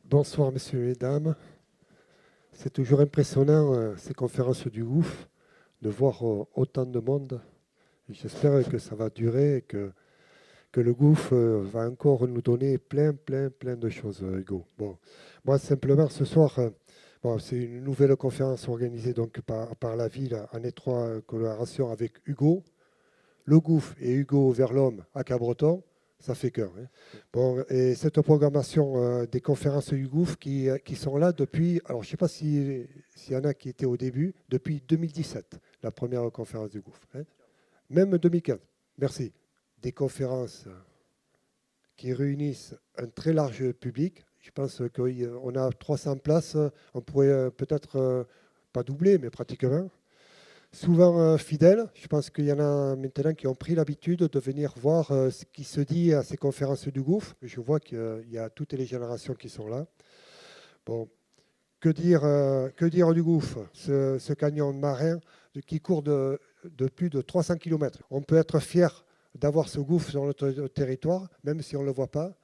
Bonsoir, messieurs et mesdames. C'est toujours impressionnant, ces conférences du GOUF, de voir autant de monde. Et j'espère que ça va durer et que le GOUF va encore nous donner plein de choses, Hugo. Bon, moi, simplement, ce soir, bon, c'est une nouvelle conférence organisée donc par la ville en étroite collaboration avec Hugo, le GOUF et Hugo vers l'homme à Cabreton. Ça fait cœur, hein. Bon, et cette programmation des conférences du GOUF qui sont là depuis, alors je ne sais pas s'il y en a qui étaient au début, depuis 2017, la première conférence du GOUF, hein. Même 2015, merci. Des conférences qui réunissent un très large public. Je pense qu'on a 300 places, on pourrait peut-être pas doubler, mais pratiquement. Souvent fidèles, je pense qu'il y en a maintenant qui ont pris l'habitude de venir voir ce qui se dit à ces conférences du GOUF. Je vois qu'il y a toutes les générations qui sont là. Bon, que dire du GOUF, ce canyon marin qui court de plus de 300 km. On peut être fier d'avoir ce GOUF sur notre territoire, même si on ne le voit pas.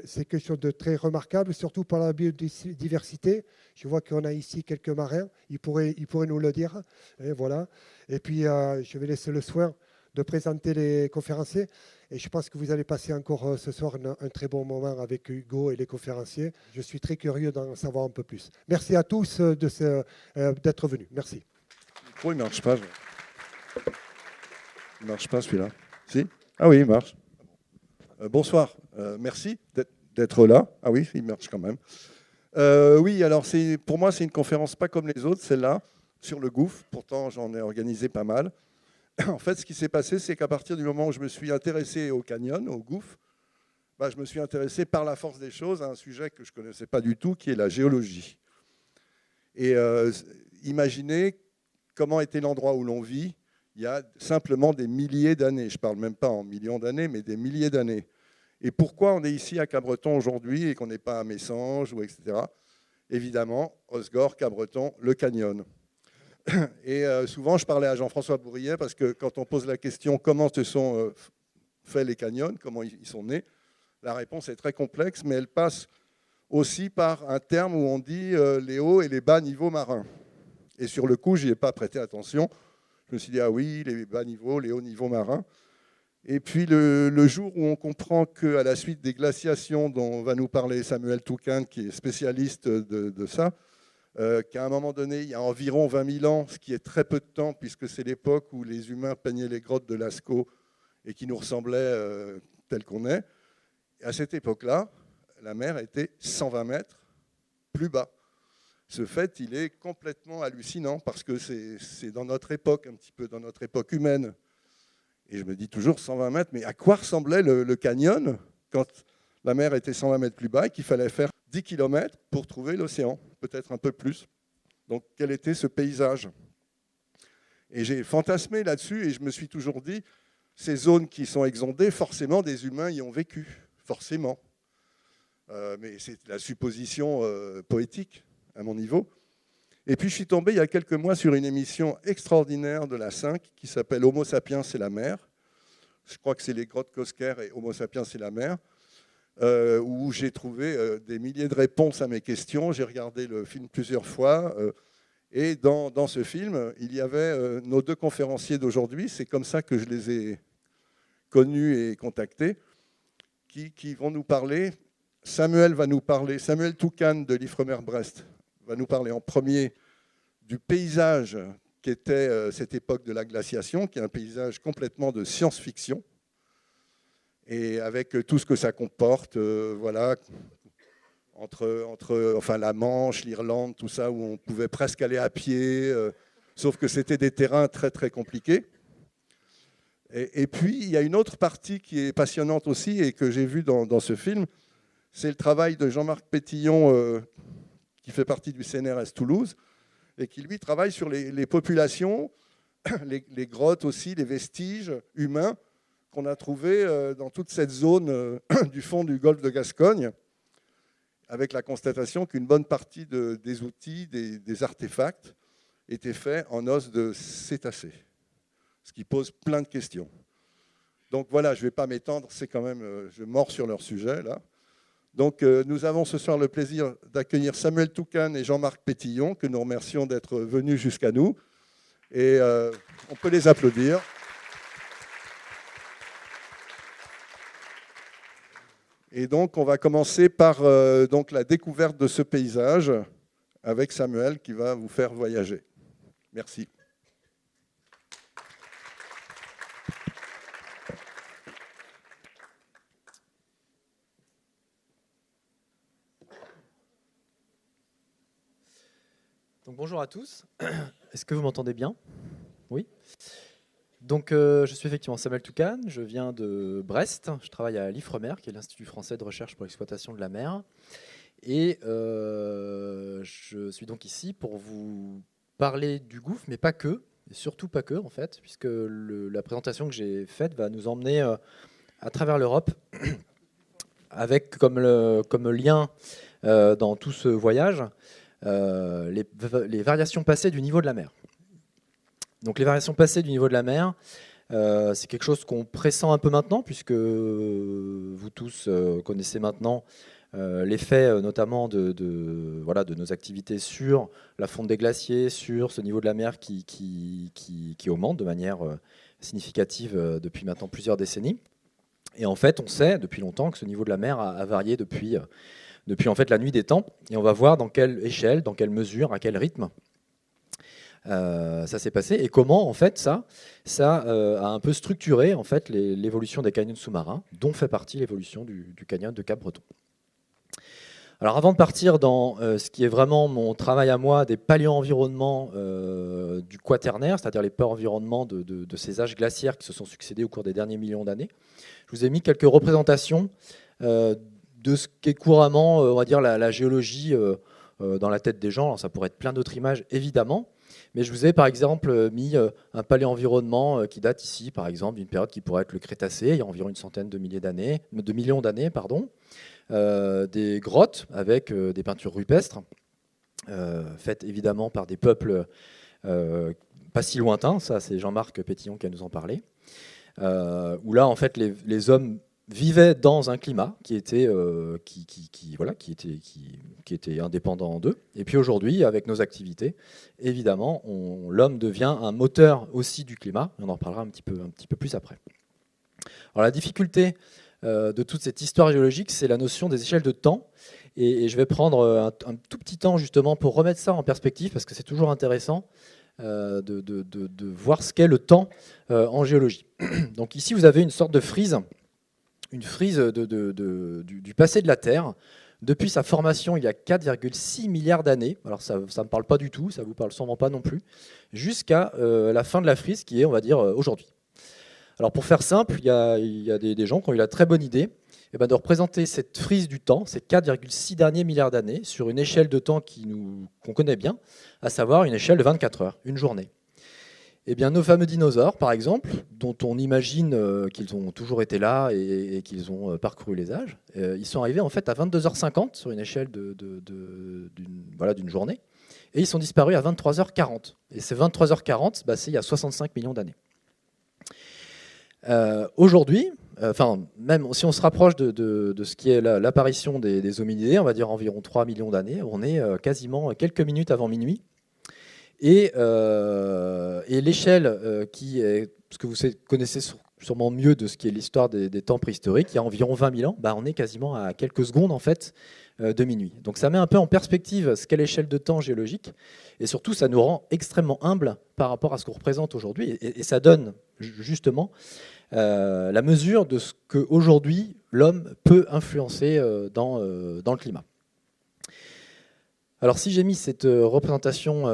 C'est quelque chose de très remarquable, surtout par la biodiversité. Je vois qu'on a ici quelques marins, ils pourraient nous le dire. Et voilà. Et puis, je vais laisser le soin de présenter les conférenciers. Et je pense que vous allez passer encore ce soir un très bon moment avec Hugo et les conférenciers. Je suis très curieux d'en savoir un peu plus. Merci à tous d'être venus. Merci. Pourquoi il ne marche pas? Il ne marche pas celui-là. Si? Ah oui, il marche. Bonsoir. Merci d'être là. Ah oui, il marche quand même. Oui, alors pour moi, c'est une conférence pas comme les autres, celle-là, sur le GOUF. Pourtant, j'en ai organisé pas mal. En fait, ce qui s'est passé, c'est qu'à partir du moment où je me suis intéressé au canyon, au GOUF, je me suis intéressé par la force des choses à un sujet que je ne connaissais pas du tout, qui est la géologie. Et imaginez comment était l'endroit où l'on vit il y a simplement des milliers d'années. Je ne parle même pas en millions d'années, mais des milliers d'années. Et pourquoi on est ici à Cabreton aujourd'hui et qu'on n'est pas à Messanges, ou etc. Évidemment, Osgore, Cabreton, le canyon. Et souvent, je parlais à Jean-François Bourrier parce que quand on pose la question comment se sont faits les canyons, comment ils sont nés, la réponse est très complexe, mais elle passe aussi par un terme où on dit les hauts et les bas niveaux marins. Et sur le coup, je n'y ai pas prêté attention. Je me suis dit, ah oui, les bas niveaux, les hauts niveaux marins. Et puis le jour où on comprend qu'à la suite des glaciations dont va nous parler Samuel Toucan, qui est spécialiste de ça, qu'à un moment donné, il y a environ 20 000 ans, ce qui est très peu de temps, puisque c'est l'époque où les humains peignaient les grottes de Lascaux et qui nous ressemblaient tels qu'on est. Et à cette époque-là, la mer était 120 mètres plus bas. Ce fait, il est complètement hallucinant parce que c'est dans notre époque, un petit peu dans notre époque humaine. Et je me dis toujours 120 mètres, mais à quoi ressemblait le canyon quand la mer était 120 mètres plus bas et qu'il fallait faire 10 km pour trouver l'océan, peut-être un peu plus. Donc quel était ce paysage? Et j'ai fantasmé là-dessus et je me suis toujours dit, ces zones qui sont exondées, forcément des humains y ont vécu, forcément. Mais c'est la supposition poétique à mon niveau. Et puis je suis tombé il y a quelques mois sur une émission extraordinaire de la 5 qui s'appelle Homo sapiens et la mer. Je crois que c'est les grottes Cosquer et Homo sapiens et la mer, où j'ai trouvé des milliers de réponses à mes questions. J'ai regardé le film plusieurs fois. Et dans ce film, il y avait nos deux conférenciers d'aujourd'hui. C'est comme ça que je les ai connus et contactés, qui vont nous parler. Samuel va nous parler, Samuel Toucan de l'Ifremer-Brest va nous parler en premier du paysage qu'était cette époque de la glaciation, qui est un paysage complètement de science-fiction, et avec tout ce que ça comporte, voilà, entre la Manche, l'Irlande, tout ça, où on pouvait presque aller à pied, sauf que c'était des terrains très très compliqués. Et puis, il y a une autre partie qui est passionnante aussi, et que j'ai vue dans ce film, c'est le travail de Jean-Marc Pétillon, qui fait partie du CNRS Toulouse, et qui, lui, travaille sur les populations, les grottes aussi, les vestiges humains qu'on a trouvés dans toute cette zone du fond du golfe de Gascogne, avec la constatation qu'une bonne partie des outils, des artefacts, étaient faits en os de cétacés, ce qui pose plein de questions. Donc voilà, je ne vais pas m'étendre, c'est quand même, je mords sur leur sujet, là. Donc, nous avons ce soir le plaisir d'accueillir Samuel Toucan et Jean-Marc Pétillon, que nous remercions d'être venus jusqu'à nous. Et on peut les applaudir. Et donc, on va commencer par donc, la découverte de ce paysage avec Samuel qui va vous faire voyager. Merci. Donc, bonjour à tous. Est-ce que vous m'entendez bien? Oui. Donc, je suis effectivement Samuel Toucan, je viens de Brest, je travaille à l'IFREMER, qui est l'Institut français de recherche pour l'exploitation de la mer. Et je suis donc ici pour vous parler du gouffre, mais pas que, et surtout pas que en fait, puisque la présentation que j'ai faite va nous emmener à travers l'Europe, avec comme lien dans tout ce voyage, les variations passées du niveau de la mer. Donc les variations passées du niveau de la mer, c'est quelque chose qu'on pressent un peu maintenant, puisque vous tous connaissez maintenant l'effet notamment de nos activités sur la fonte des glaciers, sur ce niveau de la mer qui augmente de manière significative depuis maintenant plusieurs décennies. Et en fait, on sait depuis longtemps que ce niveau de la mer a varié depuis en fait la nuit des temps, et on va voir dans quelle échelle, dans quelle mesure, à quel rythme ça s'est passé, et comment en fait ça a un peu structuré en fait l'évolution des canyons sous-marins, dont fait partie l'évolution du canyon de Cap-Breton. Alors avant de partir dans ce qui est vraiment mon travail à moi des paléo-environnements du Quaternaire, c'est-à-dire les paléo-environnements de ces âges glaciaires qui se sont succédés au cours des derniers millions d'années, je vous ai mis quelques représentations de ce qu'est couramment, on va dire, la géologie dans la tête des gens. Alors, ça pourrait être plein d'autres images, évidemment, mais je vous ai par exemple mis un paléo-environnement qui date ici, par exemple, d'une période qui pourrait être le Crétacé, il y a environ une centaine de millions d'années, des grottes avec des peintures rupestres, faites évidemment par des peuples pas si lointains, ça c'est Jean-Marc Pétillon qui va nous en parler, où là en fait les hommes vivaient dans un climat qui était indépendant d'eux. Et puis aujourd'hui, avec nos activités, évidemment, l'homme devient un moteur aussi du climat. On en parlera un petit peu plus après. Alors la difficulté de toute cette histoire géologique, c'est la notion des échelles de temps. Et je vais prendre un tout petit temps justement pour remettre ça en perspective, parce que c'est toujours intéressant de voir ce qu'est le temps en géologie. Donc ici, vous avez une sorte de frise. Une frise du passé de la Terre, depuis sa formation il y a 4,6 milliards d'années, alors ça ne me parle pas du tout, ça ne vous parle sûrement pas non plus, jusqu'à la fin de la frise qui est, on va dire, aujourd'hui. Alors pour faire simple, il y a des gens qui ont eu la très bonne idée de représenter cette frise du temps, ces 4,6 derniers milliards d'années, sur une échelle de temps qu'on connaît bien, à savoir une échelle de 24 heures, une journée. Eh bien, nos fameux dinosaures, par exemple, dont on imagine qu'ils ont toujours été là et qu'ils ont parcouru les âges, ils sont arrivés en fait à 22h50 sur une échelle d'une journée, et ils sont disparus à 23h40. Et ces 23h40, c'est il y a 65 millions d'années. Aujourd'hui, même si on se rapproche de ce qui est l'apparition des hominidés, on va dire environ 3 millions d'années, on est quasiment quelques minutes avant minuit. Et l'échelle qui est, ce que vous connaissez sûrement mieux de ce qui est l'histoire des temps préhistoriques, il y a environ 20 000 ans, on est quasiment à quelques secondes en fait de minuit. Donc ça met un peu en perspective ce qu'est l'échelle de temps géologique, et surtout ça nous rend extrêmement humbles par rapport à ce qu'on représente aujourd'hui, et ça donne justement la mesure de ce qu'aujourd'hui l'homme peut influencer dans le climat. Alors si j'ai mis cette représentation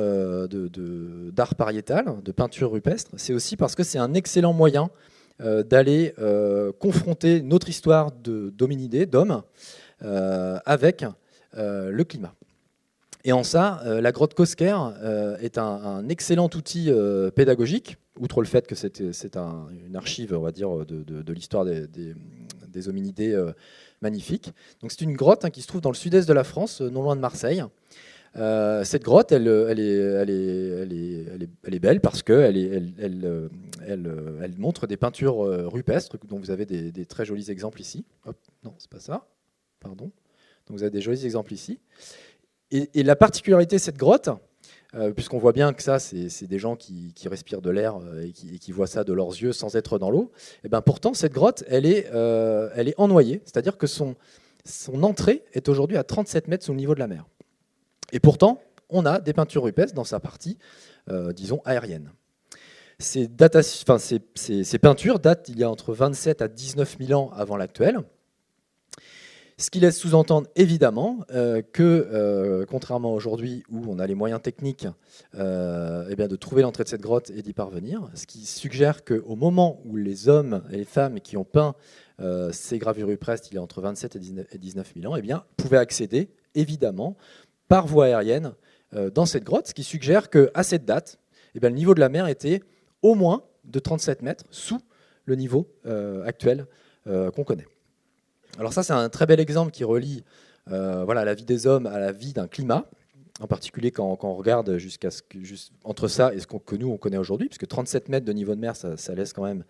d'art pariétal, de peinture rupestre, c'est aussi parce que c'est un excellent moyen d'aller confronter notre histoire d'hominidés, d'hommes, avec le climat. Et en ça, la grotte Cosquer est un excellent outil pédagogique, outre le fait que c'est une archive, on va dire, de l'histoire des hominidés magnifique. Donc c'est une grotte qui se trouve dans le sud-est de la France, non loin de Marseille. Cette grotte, elle est belle parce qu'elle montre des peintures rupestres, dont vous avez des très jolis exemples ici. Hop, non, c'est pas ça. Pardon. Donc vous avez des jolis exemples ici. Et la particularité de cette grotte, puisqu'on voit bien que ça, c'est des gens qui respirent de l'air et qui voient ça de leurs yeux sans être dans l'eau, et ben pourtant, cette grotte, elle est ennoyée, c'est-à-dire que son entrée est aujourd'hui à 37 mètres sous le niveau de la mer. Et pourtant, on a des peintures rupestres dans sa partie, disons, aérienne. Ces peintures datent il y a entre 27 à 19 000 ans avant l'actuel, ce qui laisse sous-entendre évidemment que, contrairement à aujourd'hui où on a les moyens techniques de trouver l'entrée de cette grotte et d'y parvenir, ce qui suggère qu'au moment où les hommes et les femmes qui ont peint ces gravures rupestres, il y a entre 27 et 19 000 ans, pouvaient accéder évidemment par voie aérienne dans cette grotte, ce qui suggère qu'à cette date, le niveau de la mer était au moins de 37 mètres sous le niveau actuel qu'on connaît. Alors ça, c'est un très bel exemple qui relie la vie des hommes à la vie d'un climat, en particulier quand on regarde entre ça et ce que nous, on connaît aujourd'hui, puisque 37 mètres de niveau de mer, ça laisse quand même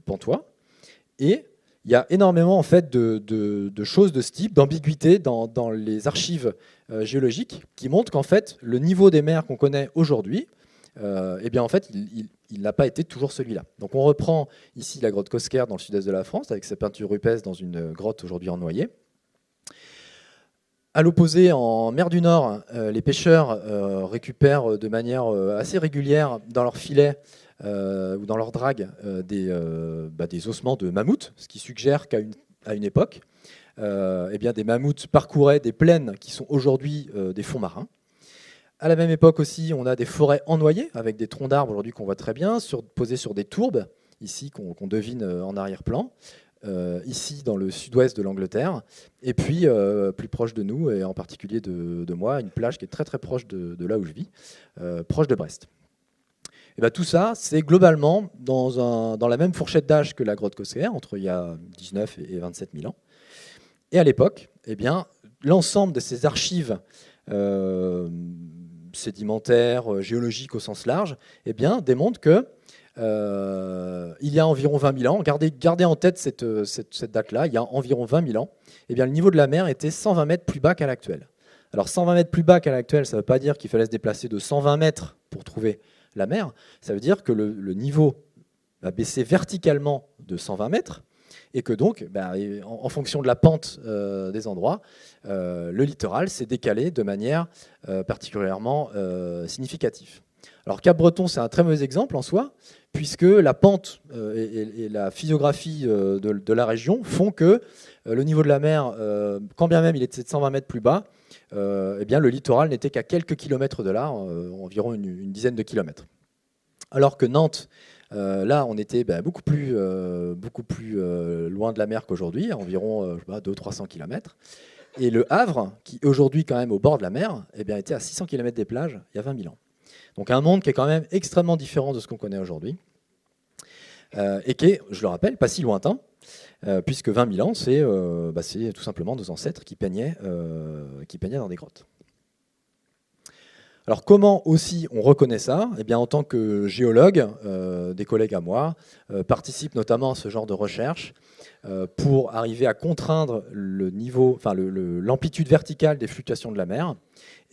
pantois. Et il y a énormément en fait, de choses de ce type, d'ambiguïté dans les archives géologiques qui montrent qu'en fait, le niveau des mers qu'on connaît aujourd'hui, en fait, il n'a pas été toujours celui-là. Donc on reprend ici la grotte Cosquer dans le sud-est de la France, avec ses peintures rupestres dans une grotte aujourd'hui ennoyée. À l'opposé, en mer du Nord, les pêcheurs récupèrent de manière assez régulière dans leurs filets ou dans leurs dragues des ossements de mammouths, ce qui suggère qu'à une époque, des mammouths parcouraient des plaines qui sont aujourd'hui des fonds marins. À la même époque aussi, on a des forêts ennoyées avec des troncs d'arbres aujourd'hui qu'on voit très bien, posés sur des tourbes, ici qu'on devine en arrière-plan, ici dans le sud-ouest de l'Angleterre, et puis plus proche de nous, et en particulier de moi, une plage qui est très très proche de là où je vis, proche de Brest. Et tout ça, c'est globalement dans la même fourchette d'âge que la grotte Cosquer, entre il y a 19 et 27 000 ans. Et à l'époque, l'ensemble de ces archives sédimentaires, géologiques au sens large, démontre que il y a environ 20 000 ans, gardez en tête cette date-là, il y a environ 20 000 ans, le niveau de la mer était 120 mètres plus bas qu'à l'actuel. Alors 120 mètres plus bas qu'à l'actuel, ça ne veut pas dire qu'il fallait se déplacer de 120 mètres pour trouver la mer, ça veut dire que le niveau va baisser verticalement de 120 mètres, et que donc, en fonction de la pente des endroits, le littoral s'est décalé de manière particulièrement significative. Alors Cap-Breton, c'est un très mauvais exemple en soi, puisque la pente et la physiographie de la région font que le niveau de la mer, quand bien même il était de 120 mètres plus bas, le littoral n'était qu'à quelques kilomètres de là, environ une dizaine de kilomètres. Alors que Nantes, là, on était beaucoup plus loin de la mer qu'aujourd'hui, environ 200-300 km. Et le Havre, qui aujourd'hui quand même au bord de la mer, était à 600 km des plages il y a 20 000 ans. Donc un monde qui est quand même extrêmement différent de ce qu'on connaît aujourd'hui, et qui est, je le rappelle, pas si lointain, puisque 20 000 ans, c'est tout simplement nos ancêtres qui peignaient dans des grottes. Alors comment aussi on reconnaît ça ? En tant que géologue, des collègues à moi participent notamment à ce genre de recherche pour arriver à contraindre l'amplitude verticale des fluctuations de la mer.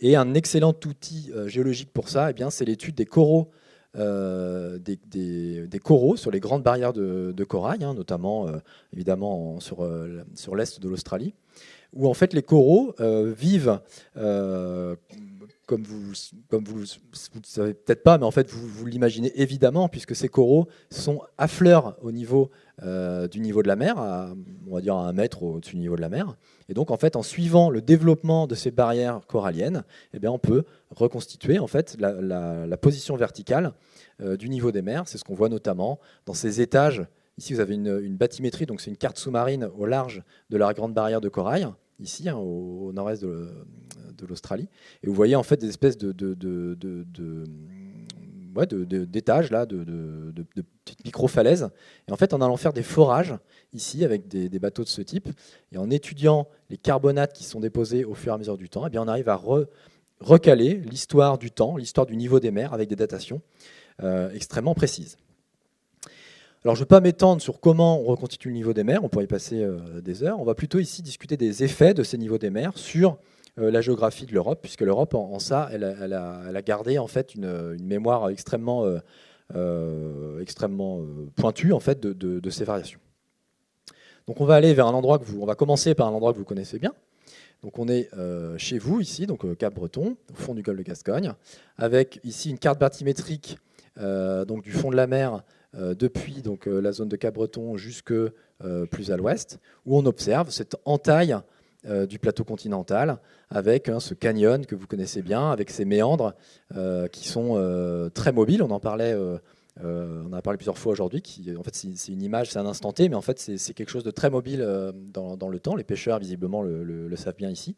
Et un excellent outil géologique pour ça, c'est l'étude des coraux, des coraux sur les grandes barrières de corail, notamment évidemment sur l'est de l'Australie, où en fait les coraux vivent comme vous ne savez peut-être pas, mais en fait vous l'imaginez évidemment, puisque ces coraux sont à fleur au niveau du niveau de la mer, on va dire à 1 mètre au-dessus du niveau de la mer. Et donc en fait, en suivant le développement de ces barrières coralliennes, on peut reconstituer en fait la position verticale du niveau des mers. C'est ce qu'on voit notamment dans ces étages. Ici, vous avez une bathymétrie, donc c'est une carte sous-marine au large de la grande barrière de corail, ici, au nord-est de l'Australie. Et vous voyez en fait des espèces d'étages, là, de petites micro-falaises. Et en fait, en allant faire des forages, ici, avec des bateaux de ce type, et en étudiant les carbonates qui sont déposés au fur et à mesure du temps, on arrive à recaler l'histoire du temps, l'histoire du niveau des mers, avec des datations extrêmement précises. Alors, je ne vais pas m'étendre sur comment on reconstitue le niveau des mers, on pourrait y passer des heures. On va plutôt ici discuter des effets de ces niveaux des mers sur la géographie de l'Europe, puisque l'Europe, en ça, elle a gardé en fait une mémoire extrêmement pointue en fait, de ces variations. Donc, on va aller vers un endroit on va commencer par un endroit que vous connaissez bien. Donc, on est chez vous ici, donc Cap-Breton, au fond du golfe de Gascogne, avec ici une carte bathymétrique donc du fond de la mer. Depuis donc, la zone de Cap-Breton jusque plus à l'ouest, où on observe cette entaille du plateau continental avec ce canyon que vous connaissez bien, avec ces méandres qui sont très mobiles. On en parlait, on a parlé plusieurs fois aujourd'hui. En fait, c'est une image, c'est un instant T, mais en fait, c'est quelque chose de très mobile dans le temps. Les pêcheurs, visiblement, le savent bien ici.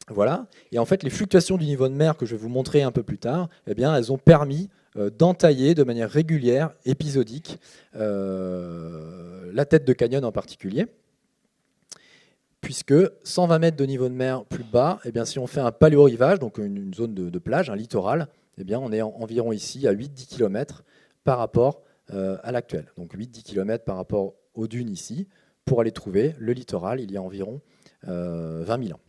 Voilà. Et en fait, les fluctuations du niveau de mer que je vais vous montrer un peu plus tard, eh bien, elles ont permis d'entailler de manière régulière, épisodique, la tête de canyon en particulier, puisque 120 mètres de niveau de mer plus bas, eh bien, si on fait un paléo-rivage, donc une zone de plage, un littoral, eh bien, on est environ ici à 8-10 km par rapport à l'actuel. Donc 8-10 km par rapport aux dunes ici. Pour aller trouver le littoral, il y a environ 20 000 ans.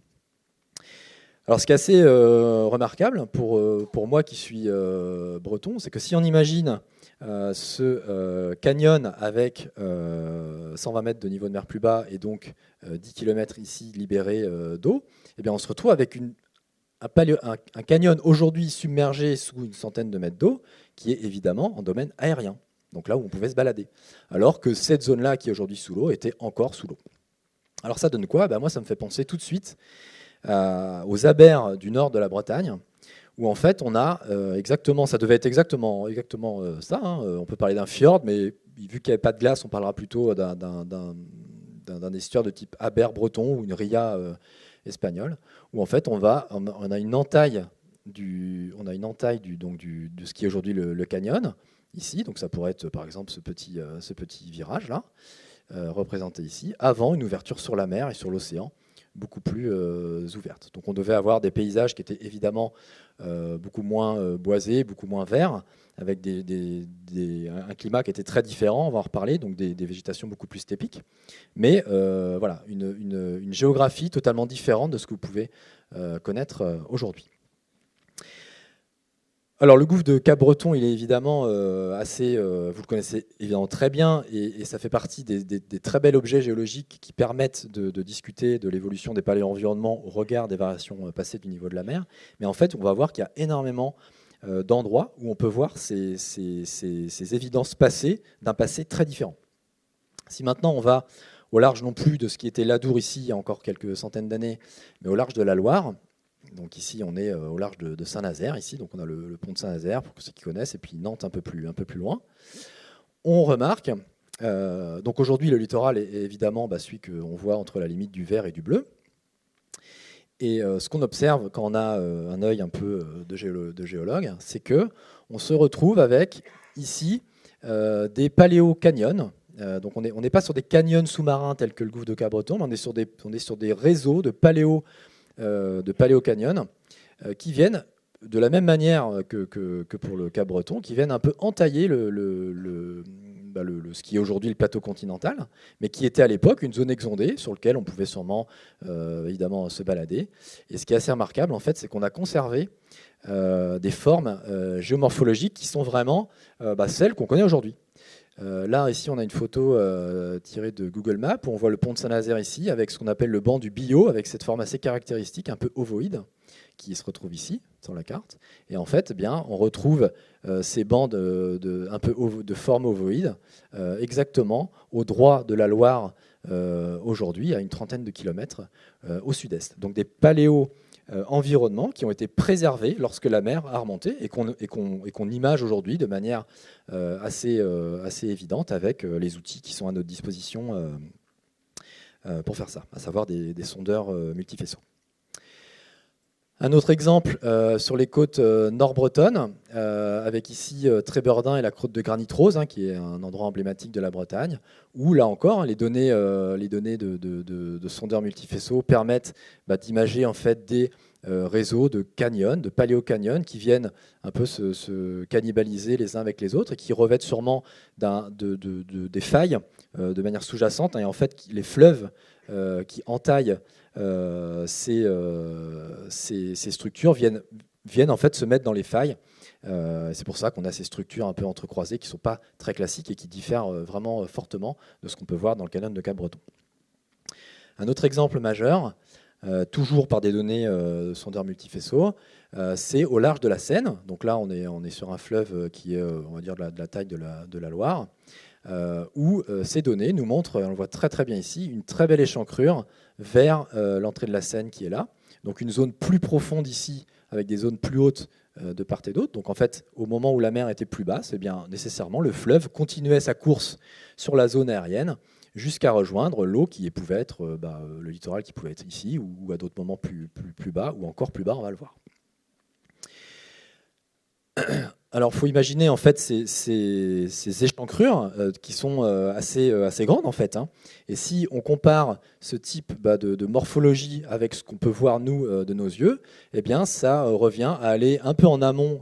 Alors, ce qui est assez remarquable pour moi qui suis breton, c'est que si on imagine ce canyon avec 120 mètres de niveau de mer plus bas et donc 10 km ici libérés d'eau, eh bien on se retrouve avec un canyon aujourd'hui submergé sous une centaine de mètres d'eau qui est évidemment en domaine aérien, donc là où on pouvait se balader, alors que cette zone-là qui est aujourd'hui sous l'eau était encore sous l'eau. Alors ça donne quoi ? Moi, ça me fait penser tout de suite aux abers du nord de la Bretagne, où en fait on a exactement, ça devait être exactement ça, hein. On peut parler d'un fjord, mais vu qu'il n'y avait pas de glace, on parlera plutôt d'un estuaire de type aber breton ou une ria espagnole, où en fait on a une entaille de ce qui est aujourd'hui le canyon ici, donc ça pourrait être par exemple ce petit virage là représenté ici, avant une ouverture sur la mer et sur l'océan beaucoup plus ouverte. Donc on devait avoir des paysages qui étaient évidemment beaucoup moins boisés, beaucoup moins verts, avec un climat qui était très différent, on va en reparler, donc des végétations beaucoup plus stépiques, mais voilà, une géographie totalement différente de ce que vous pouvez connaître aujourd'hui. Alors le gouffre de Cap-Breton, il est évidemment assez, vous le connaissez évidemment très bien, et ça fait partie des très bels objets géologiques qui permettent de discuter de l'évolution des paléo-environnements au regard des variations passées du niveau de la mer. Mais en fait, on va voir qu'il y a énormément d'endroits où on peut voir ces évidences passées d'un passé très différent. Si maintenant on va au large non plus de ce qui était l'Adour ici il y a encore quelques centaines d'années, mais au large de la Loire. Donc ici, on est au large de Saint-Nazaire, ici, donc on a le pont de Saint-Nazaire, pour ceux qui connaissent, et puis Nantes un peu plus loin. On remarque, donc aujourd'hui, le littoral est évidemment celui qu'on voit entre la limite du vert et du bleu. Et ce qu'on observe quand on a un œil un peu de géologue, c'est qu'on se retrouve avec ici des paléocanyons. Donc on n'est pas sur des canyons sous-marins tels que le gouffre de Cap-Breton, mais on est sur des réseaux de paléocanyons qui viennent de la même manière que pour le Cap-Breton, qui viennent un peu entailler ce qui est aujourd'hui le plateau continental, mais qui était à l'époque une zone exondée sur laquelle on pouvait sûrement évidemment se balader. Et ce qui est assez remarquable, en fait, c'est qu'on a conservé des formes géomorphologiques qui sont vraiment celles qu'on connaît aujourd'hui. Là, ici, on a une photo tirée de Google Maps où on voit le pont de Saint-Nazaire ici, avec ce qu'on appelle le banc du Biot, avec cette forme assez caractéristique, un peu ovoïde, qui se retrouve ici, sur la carte. Et en fait, on retrouve ces bancs un peu de forme ovoïde, exactement au droit de la Loire aujourd'hui, à une trentaine de kilomètres au sud-est. Donc des paléo-environnements qui ont été préservés lorsque la mer a remonté et qu'on image aujourd'hui de manière assez évidente avec les outils qui sont à notre disposition pour faire ça, à savoir des sondeurs multifaisceaux. Un autre exemple sur les côtes nord-bretonnes, avec ici Trébeurdin et la croûte de granit rose, qui est un endroit emblématique de la Bretagne, où là encore, les données de sondeurs multifaisceaux permettent d'imager en fait des réseaux de canyons, de paléocanyons, qui viennent un peu se cannibaliser les uns avec les autres et qui revêtent sûrement des failles de manière sous-jacente. Et en fait, les fleuves qui entaillent ces structures viennent en fait se mettre dans les failles. C'est pour ça qu'on a ces structures un peu entrecroisées qui ne sont pas très classiques et qui diffèrent vraiment fortement de ce qu'on peut voir dans le canyon de Cap-Breton. Un autre exemple majeur, toujours par des données sondeurs multifaisceaux, c'est au large de la Seine. Donc là, on est sur un fleuve qui est, on va dire, de la taille de la Loire, où ces données nous montrent, on le voit très très bien ici, une très belle échancrure vers l'entrée de la Seine qui est là. Donc une zone plus profonde ici, avec des zones plus hautes de part et d'autre. Donc en fait, au moment où la mer était plus basse, eh bien, nécessairement, le fleuve continuait sa course sur la zone aérienne jusqu'à rejoindre l'eau qui pouvait être le littoral qui pouvait être ici ou à d'autres moments plus bas ou encore plus bas, on va le voir. Alors, il faut imaginer en fait ces échancrures qui sont assez grandes en fait. Et si on compare ce type de morphologie avec ce qu'on peut voir nous de nos yeux, eh bien, ça revient à aller un peu en amont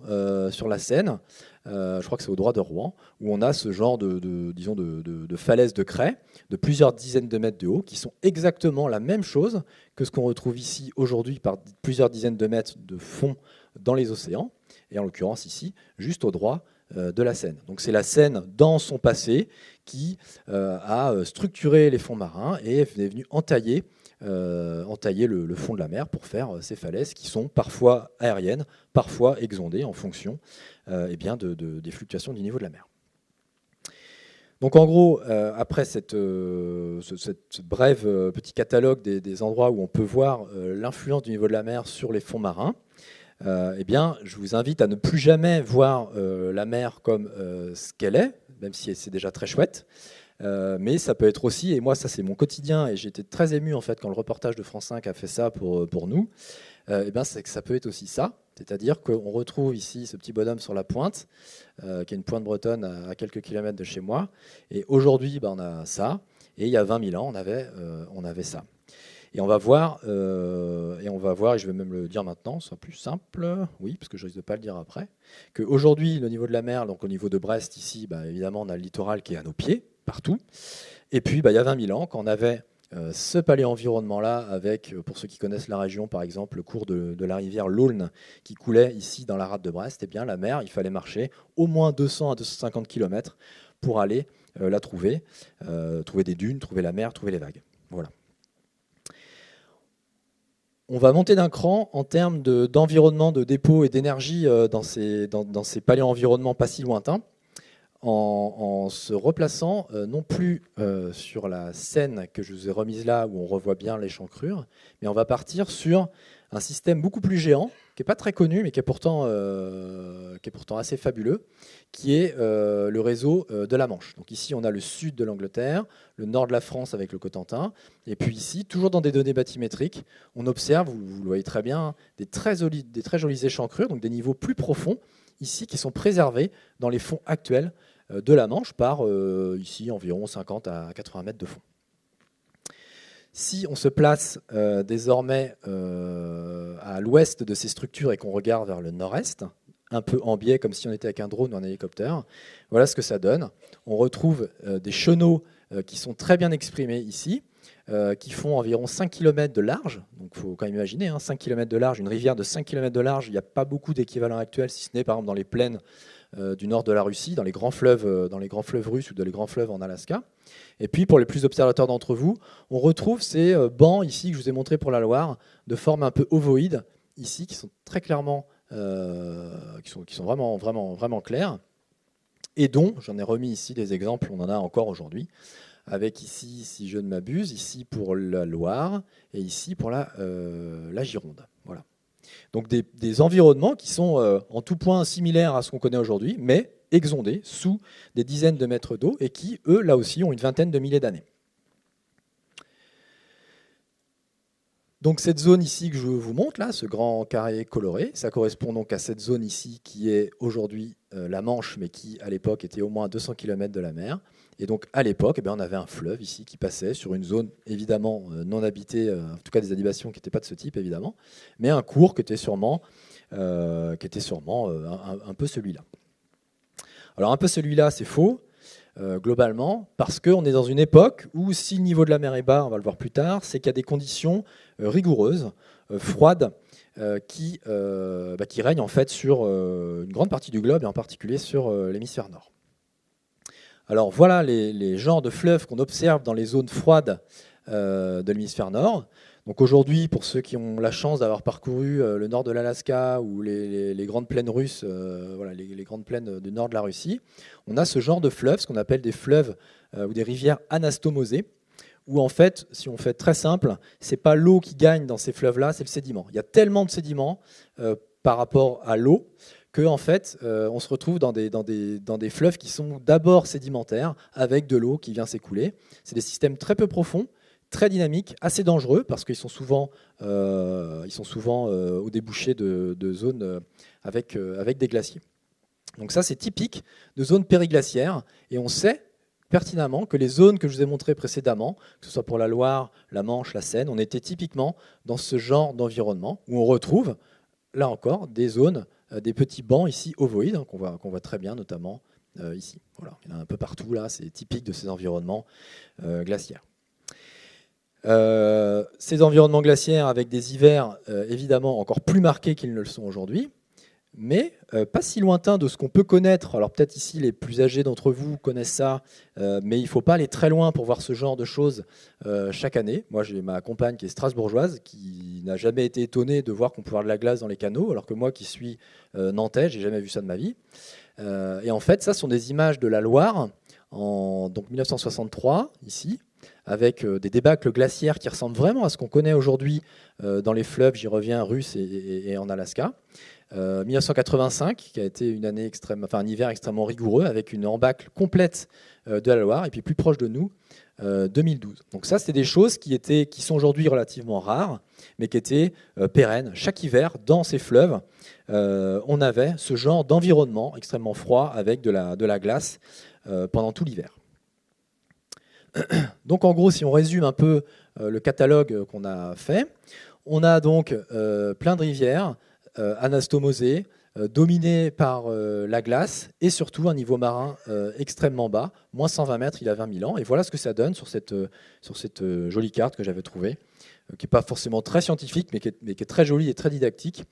sur la Seine. Je crois que c'est au droit de Rouen, où on a ce genre de falaises de craie de plusieurs dizaines de mètres de haut, qui sont exactement la même chose que ce qu'on retrouve ici aujourd'hui par plusieurs dizaines de mètres de fond dans les océans, et en l'occurrence ici, juste au droit de la Seine. Donc c'est la Seine dans son passé qui a structuré les fonds marins et est venue entailler le fond de la mer pour faire ces falaises qui sont parfois aériennes, parfois exondées en fonction des fluctuations du niveau de la mer. Donc en gros, après cette brève petit catalogue des endroits où on peut voir l'influence du niveau de la mer sur les fonds marins, je vous invite à ne plus jamais voir la mer comme ce qu'elle est, même si c'est déjà très chouette. Mais ça peut être aussi, et moi ça c'est mon quotidien, et j'étais très ému en fait quand le reportage de France 5 a fait ça pour nous, c'est que ça peut être aussi ça, c'est-à-dire qu'on retrouve ici ce petit bonhomme sur la pointe, qui est une pointe bretonne à quelques kilomètres de chez moi, et aujourd'hui on a ça, et il y a 20 000 ans on avait ça. Et on va voir, et je vais même le dire maintenant, ce sera plus simple, oui, parce que je risque de ne pas le dire après, qu'aujourd'hui, le niveau de la mer, donc au niveau de Brest, ici, évidemment, on a le littoral qui est à nos pieds, partout. Et puis, il y a 20 000 ans, quand on avait ce paléo-environnement-là, avec, pour ceux qui connaissent la région, par exemple, le cours de la rivière l'Aulne, qui coulait ici dans la rade de Brest, eh bien, la mer, il fallait marcher au moins 200 à 250 km pour aller la trouver des dunes, trouver la mer, trouver les vagues. Voilà. On va monter d'un cran en termes d'environnement, de dépôt et d'énergie dans ces paléo-environnements pas si lointains, en se replaçant non plus sur la Seine que je vous ai remise là, où on revoit bien l'échancrure, mais on va partir sur un système beaucoup plus géant, qui n'est pas très connu, mais qui est pourtant assez fabuleux, qui est le réseau de la Manche. Donc ici, on a le sud de l'Angleterre, le nord de la France avec le Cotentin, et puis ici, toujours dans des données bathymétriques, on observe, vous le voyez très bien, des très jolies échancrures, donc des niveaux plus profonds, ici, qui sont préservés dans les fonds actuels de la Manche par, ici, environ 50 à 80 mètres de fond. Si on se place désormais à l'ouest de ces structures et qu'on regarde vers le nord-est, un peu en biais, comme si on était avec un drone ou un hélicoptère, voilà ce que ça donne. On retrouve des chenaux qui sont très bien exprimés ici, qui font environ 5 km de large. Donc il faut quand même imaginer, 5 km de large, une rivière de 5 km de large, il n'y a pas beaucoup d'équivalents actuels, si ce n'est par exemple dans les plaines du nord de la Russie, dans les grands fleuves russes ou dans les grands fleuves en Alaska. Et puis pour les plus observateurs d'entre vous, on retrouve ces bancs ici que je vous ai montré pour la Loire, de forme un peu ovoïde, ici, qui sont très clairement, qui sont vraiment clairs, et dont, j'en ai remis ici des exemples, on en a encore aujourd'hui, avec ici, si je ne m'abuse, ici pour la Loire, et ici pour la Gironde. Voilà. Donc des environnements qui sont en tout point similaires à ce qu'on connaît aujourd'hui, mais exondés sous des dizaines de mètres d'eau et qui, eux, là aussi, ont une vingtaine de milliers d'années. Donc cette zone ici que je vous montre, là, ce grand carré coloré, ça correspond donc à cette zone ici qui est aujourd'hui la Manche, mais qui à l'époque était au moins à 200 km de la mer. Et donc à l'époque, on avait un fleuve ici qui passait sur une zone évidemment non habitée, en tout cas des animations qui n'étaient pas de ce type évidemment, mais un cours qui était sûrement, un peu celui-là. Alors un peu celui-là, c'est faux. Globalement, parce qu'on est dans une époque où si le niveau de la mer est bas, on va le voir plus tard, c'est qu'il y a des conditions rigoureuses, froides, qui règnent en fait sur une grande partie du globe et en particulier sur l'hémisphère nord. Alors voilà les genres de fleuves qu'on observe dans les zones froides de l'hémisphère nord. Donc aujourd'hui, pour ceux qui ont la chance d'avoir parcouru le nord de l'Alaska ou les grandes plaines russes, les grandes plaines du nord de la Russie, on a ce genre de fleuves, ce qu'on appelle des fleuves ou des rivières anastomosées, où en fait, si on fait très simple, c'est pas l'eau qui gagne dans ces fleuves-là, c'est le sédiment. Il y a tellement de sédiments par rapport à l'eau que en fait, on se retrouve dans des fleuves qui sont d'abord sédimentaires, avec de l'eau qui vient s'écouler. C'est des systèmes très peu profonds, très dynamiques, assez dangereux, parce qu'ils sont souvent au débouché de zones avec des glaciers. Donc ça, c'est typique de zones périglaciaires, et on sait pertinemment que les zones que je vous ai montrées précédemment, que ce soit pour la Loire, la Manche, la Seine, on était typiquement dans ce genre d'environnement, où on retrouve, là encore, des zones, des petits bancs ici ovoïdes, qu'on voit très bien, notamment ici. Voilà, il y en a un peu partout, là, c'est typique de ces environnements glaciaires. Ces environnements glaciaires avec des hivers évidemment encore plus marqués qu'ils ne le sont aujourd'hui, mais pas si lointain de ce qu'on peut connaître. Alors peut-être ici les plus âgés d'entre vous connaissent ça, mais il ne faut pas aller très loin pour voir ce genre de choses chaque année. Moi j'ai ma compagne qui est strasbourgeoise, qui n'a jamais été étonnée de voir qu'on peut avoir de la glace dans les canaux, alors que moi qui suis nantais, j'ai jamais vu ça de ma vie. Et en fait ça sont des images de la Loire en donc 1963 ici, avec des débâcles glaciaires qui ressemblent vraiment à ce qu'on connaît aujourd'hui dans les fleuves, j'y reviens, russes et en Alaska. 1985, qui a été un hiver extrêmement rigoureux, avec une embâcle complète de la Loire, et puis plus proche de nous, 2012. Donc ça, c'est des choses qui sont aujourd'hui relativement rares, mais qui étaient pérennes. Chaque hiver, dans ces fleuves, on avait ce genre d'environnement extrêmement froid, avec de la glace pendant tout l'hiver. Donc en gros, si on résume un peu le catalogue qu'on a fait, on a donc plein de rivières anastomosées, dominées par la glace et surtout un niveau marin extrêmement bas, moins 120 mètres il y a 20 000 ans. Et voilà ce que ça donne sur cette jolie carte que j'avais trouvée, qui n'est pas forcément très scientifique, mais qui est très jolie et très didactique,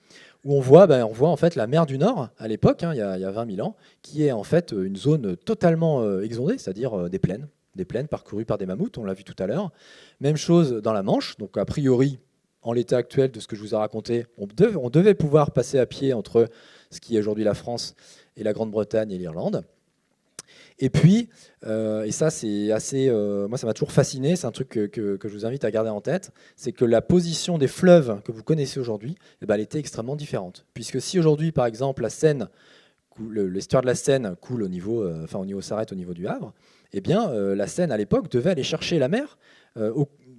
où on voit en fait la mer du Nord à l'époque, il y a 20 000 ans, qui est en fait une zone totalement exondée, c'est-à-dire des plaines parcourues par des mammouths, on l'a vu tout à l'heure. Même chose dans la Manche, donc a priori, en l'état actuel de ce que je vous ai raconté, on devait pouvoir passer à pied entre ce qui est aujourd'hui la France et la Grande-Bretagne et l'Irlande. Et puis, et ça c'est assez, moi ça m'a toujours fasciné, c'est un truc que je vous invite à garder en tête, c'est que la position des fleuves que vous connaissez aujourd'hui, elle était extrêmement différente. Puisque si aujourd'hui, par exemple, la Seine, l'estuaire de la Seine coule au niveau s'arrête au niveau du Havre, eh bien, la Seine, à l'époque, devait aller chercher la mer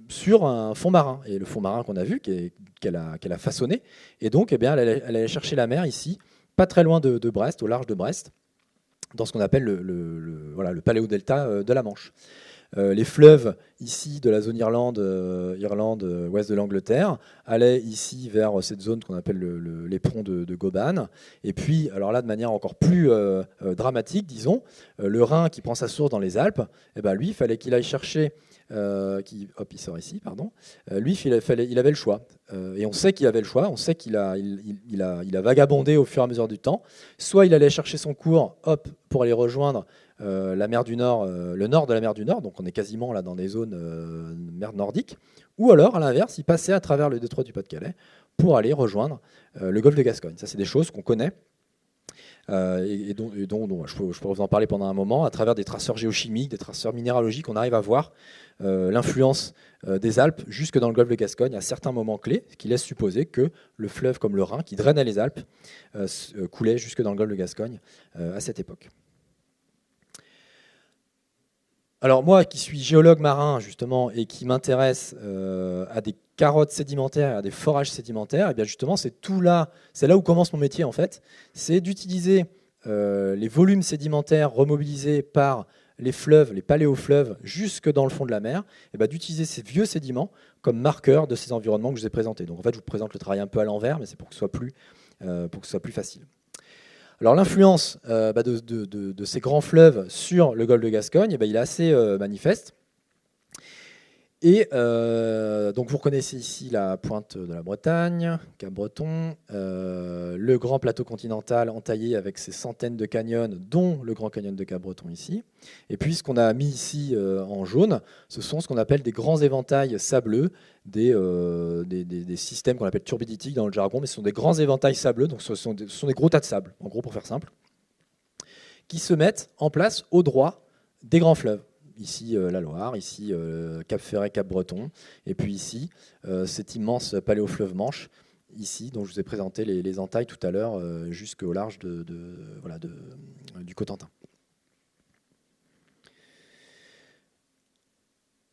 sur un fond marin. Et le fond marin qu'on a vu, qu'elle a façonné, et donc elle allait chercher la mer ici, pas très loin de Brest, au large de Brest, dans ce qu'on appelle le paléodelta de la Manche. Les fleuves ici de la zone Irlande ouest de l'Angleterre allaient ici vers cette zone qu'on appelle l'éperon de Goban. Et puis, alors là, de manière encore plus dramatique, disons, le Rhin qui prend sa source dans les Alpes, lui, il fallait qu'il aille chercher. Il sort ici, pardon. Lui, il avait le choix. Et on sait qu'il avait le choix. On sait qu'il a vagabondé au fur et à mesure du temps. Soit il allait chercher son cours, pour aller rejoindre la mer du Nord, le nord de la mer du Nord, donc on est quasiment là dans des zones mer nordique, ou alors à l'inverse, il passait à travers le détroit du Pas-de-Calais pour aller rejoindre le golfe de Gascogne. Ça, c'est des choses qu'on connaît et dont je pourrais vous en parler pendant un moment. À travers des traceurs géochimiques, des traceurs minéralogiques, on arrive à voir l'influence des Alpes jusque dans le golfe de Gascogne à certains moments clés, ce qui laisse supposer que le fleuve comme le Rhin, qui drainait les Alpes, coulait jusque dans le golfe de Gascogne à cette époque. Alors moi, qui suis géologue marin justement et qui m'intéresse à des carottes sédimentaires et à des forages sédimentaires, et bien justement c'est là où commence mon métier en fait, c'est d'utiliser les volumes sédimentaires remobilisés par les fleuves, les paléofleuves, jusque dans le fond de la mer, et ben, d'utiliser ces vieux sédiments comme marqueurs de ces environnements que je vous ai présentés. Donc en fait, je vous présente le travail un peu à l'envers, mais c'est pour que ce soit plus facile. Alors l'influence de ces grands fleuves sur le golfe de Gascogne, il est assez manifeste. Et donc vous reconnaissez ici la pointe de la Bretagne, Cap-Breton, le grand plateau continental entaillé avec ses centaines de canyons, dont le grand canyon de Cap-Breton ici. Et puis ce qu'on a mis ici en jaune, ce sont ce qu'on appelle des grands éventails sableux, des systèmes qu'on appelle turbiditiques dans le jargon, mais ce sont des grands éventails sableux, donc ce sont des gros tas de sable, en gros pour faire simple, qui se mettent en place au droit des grands fleuves. Ici la Loire, ici Cap Ferret, Cap Breton, et puis ici cet immense paléofleuve Manche, ici dont je vous ai présenté les entailles tout à l'heure jusqu'au large du Cotentin.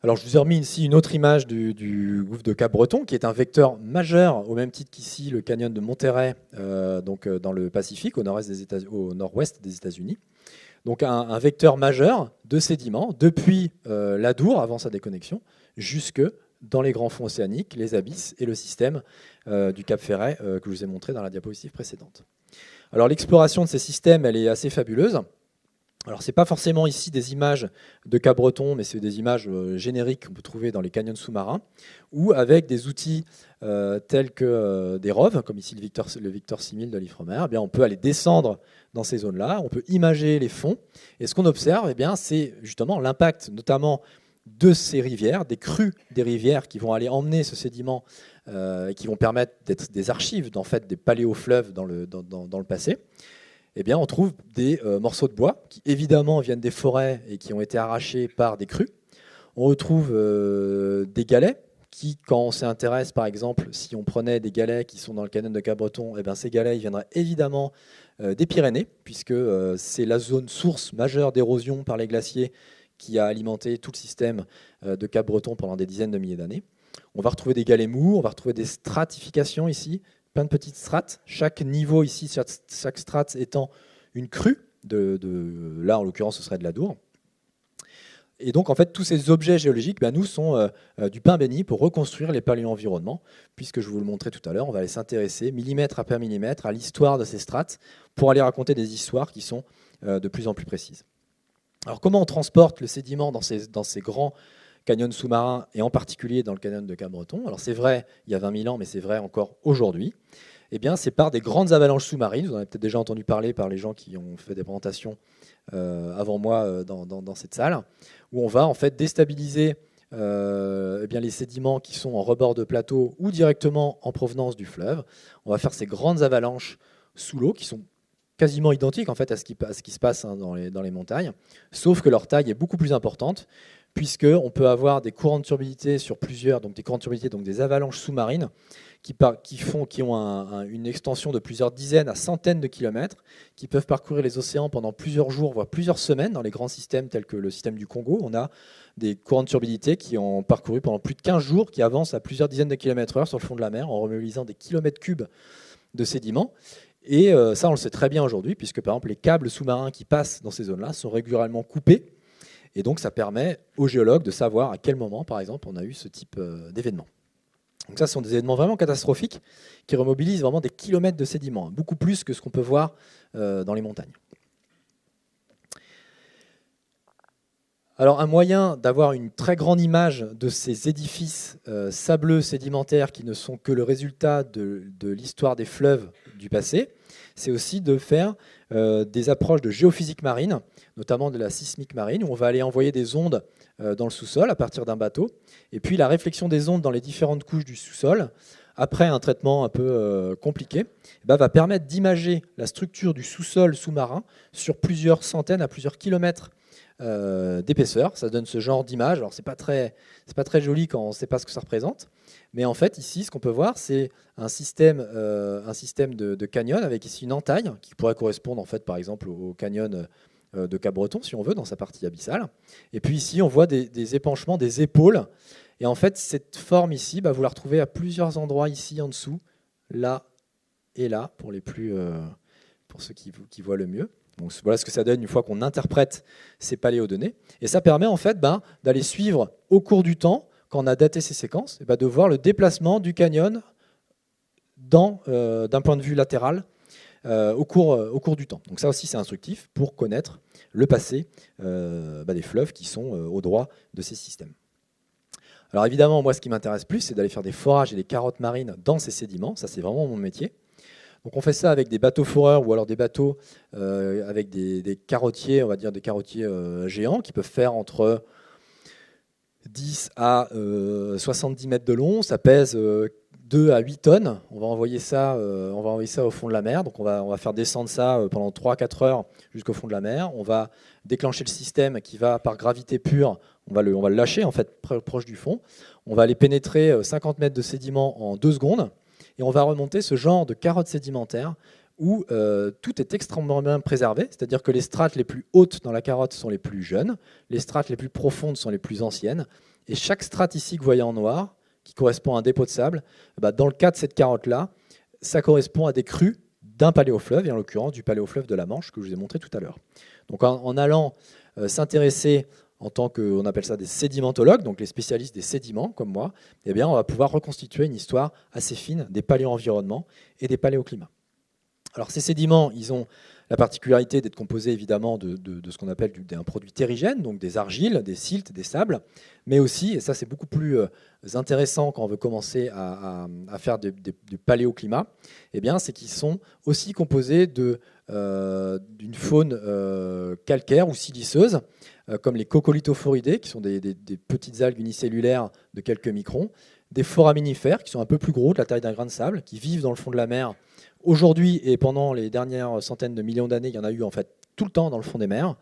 Alors je vous ai remis ici une autre image du gouffre de Cap Breton, qui est un vecteur majeur, au même titre qu'ici le canyon de Monterey, donc dans le Pacifique, au nord-ouest des États-Unis. Donc un vecteur majeur de sédiments depuis l'Adour, avant sa déconnexion, jusque dans les grands fonds océaniques, les abysses et le système du Cap Ferret que je vous ai montré dans la diapositive précédente. Alors l'exploration de ces systèmes, elle est assez fabuleuse. Alors ce n'est pas forcément ici des images de Cap Breton, mais c'est des images génériques qu'on peut trouver dans les canyons sous-marins, ou avec des outils tels que des ROV, comme ici le Victor 6000 de l'Ifremer, eh bien, on peut aller descendre dans ces zones-là, on peut imager les fonds, et ce qu'on observe, eh bien, c'est justement l'impact notamment de ces rivières, des crues des rivières qui vont aller emmener ce sédiment, qui vont permettre d'être des archives en fait, des paléofleuves dans le passé. Eh bien, on trouve des morceaux de bois qui évidemment viennent des forêts et qui ont été arrachés par des crues. On retrouve des galets qui, quand on s'y intéresse, par exemple, si on prenait des galets qui sont dans le canyon de Cap-Breton, eh bien, ces galets ils viendraient évidemment des Pyrénées, puisque c'est la zone source majeure d'érosion par les glaciers qui a alimenté tout le système de Cap-Breton pendant des dizaines de milliers d'années. On va retrouver des galets mous, on va retrouver des stratifications ici, plein de petites strates. Chaque niveau ici, chaque strate étant une crue, là en l'occurrence ce serait de l'Adour. Et donc en fait tous ces objets géologiques nous sont du pain béni pour reconstruire les paléo-environnements, puisque je vous le montrais tout à l'heure, on va aller s'intéresser millimètre après millimètre à l'histoire de ces strates pour aller raconter des histoires qui sont de plus en plus précises. Alors comment on transporte le sédiment dans ces grands canyons sous-marins, et en particulier dans le canyon de Cap-Breton? Alors c'est vrai il y a 20 000 ans, mais c'est vrai encore aujourd'hui. Eh bien, c'est par des grandes avalanches sous-marines. Vous en avez peut-être déjà entendu parler par les gens qui ont fait des présentations avant moi dans cette salle, où on va en fait déstabiliser les sédiments qui sont en rebord de plateau ou directement en provenance du fleuve. On va faire ces grandes avalanches sous l'eau qui sont quasiment identiques en fait à ce qui se passe dans les montagnes, sauf que leur taille est beaucoup plus importante, puisqu'on peut avoir des courants de turbidité sur plusieurs, donc des courants de turbidité, donc des avalanches sous-marines, qui ont une extension de plusieurs dizaines à centaines de kilomètres, qui peuvent parcourir les océans pendant plusieurs jours, voire plusieurs semaines. Dans les grands systèmes tels que le système du Congo, on a des courants de turbidité qui ont parcouru pendant plus de 15 jours, qui avancent à plusieurs dizaines de kilomètres heure sur le fond de la mer, en remobilisant des kilomètres cubes de sédiments. Et ça, on le sait très bien aujourd'hui, puisque par exemple les câbles sous-marins qui passent dans ces zones-là sont régulièrement coupés. Et donc ça permet aux géologues de savoir à quel moment, par exemple, on a eu ce type d'événement. Donc ça, ce sont des événements vraiment catastrophiques qui remobilisent vraiment des kilomètres de sédiments, beaucoup plus que ce qu'on peut voir dans les montagnes. Alors un moyen d'avoir une très grande image de ces édifices sableux sédimentaires qui ne sont que le résultat de l'histoire des fleuves du passé, c'est aussi de faire des approches de géophysique marine, notamment de la sismique marine, où on va aller envoyer des ondes dans le sous-sol à partir d'un bateau, et puis la réflexion des ondes dans les différentes couches du sous-sol, après un traitement un peu compliqué, va permettre d'imager la structure du sous-sol sous-marin sur plusieurs centaines à plusieurs kilomètres d'épaisseur. Ça donne ce genre d'image. Alors c'est pas très joli quand on ne sait pas ce que ça représente, mais en fait ici ce qu'on peut voir c'est un système de canyon avec ici une entaille qui pourrait correspondre en fait par exemple au canyon de Cap-Breton si on veut dans sa partie abyssale. Et puis ici on voit des épanchements, des épaules. Et en fait cette forme ici, vous la retrouvez à plusieurs endroits ici en dessous, là et là pour ceux qui voient le mieux. Donc voilà ce que ça donne une fois qu'on interprète ces paléodonnées. Et ça permet en fait d'aller suivre au cours du temps, quand on a daté ces séquences, de voir le déplacement du canyon d'un point de vue latéral au cours du temps. Donc ça aussi c'est instructif pour connaître le passé des fleuves qui sont au droit de ces systèmes. Alors évidemment, moi ce qui m'intéresse plus, c'est d'aller faire des forages et des carottes marines dans ces sédiments. Ça c'est vraiment mon métier. Donc on fait ça avec des bateaux foreurs ou alors des bateaux avec des carottiers, on va dire des carottiers géants qui peuvent faire entre 10 à 70 mètres de long. Ça pèse 2 à 8 tonnes. On va envoyer ça au fond de la mer. Donc on va faire descendre ça pendant 3-4 heures jusqu'au fond de la mer. On va déclencher le système qui va par gravité pure, on va le lâcher en fait proche du fond. On va aller pénétrer 50 mètres de sédiments en 2 secondes. Et on va remonter ce genre de carottes sédimentaires où tout est extrêmement bien préservé, c'est-à-dire que les strates les plus hautes dans la carotte sont les plus jeunes, les strates les plus profondes sont les plus anciennes, et chaque strate ici que vous voyez en noir, qui correspond à un dépôt de sable, dans le cas de cette carotte-là, ça correspond à des crues d'un paléofleuve, et en l'occurrence du paléofleuve de la Manche que je vous ai montré tout à l'heure. Donc en allant s'intéresser en tant qu'on appelle ça des sédimentologues, donc les spécialistes des sédiments comme moi, eh bien, on va pouvoir reconstituer une histoire assez fine des paléo-environnements et des paléoclimats. Alors ces sédiments, ils ont la particularité d'être composés évidemment de ce qu'on appelle d'un produit terrigène, donc des argiles, des siltes, des sables, mais aussi, et ça c'est beaucoup plus intéressant quand on veut commencer à faire du paléoclimat, eh bien, c'est qu'ils sont aussi composés d'une faune calcaire ou siliceuse, comme les coccolithophoridés, qui sont des petites algues unicellulaires de quelques microns, des foraminifères, qui sont un peu plus gros, de la taille d'un grain de sable, qui vivent dans le fond de la mer. Aujourd'hui et pendant les dernières centaines de millions d'années, il y en a eu en fait tout le temps dans le fond des mers.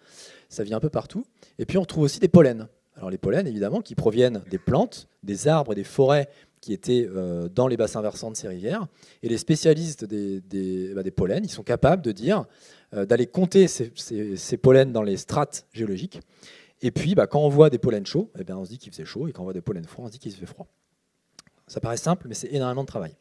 Ça vit un peu partout. Et puis on retrouve aussi des pollens. Alors les pollens, évidemment, qui proviennent des plantes, des arbres et des forêts qui étaient dans les bassins versants de ces rivières. Et les spécialistes des pollens, ils sont capables de dire, d'aller compter ces pollens dans les strates géologiques. Et puis, quand on voit des pollens chauds, eh bien, on se dit qu'il faisait chaud. Et quand on voit des pollens froids, on se dit qu'il se fait froid. Ça paraît simple, mais c'est énormément de travail.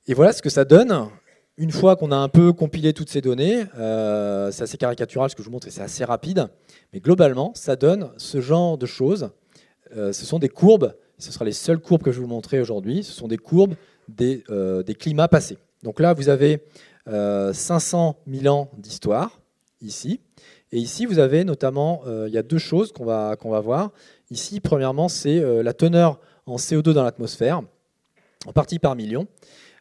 Et voilà ce que ça donne une fois qu'on a un peu compilé toutes ces données. C'est assez caricatural ce que je vous montre et c'est assez rapide. Mais globalement, ça donne ce genre de choses. Ce sont des courbes. Ce sera les seules courbes que je vais vous montrer aujourd'hui. Ce sont des courbes des climats passés. Donc là, vous avez 500 000 ans d'histoire, ici. Et ici, vous avez notamment, il y a 2 choses qu'on va voir. Ici, premièrement, c'est la teneur en CO2 dans l'atmosphère, en parties par million,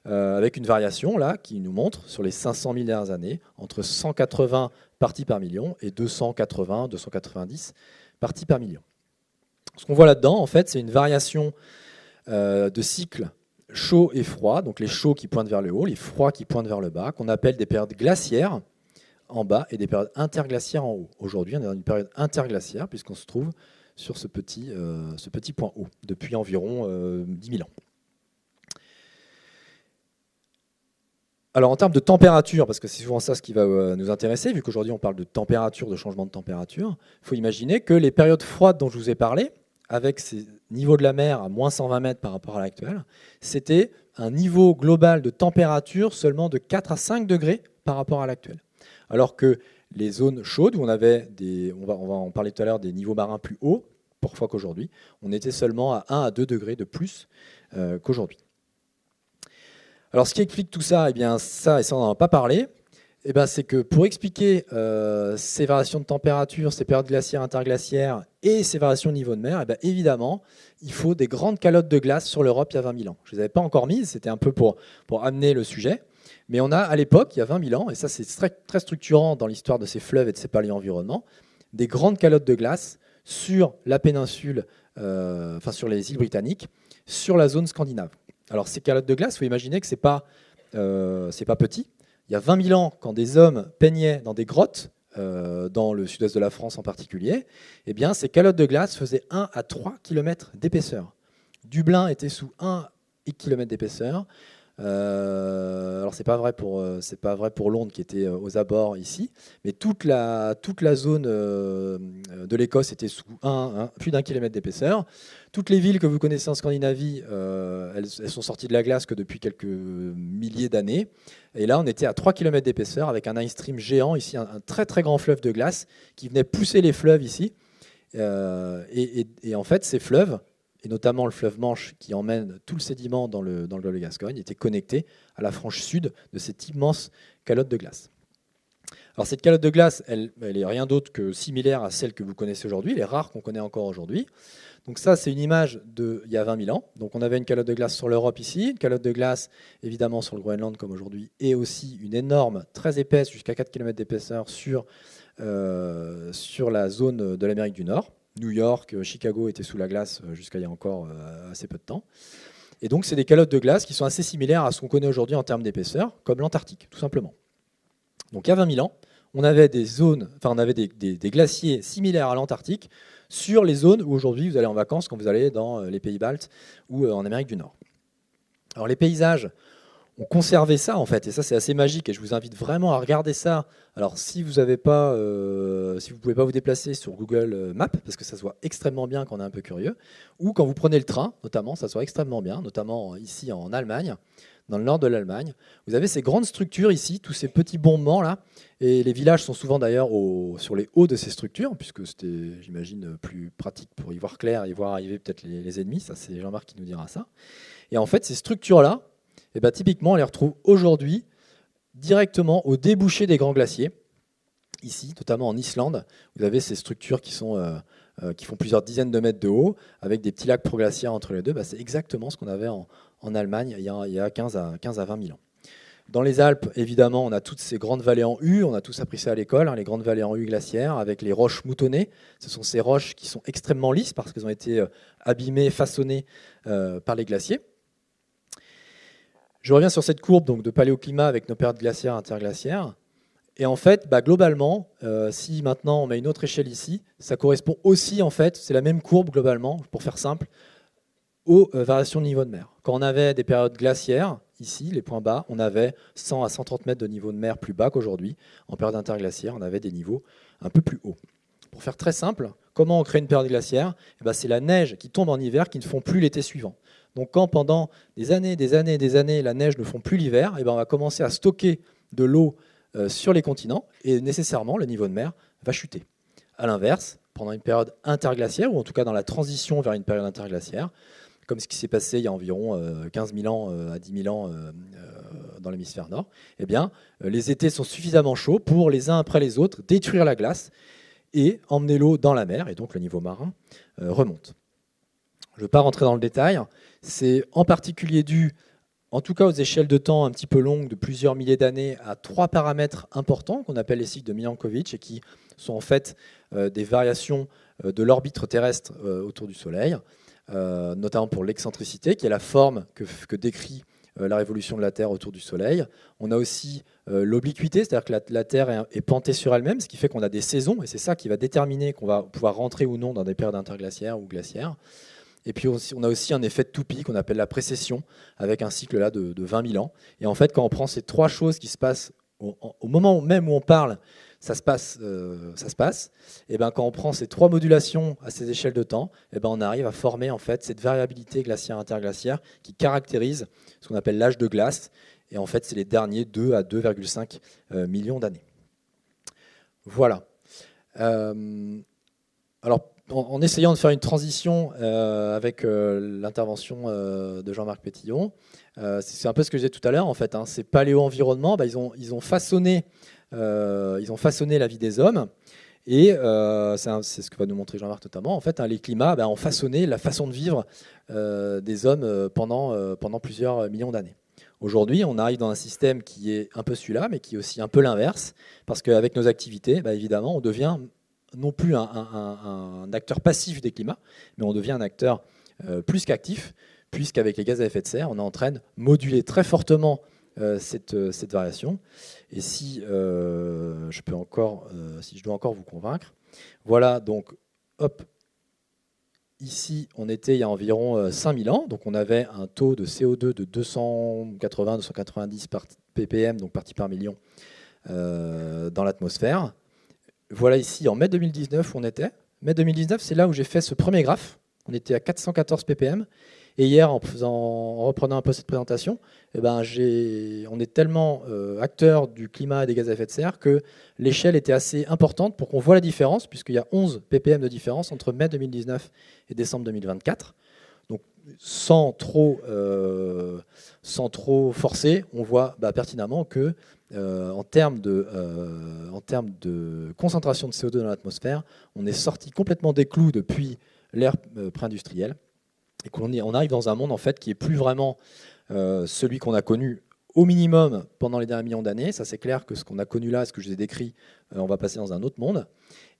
avec une variation là qui nous montre sur les 500 000 dernières années entre 180 parties par million et 280, 290 parties par million. Ce qu'on voit là-dedans, en fait, c'est une variation de cycles chaud et froid, donc les chauds qui pointent vers le haut, les froids qui pointent vers le bas, qu'on appelle des périodes glaciaires en bas et des périodes interglaciaires en haut. Aujourd'hui, on est dans une période interglaciaire puisqu'on se trouve sur ce petit point haut depuis environ 10 000 ans. Alors en termes de température, parce que c'est souvent ça ce qui va nous intéresser, vu qu'aujourd'hui on parle de température, de changement de température, il faut imaginer que les périodes froides dont je vous ai parlé, avec ces niveaux de la mer à moins 120 mètres par rapport à l'actuel, c'était un niveau global de température seulement de 4 à 5 degrés par rapport à l'actuel. Alors que les zones chaudes, où on avait on va en parler tout à l'heure, des niveaux marins plus hauts, parfois qu'aujourd'hui, on était seulement à 1 à 2 degrés de plus qu'aujourd'hui. Alors, ce qui explique tout ça, eh bien, ça, et ça, on n'en a pas parlé, eh bien, c'est que pour expliquer ces variations de température, ces périodes glaciaires, interglaciaires et ces variations de niveau de mer, eh bien, évidemment, il faut des grandes calottes de glace sur l'Europe il y a 20 000 ans. Je ne les avais pas encore mises, c'était un peu pour amener le sujet. Mais on a, à l'époque, il y a 20 000 ans, et ça, c'est très, très structurant dans l'histoire de ces fleuves et de ces paléo-environnements, des grandes calottes de glace sur la péninsule, sur les îles britanniques, sur la zone scandinave. Alors ces calottes de glace, il faut imaginer que ce n'est pas petit. Il y a 20 000 ans, quand des hommes peignaient dans des grottes, dans le sud-est de la France en particulier, eh bien, ces calottes de glace faisaient 1 à 3 km d'épaisseur. Dublin était sous 1 km d'épaisseur, Alors c'est pas vrai pour Londres qui était aux abords ici, mais toute la zone de l'Écosse était sous plus d'1 kilomètre d'épaisseur. Toutes les villes que vous connaissez en Scandinavie, elles sont sorties de la glace que depuis quelques milliers d'années. Et là, on était à 3 km d'épaisseur avec un ice stream géant ici, un très très grand fleuve de glace qui venait pousser les fleuves ici. Et en fait, ces fleuves, et notamment le fleuve Manche qui emmène tout le sédiment dans le golfe de Gascogne, était connecté à la frange sud de cette immense calotte de glace. Alors cette calotte de glace, elle est rien d'autre que similaire à celle que vous connaissez aujourd'hui, les rares qu'on connaît encore aujourd'hui. Donc ça, c'est une image d'il y a 20 000 ans. Donc on avait une calotte de glace sur l'Europe ici, une calotte de glace évidemment sur le Groenland comme aujourd'hui, et aussi une énorme, très épaisse, jusqu'à 4 km d'épaisseur sur la zone de l'Amérique du Nord. New York, Chicago étaient sous la glace jusqu'à il y a encore assez peu de temps. Et donc c'est des calottes de glace qui sont assez similaires à ce qu'on connaît aujourd'hui en termes d'épaisseur, comme l'Antarctique, tout simplement. Donc il y a 20 000 ans, on avait des glaciers similaires à l'Antarctique sur les zones où aujourd'hui vous allez en vacances quand vous allez dans les pays baltes ou en Amérique du Nord. Alors les paysages ont conservé ça en fait, et ça c'est assez magique, et je vous invite vraiment à regarder ça. Alors si vous ne pouvez pas vous déplacer sur Google Maps, parce que ça se voit extrêmement bien quand on est un peu curieux, ou quand vous prenez le train, notamment, ça se voit extrêmement bien, notamment ici en Allemagne, dans le nord de l'Allemagne. Vous avez ces grandes structures ici, tous ces petits bombements là, et les villages sont souvent d'ailleurs sur les hauts de ces structures, puisque c'était, j'imagine, plus pratique pour y voir clair et voir arriver peut-être les ennemis. Ça, c'est Jean-Marc qui nous dira ça. Et en fait, ces structures-là, typiquement, on les retrouve aujourd'hui directement au débouché des grands glaciers. Ici, notamment en Islande, vous avez ces structures qui font plusieurs dizaines de mètres de haut, avec des petits lacs proglaciaires entre les deux. C'est exactement ce qu'on avait en Allemagne il y a 15 à 20 000 ans. Dans les Alpes, évidemment, on a toutes ces grandes vallées en U, on a tous appris ça à l'école, les grandes vallées en U glaciaires, avec les roches moutonnées. Ce sont ces roches qui sont extrêmement lisses parce qu'elles ont été abîmées, façonnées par les glaciers. Je reviens sur cette courbe donc, de paléoclimat avec nos périodes glaciaires interglaciaires. Et en fait, globalement, si maintenant on met une autre échelle ici, ça correspond aussi, en fait, c'est la même courbe globalement, pour faire simple, aux variations de niveau de mer. Quand on avait des périodes glaciaires, ici, les points bas, on avait 100 à 130 mètres de niveau de mer plus bas qu'aujourd'hui. En période interglaciaire, on avait des niveaux un peu plus hauts. Pour faire très simple, comment on crée une période glaciaire ? C'est la neige qui tombe en hiver qui ne font plus l'été suivant. Donc quand pendant des années, la neige ne fond plus l'hiver, on va commencer à stocker de l'eau sur les continents et nécessairement le niveau de mer va chuter. A l'inverse, pendant une période interglaciaire, ou en tout cas dans la transition vers une période interglaciaire, comme ce qui s'est passé il y a environ 15 000 ans à 10 000 ans dans l'hémisphère nord, les étés sont suffisamment chauds pour les uns après les autres détruire la glace et emmener l'eau dans la mer, et donc le niveau marin remonte. Je ne veux pas rentrer dans le détail, c'est en particulier dû, en tout cas aux échelles de temps un petit peu longues de plusieurs milliers d'années, à 3 paramètres importants qu'on appelle les cycles de Milankovitch et qui sont en fait des variations de l'orbite terrestre autour du Soleil, notamment pour l'excentricité, qui est la forme que décrit la révolution de la Terre autour du Soleil. On a aussi l'obliquité, c'est-à-dire que la Terre est pentée sur elle-même, ce qui fait qu'on a des saisons, et c'est ça qui va déterminer qu'on va pouvoir rentrer ou non dans des périodes interglaciaires ou glaciaires. Et puis on a aussi un effet de toupie qu'on appelle la précession, avec un cycle là de 20 000 ans. Et en fait, quand on prend ces trois choses qui se passent au moment même où on parle, ça se passe. Et quand on prend ces trois modulations à ces échelles de temps, on arrive à former en fait cette variabilité glaciaire-interglaciaire qui caractérise ce qu'on appelle l'âge de glace. Et en fait, c'est les derniers 2 à 2,5 millions d'années. Voilà. Alors, en essayant de faire une transition avec l'intervention de Jean-Marc Pétillon, c'est un peu ce que je disais tout à l'heure. En fait, ces paléo-environnements, ils ont façonné la vie des hommes. Et c'est ce que va nous montrer Jean-Marc notamment. En fait, les climats ont façonné la façon de vivre des hommes pendant plusieurs millions d'années. Aujourd'hui, on arrive dans un système qui est un peu celui-là, mais qui est aussi un peu l'inverse, parce qu'avec nos activités, évidemment, on devient non plus un acteur passif des climats, mais on devient un acteur plus qu'actif, puisqu'avec les gaz à effet de serre, on est en train de moduler très fortement cette variation. Et si je dois encore vous convaincre, voilà donc, hop, ici, on était il y a environ 5000 ans, donc on avait un taux de CO2 de 280-290 ppm, donc parties par million, dans l'atmosphère. Voilà ici, en mai 2019, où on était. Mai 2019, c'est là où j'ai fait ce premier graphe. On était à 414 ppm. Et hier, en reprenant un peu cette présentation, eh ben, on est tellement acteur du climat et des gaz à effet de serre que l'échelle était assez importante pour qu'on voit la différence, puisqu'il y a 11 ppm de différence entre mai 2019 et décembre 2024. Donc, sans trop forcer, on voit pertinemment que en termes de concentration de CO2 dans l'atmosphère, on est sorti complètement des clous depuis l'ère pré-industrielle. Et qu'on arrive dans un monde en fait qui est plus vraiment celui qu'on a connu au minimum pendant les derniers millions d'années. Ça, c'est clair que ce qu'on a connu là, ce que je vous ai décrit, on va passer dans un autre monde.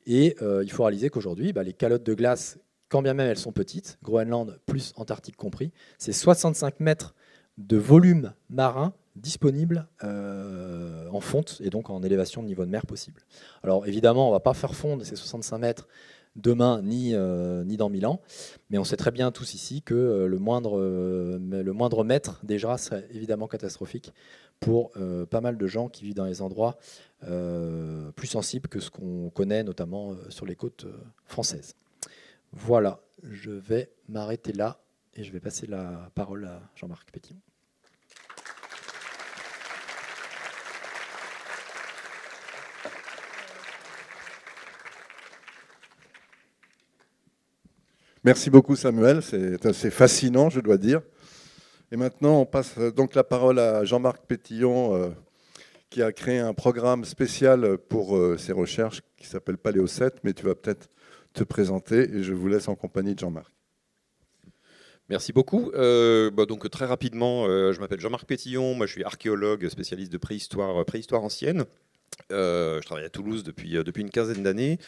Et il faut réaliser qu'aujourd'hui, les calottes de glace, quand bien même elles sont petites, Groenland plus Antarctique compris, c'est 65 mètres de volume marin disponible en fonte et donc en élévation de niveau de mer possible. Alors évidemment, on ne va pas faire fondre ces 65 mètres demain ni dans 1000 ans, mais on sait très bien tous ici que le moindre mètre déjà serait évidemment catastrophique pour pas mal de gens qui vivent dans les endroits plus sensibles que ce qu'on connaît notamment sur les côtes françaises. Voilà, je vais m'arrêter là et je vais passer la parole à Jean-Marc Pétillon. Merci beaucoup Samuel, c'est assez fascinant, je dois dire. Et maintenant, on passe donc la parole à Jean-Marc Pétillon, qui a créé un programme spécial pour ses recherches qui s'appelle Paléo 7, mais tu vas peut-être te présenter et je vous laisse en compagnie de Jean-Marc. Merci beaucoup. Donc très rapidement, je m'appelle Jean-Marc Pétillon, moi je suis archéologue spécialiste de préhistoire ancienne. Je travaille à Toulouse depuis une quinzaine d'années,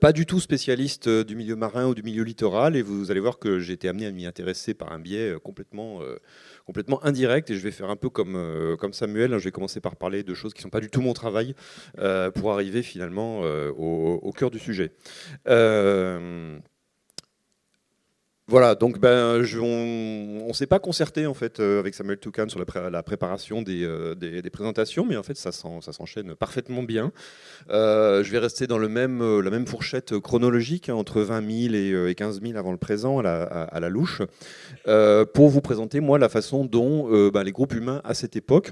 pas du tout spécialiste du milieu marin ou du milieu littoral, et vous allez voir que j'ai été amené à m'y intéresser par un biais complètement indirect, et je vais faire un peu comme Samuel, je vais commencer par parler de choses qui ne sont pas du tout mon travail, pour arriver finalement au cœur du sujet. Voilà, donc on ne s'est pas concerté en fait avec Samuel Toucan sur la préparation des présentations, mais en fait ça s'enchaîne parfaitement bien. Je vais rester dans la même fourchette chronologique, entre 20 000 et 15 000 avant le présent à la louche, pour vous présenter moi la façon dont les groupes humains à cette époque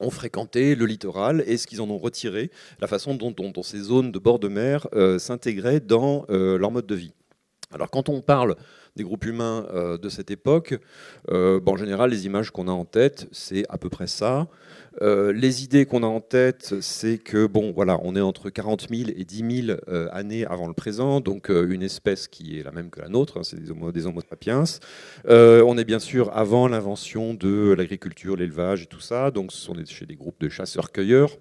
ont fréquenté le littoral et ce qu'ils en ont retiré, la façon dont ces zones de bord de mer s'intégraient dans leur mode de vie. Alors quand on parle des groupes humains de cette époque, en général les images qu'on a en tête c'est à peu près ça. Les idées qu'on a en tête c'est que on est entre 40 000 et 10 000 années avant le présent, donc une espèce qui est la même que la nôtre, c'est des Homo sapiens. On est bien sûr avant l'invention de l'agriculture, l'élevage et tout ça, donc ce sont chez des groupes de chasseurs-cueilleurs.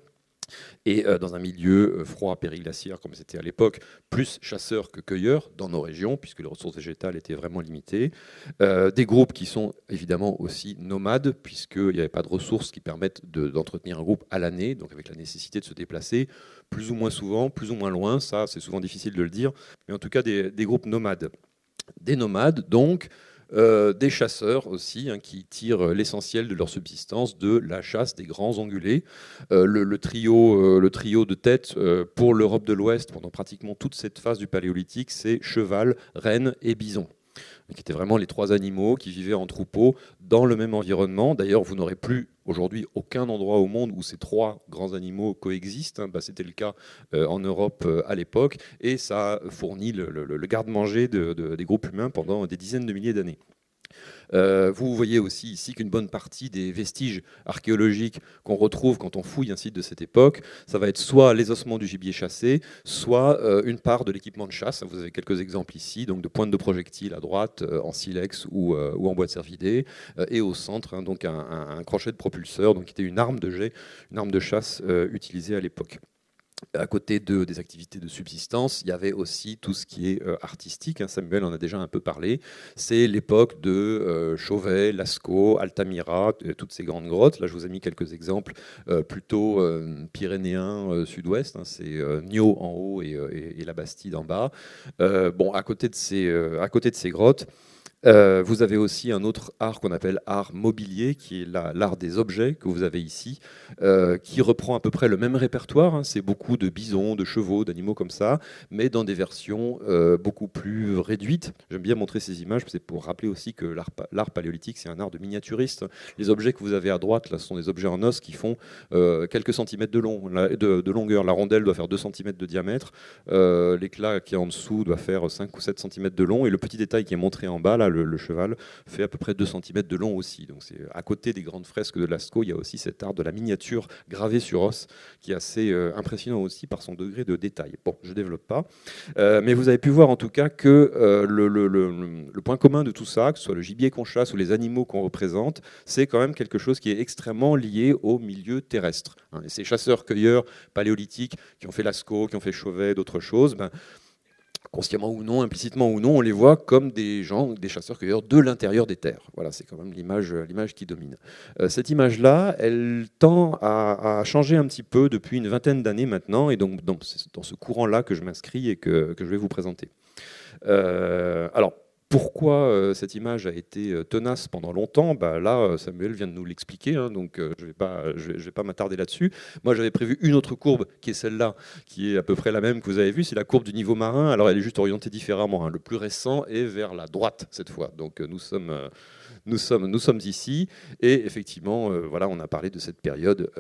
Et dans un milieu froid périglaciaire comme c'était à l'époque, plus chasseurs que cueilleurs dans nos régions, puisque les ressources végétales étaient vraiment limitées. Des groupes qui sont évidemment aussi nomades, puisqu'il n'y avait pas de ressources qui permettent d'entretenir un groupe à l'année, donc avec la nécessité de se déplacer plus ou moins souvent, plus ou moins loin, ça c'est souvent difficile de le dire, mais en tout cas des groupes nomades. Des nomades donc, des chasseurs aussi, qui tirent l'essentiel de leur subsistance de la chasse des grands ongulés. Le trio de tête pour l'Europe de l'Ouest pendant pratiquement toute cette phase du Paléolithique, c'est cheval, renne et bison, qui étaient vraiment les trois animaux qui vivaient en troupeau dans le même environnement. D'ailleurs, vous n'aurez plus aujourd'hui aucun endroit au monde où ces trois grands animaux coexistent. C'était le cas en Europe à l'époque, et ça fournit le garde-manger des groupes humains pendant des dizaines de milliers d'années. Vous voyez aussi ici qu'une bonne partie des vestiges archéologiques qu'on retrouve quand on fouille un site de cette époque, ça va être soit les ossements du gibier chassé, soit une part de l'équipement de chasse. Vous avez quelques exemples ici, donc de pointes de projectiles à droite, en silex ou en bois de cervidé, et au centre, donc un crochet de propulseur, donc qui était une arme de jet, une arme de chasse utilisée à l'époque. À côté des activités de subsistance, il y avait aussi tout ce qui est artistique. Hein. Samuel en a déjà un peu parlé. C'est l'époque de Chauvet, Lascaux, Altamira, toutes ces grandes grottes. Là, je vous ai mis quelques exemples plutôt pyrénéens sud-ouest. Hein. C'est Niaux en haut et la Bastide en bas. Bon, à côté de ces grottes, vous avez aussi un autre art qu'on appelle art mobilier, qui est l'art des objets que vous avez ici, qui reprend à peu près le même répertoire. Hein. C'est beaucoup de bisons, de chevaux, d'animaux comme ça, mais dans des versions beaucoup plus réduites. J'aime bien montrer ces images, c'est pour rappeler aussi que l'art paléolithique, c'est un art de miniaturiste. Les objets que vous avez à droite, là, ce sont des objets en os qui font quelques centimètres de longueur. La rondelle doit faire 2 cm de diamètre. L'éclat qui est en dessous doit faire 5 ou 7 cm de long. Et le petit détail qui est montré en bas, là, le cheval, fait à peu près 2 cm de long aussi. Donc c'est à côté des grandes fresques de Lascaux, il y a aussi cet art de la miniature gravée sur os qui est assez impressionnant aussi par son degré de détail. Bon, je ne développe pas. Mais vous avez pu voir en tout cas que le point commun de tout ça, que ce soit le gibier qu'on chasse ou les animaux qu'on représente, c'est quand même quelque chose qui est extrêmement lié au milieu terrestre. Hein. Et ces chasseurs-cueilleurs paléolithiques qui ont fait Lascaux, qui ont fait Chauvet, d'autres choses, consciemment ou non, implicitement ou non, on les voit comme des gens, des chasseurs-cueilleurs de l'intérieur des terres. Voilà, c'est quand même l'image qui domine. Cette image-là, elle tend à changer un petit peu depuis une vingtaine d'années maintenant, et donc c'est dans ce courant-là que je m'inscris et que je vais vous présenter. Alors, pourquoi cette image a été tenace pendant longtemps? Là, Samuel vient de nous l'expliquer, hein, donc je ne vais pas m'attarder là-dessus. Moi, j'avais prévu une autre courbe, qui est celle-là, qui est à peu près la même que vous avez vue, c'est la courbe du niveau marin. Alors, elle est juste orientée différemment. Hein. Le plus récent est vers la droite, cette fois. Donc, nous sommes ici, et effectivement, voilà, on a parlé de cette période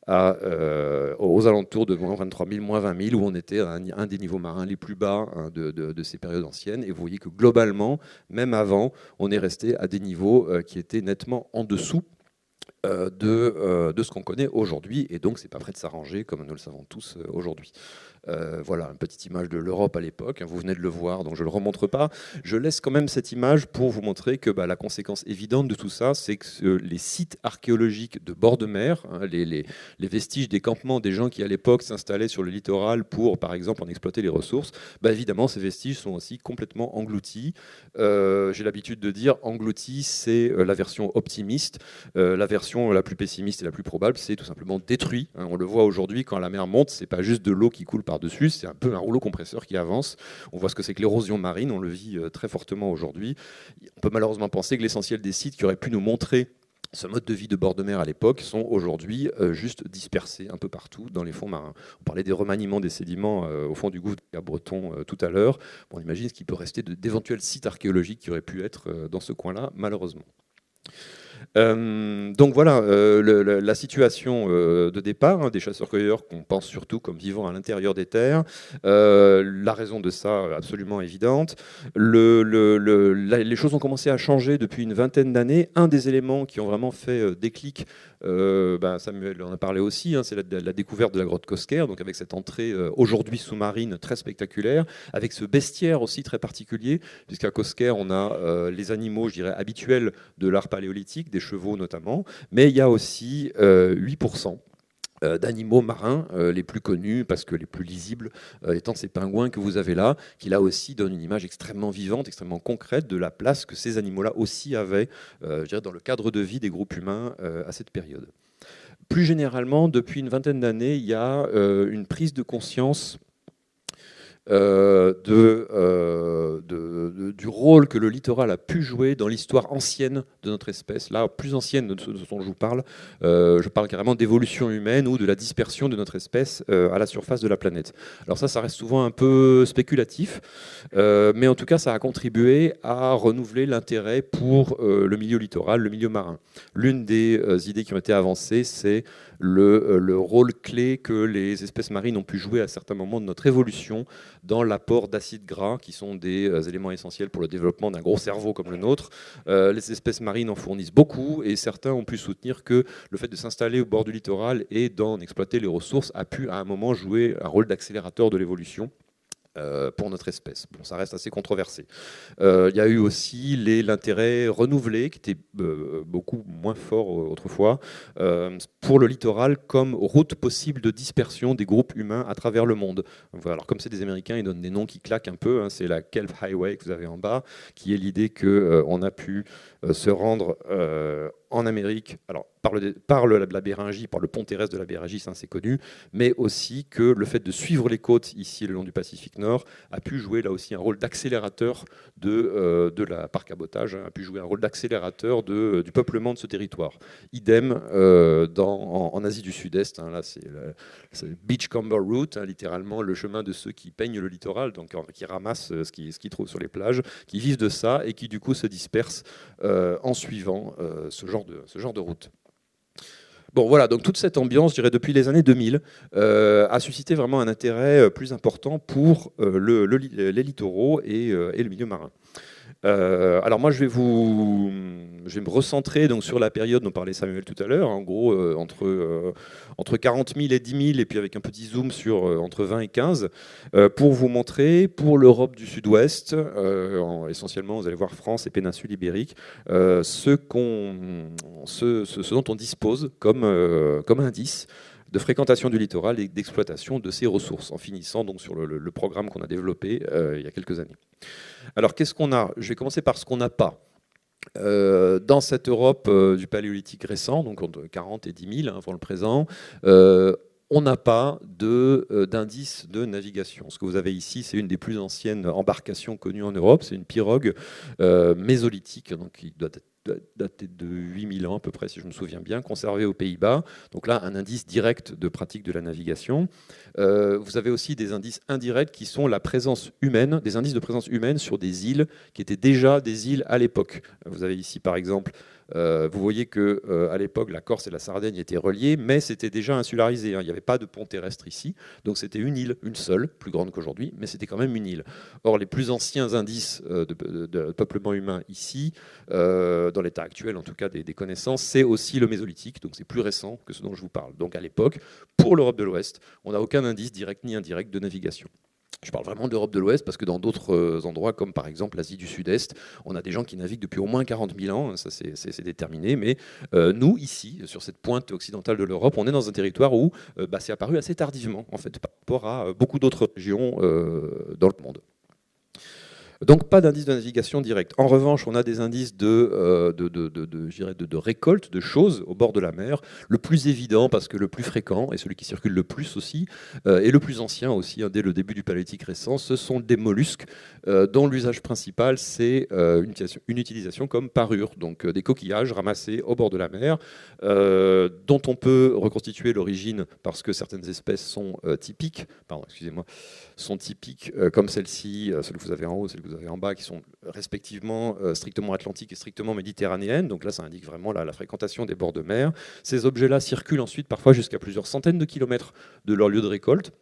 aux alentours de moins 23 000, moins 20 000, où on était à un des niveaux marins les plus bas, hein, de ces périodes anciennes. Et vous voyez que globalement, même avant, on est resté à des niveaux qui étaient nettement en dessous de ce qu'on connaît aujourd'hui, et donc c'est pas prêt de s'arranger comme nous le savons tous aujourd'hui. Voilà une petite image de l'Europe à l'époque, hein, vous venez de le voir, donc je ne le remontre pas. Je laisse quand même cette image pour vous montrer que la conséquence évidente de tout ça, c'est que les sites archéologiques de bord de mer, hein, les vestiges des campements des gens qui à l'époque s'installaient sur le littoral pour, par exemple, en exploiter les ressources, évidemment ces vestiges sont aussi complètement engloutis. J'ai l'habitude de dire engloutis, c'est la version optimiste. La version la plus pessimiste et la plus probable, c'est tout simplement détruit. Hein, on le voit aujourd'hui, quand la mer monte, c'est pas juste de l'eau qui coule par-dessus, c'est un peu un rouleau compresseur qui avance. On voit ce que c'est que l'érosion marine, on le vit très fortement aujourd'hui. On peut malheureusement penser que l'essentiel des sites qui auraient pu nous montrer ce mode de vie de bord de mer à l'époque sont aujourd'hui juste dispersés un peu partout dans les fonds marins. On parlait des remaniements des sédiments au fond du gouffre de Cap-Breton tout à l'heure. On imagine ce qui peut rester d'éventuels sites archéologiques qui auraient pu être dans ce coin-là, malheureusement. Donc voilà la situation de départ, hein, des chasseurs-cueilleurs qu'on pense surtout comme vivant à l'intérieur des terres. La raison de ça, absolument évidente. Les choses ont commencé à changer depuis une vingtaine d'années. Un des éléments qui ont vraiment fait déclic, Samuel en a parlé aussi, hein, c'est la découverte de la grotte Cosquer, donc avec cette entrée aujourd'hui sous-marine très spectaculaire, avec ce bestiaire aussi très particulier, puisqu'à Cosquer on a les animaux, je dirais, habituels de l'art paléolithique, des chevaux notamment, mais il y a aussi 8% d'animaux marins, les plus connus parce que les plus lisibles étant ces pingouins que vous avez là, qui là aussi donnent une image extrêmement vivante, extrêmement concrète de la place que ces animaux-là aussi avaient je dirais, dans le cadre de vie des groupes humains à cette période. Plus généralement, depuis une vingtaine d'années, il y a une prise de conscience du rôle que le littoral a pu jouer dans l'histoire ancienne de notre espèce, là plus ancienne de ce dont je vous parle. Je parle carrément d'évolution humaine ou de la dispersion de notre espèce à la surface de la planète. Alors ça reste souvent un peu spéculatif, mais en tout cas ça a contribué à renouveler l'intérêt pour le milieu littoral, le milieu marin. L'une des idées qui ont été avancées, c'est le rôle clé que les espèces marines ont pu jouer à certains moments de notre évolution dans l'apport d'acides gras, qui sont des éléments essentiels pour le développement d'un gros cerveau comme le nôtre. Les espèces marines en fournissent beaucoup, et certains ont pu soutenir que le fait de s'installer au bord du littoral et d'en exploiter les ressources a pu à un moment jouer un rôle d'accélérateur de l'évolution. pour notre espèce. Bon, ça reste assez controversé. Il y a eu aussi l'intérêt renouvelé, qui était beaucoup moins fort autrefois, pour le littoral comme route possible de dispersion des groupes humains à travers le monde. Voilà. Alors, comme c'est des Américains, ils donnent des noms qui claquent un peu. Hein. C'est la Kelp Highway que vous avez en bas, qui est l'idée qu'on a pu se rendre en Amérique, alors par la Béringie, par le pont terrestre de la Béringie, ça c'est connu, mais aussi que le fait de suivre les côtes ici le long du Pacifique Nord a pu jouer là aussi un rôle d'accélérateur par cabotage, hein, a pu jouer un rôle d'accélérateur du peuplement de ce territoire. Idem en Asie du Sud-Est, hein, là c'est le Beachcomber Route, hein, littéralement le chemin de ceux qui peignent le littoral, donc qui ramassent ce qu'ils trouvent sur les plages, qui vivent de ça et qui du coup se dispersent en suivant ce genre de route. Bon, voilà, donc toute cette ambiance, je dirais, depuis les années 2000, a suscité vraiment un intérêt plus important pour les littoraux et le milieu marin. Alors moi, je vais me recentrer donc, sur la période dont parlait Samuel tout à l'heure, en gros entre 40 000 et 10 000, et puis avec un petit zoom sur entre 20 et 15, pour vous montrer, pour l'Europe du Sud-Ouest, essentiellement, vous allez voir France et péninsule ibérique, ce dont on dispose comme indice de fréquentation du littoral et d'exploitation de ses ressources, en finissant donc sur le programme qu'on a développé il y a quelques années. Alors, qu'est-ce qu'on a ? Je vais commencer par ce qu'on n'a pas. Dans cette Europe du paléolithique récent, donc entre 40 et 10 000 avant le présent, on n'a pas d'indice de navigation. Ce que vous avez ici, c'est une des plus anciennes embarcations connues en Europe. C'est une pirogue mésolithique, donc qui doit dater de 8000 ans à peu près, si je me souviens bien, conservée aux Pays-Bas. Donc là, un indice direct de pratique de la navigation. Vous avez aussi des indices indirects qui sont la présence humaine, des indices de présence humaine sur des îles qui étaient déjà des îles à l'époque. Vous avez ici, par exemple, vous voyez qu'à l'époque, la Corse et la Sardaigne étaient reliées, mais c'était déjà insularisé. Hein. Il n'y avait pas de pont terrestre ici. Donc c'était une île, une seule, plus grande qu'aujourd'hui, mais c'était quand même une île. Or, les plus anciens indices de peuplement humain ici, dans l'état actuel en tout cas des connaissances, c'est aussi le Mésolithique, donc c'est plus récent que ce dont je vous parle. Donc à l'époque, pour l'Europe de l'Ouest, on n'a aucun indice direct ni indirect de navigation. Je parle vraiment d'Europe de l'Ouest parce que dans d'autres endroits, comme par exemple l'Asie du Sud-Est, on a des gens qui naviguent depuis au moins 40 000 ans, ça c'est déterminé, mais nous, ici, sur cette pointe occidentale de l'Europe, on est dans un territoire où c'est apparu assez tardivement, en fait, par rapport à beaucoup d'autres régions dans le monde. Donc pas d'indice de navigation direct. En revanche, on a des indices de récolte de choses au bord de la mer. Le plus évident, parce que le plus fréquent, et celui qui circule le plus aussi, et le plus ancien aussi, hein, dès le début du paléolithique récent, ce sont des mollusques dont l'usage principal, c'est une utilisation comme parure, donc des coquillages ramassés au bord de la mer, dont on peut reconstituer l'origine parce que certaines espèces sont typiques, comme celle-ci, celle que vous avez en haut, celle que vous avez en bas, qui sont respectivement strictement atlantiques et strictement méditerranéennes. Donc là, ça indique vraiment la fréquentation des bords de mer. Ces objets-là circulent ensuite parfois jusqu'à plusieurs centaines de kilomètres de leur lieu de récolte.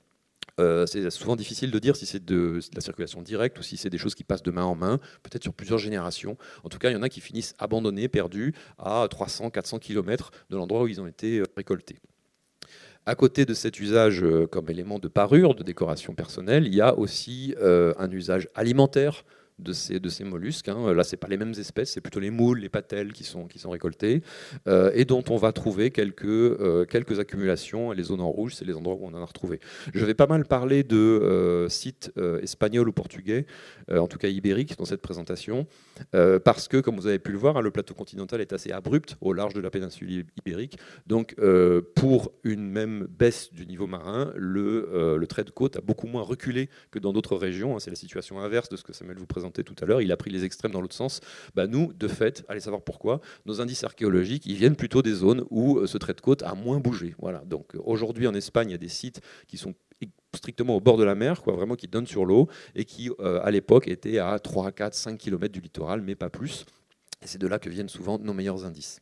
C'est souvent difficile de dire si c'est de la circulation directe ou si c'est des choses qui passent de main en main, peut-être sur plusieurs générations. En tout cas, il y en a qui finissent abandonnés, perdus à 300-400 km de l'endroit où ils ont été récoltés. À côté de cet usage comme élément de parure, de décoration personnelle, il y a aussi un usage alimentaire de ces mollusques. Hein. Là, ce n'est pas les mêmes espèces, c'est plutôt les moules, les patelles qui sont récoltés et dont on va trouver quelques accumulations. Et les zones en rouge, c'est les endroits où on en a retrouvé. Je vais pas mal parler de sites espagnols ou portugais, en tout cas ibériques, dans cette présentation, parce que, comme vous avez pu le voir, hein, le plateau continental est assez abrupt au large de la péninsule ibérique. Donc, pour une même baisse du niveau marin, le trait de côte a beaucoup moins reculé que dans d'autres régions. Hein. C'est la situation inverse de ce que Samuel vous présente tout à l'heure, il a pris les extrêmes dans l'autre sens. Nous, de fait, allez savoir pourquoi, nos indices archéologiques, ils viennent plutôt des zones où ce trait de côte a moins bougé. Voilà. Donc aujourd'hui en Espagne, il y a des sites qui sont strictement au bord de la mer, vraiment qui donnent sur l'eau, et qui, à l'époque, étaient à 3, 4, 5 km du littoral, mais pas plus. Et c'est de là que viennent souvent nos meilleurs indices.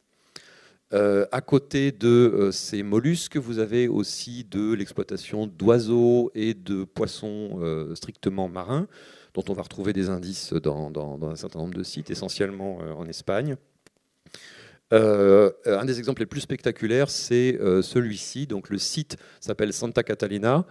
À côté de ces mollusques, vous avez aussi de l'exploitation d'oiseaux et de poissons strictement marins, dont on va retrouver des indices dans un certain nombre de sites, essentiellement en Espagne. Un des exemples les plus spectaculaires, c'est celui-ci. Donc, le site s'appelle Santa Catalina.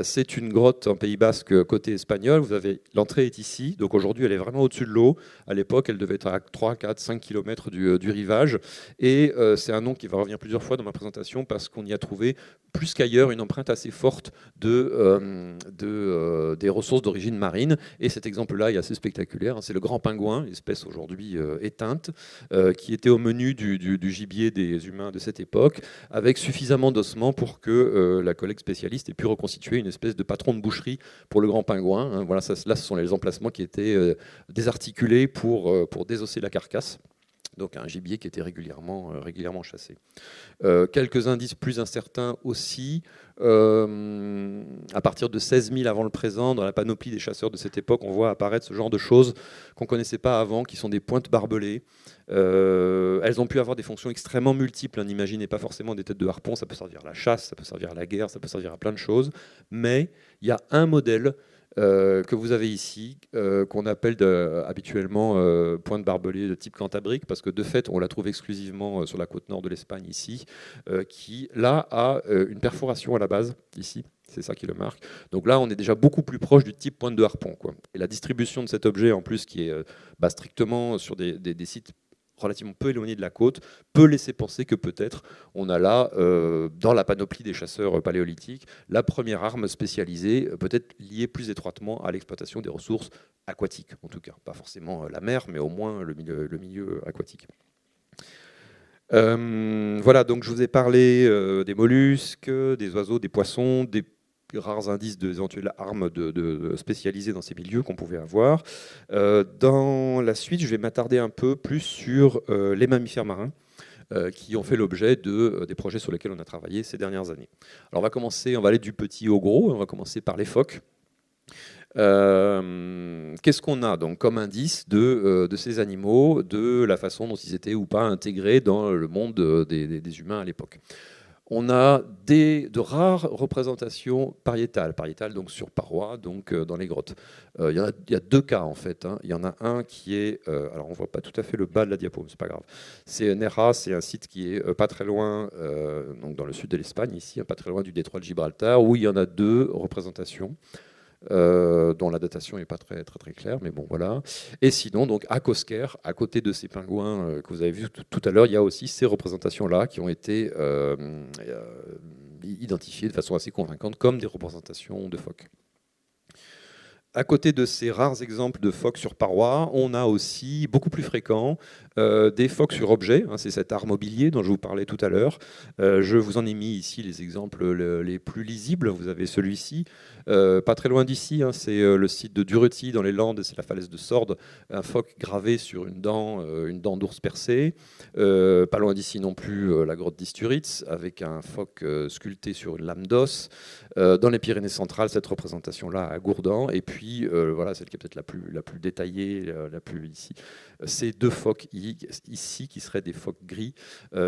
C'est une grotte en Pays Basque côté espagnol. Vous avez, l'entrée est ici. Donc aujourd'hui, elle est vraiment au-dessus de l'eau. À l'époque, elle devait être à 3, 4, 5 km du rivage. Et c'est un nom qui va revenir plusieurs fois dans ma présentation parce qu'on y a trouvé, plus qu'ailleurs, une empreinte assez forte des ressources d'origine marine. Et cet exemple-là est assez spectaculaire. C'est le grand pingouin, espèce aujourd'hui éteinte, qui était au menu du gibier des humains de cette époque, avec suffisamment d'ossements pour que la collègue spécialiste ait pu reconstituer une espèce de patron de boucherie pour le grand pingouin. Voilà, là, ce sont les emplacements qui étaient désarticulés pour désosser la carcasse. Donc un gibier qui était régulièrement chassé. Quelques indices plus incertains aussi. À partir de 16 000 avant le présent, dans la panoplie des chasseurs de cette époque, on voit apparaître ce genre de choses qu'on ne connaissait pas avant, qui sont des pointes barbelées. Elles ont pu avoir des fonctions extrêmement multiples. N'imaginez pas forcément des têtes de harpon, ça peut servir à la chasse, ça peut servir à la guerre, ça peut servir à plein de choses. Mais il y a un modèle que vous avez ici, qu'on appelle habituellement pointe barbelée de type cantabrique, parce que de fait, on la trouve exclusivement sur la côte nord de l'Espagne ici, qui là a une perforation à la base, ici. C'est ça qui le marque. Donc là, on est déjà beaucoup plus proche du type pointe de harpon, quoi. Et la distribution de cet objet, en plus, qui est strictement sur des sites relativement peu éloigné de la côte, peut laisser penser que peut-être on a là, dans la panoplie des chasseurs paléolithiques, la première arme spécialisée, peut-être liée plus étroitement à l'exploitation des ressources aquatiques, en tout cas. Pas forcément la mer, mais au moins le milieu aquatique. Voilà, donc je vous ai parlé des mollusques, des oiseaux, des poissons, des rares indices d'éventuelles armes spécialisées dans ces milieux qu'on pouvait avoir. Dans la suite, je vais m'attarder un peu plus sur les mammifères marins qui ont fait l'objet des projets sur lesquels on a travaillé ces dernières années. Alors on va aller du petit au gros, on va commencer par les phoques. Qu'est-ce qu'on a donc comme indice de ces animaux, de la façon dont ils étaient ou pas intégrés dans le monde des humains à l'époque? On a de rares représentations pariétales donc sur paroi, donc dans les grottes. Il y a deux cas en fait. Il y en a un qui est, alors on voit pas tout à fait le bas de la diapo, mais c'est pas grave. C'est Nerra, c'est un site qui est pas très loin, donc dans le sud de l'Espagne ici, pas très loin du détroit de Gibraltar, où il y en a deux représentations. Dont la datation n'est pas très claire, mais bon voilà. Et sinon, donc à Cosquer, à côté de ces pingouins que vous avez vus tout à l'heure, il y a aussi ces représentations-là qui ont été identifiées de façon assez convaincante comme des représentations de phoques. À côté de ces rares exemples de phoques sur paroi, on a aussi, beaucoup plus fréquents, des phoques sur objet. C'est cet art mobilier dont je vous parlais tout à l'heure. Je vous en ai mis ici les exemples les plus lisibles. Vous avez celui-ci, pas très loin d'ici, c'est le site de Duretti dans les Landes, c'est la falaise de Sordes, un phoque gravé sur une dent d'ours percée. Pas loin d'ici non plus, la grotte d'Isturitz, avec un phoque sculpté sur une lame d'os. Dans les Pyrénées centrales, cette représentation-là à Gourdan. Et puis, voilà, celle qui est peut-être la plus détaillée, la plus ici. Ces deux phoques ici, qui seraient des phoques gris,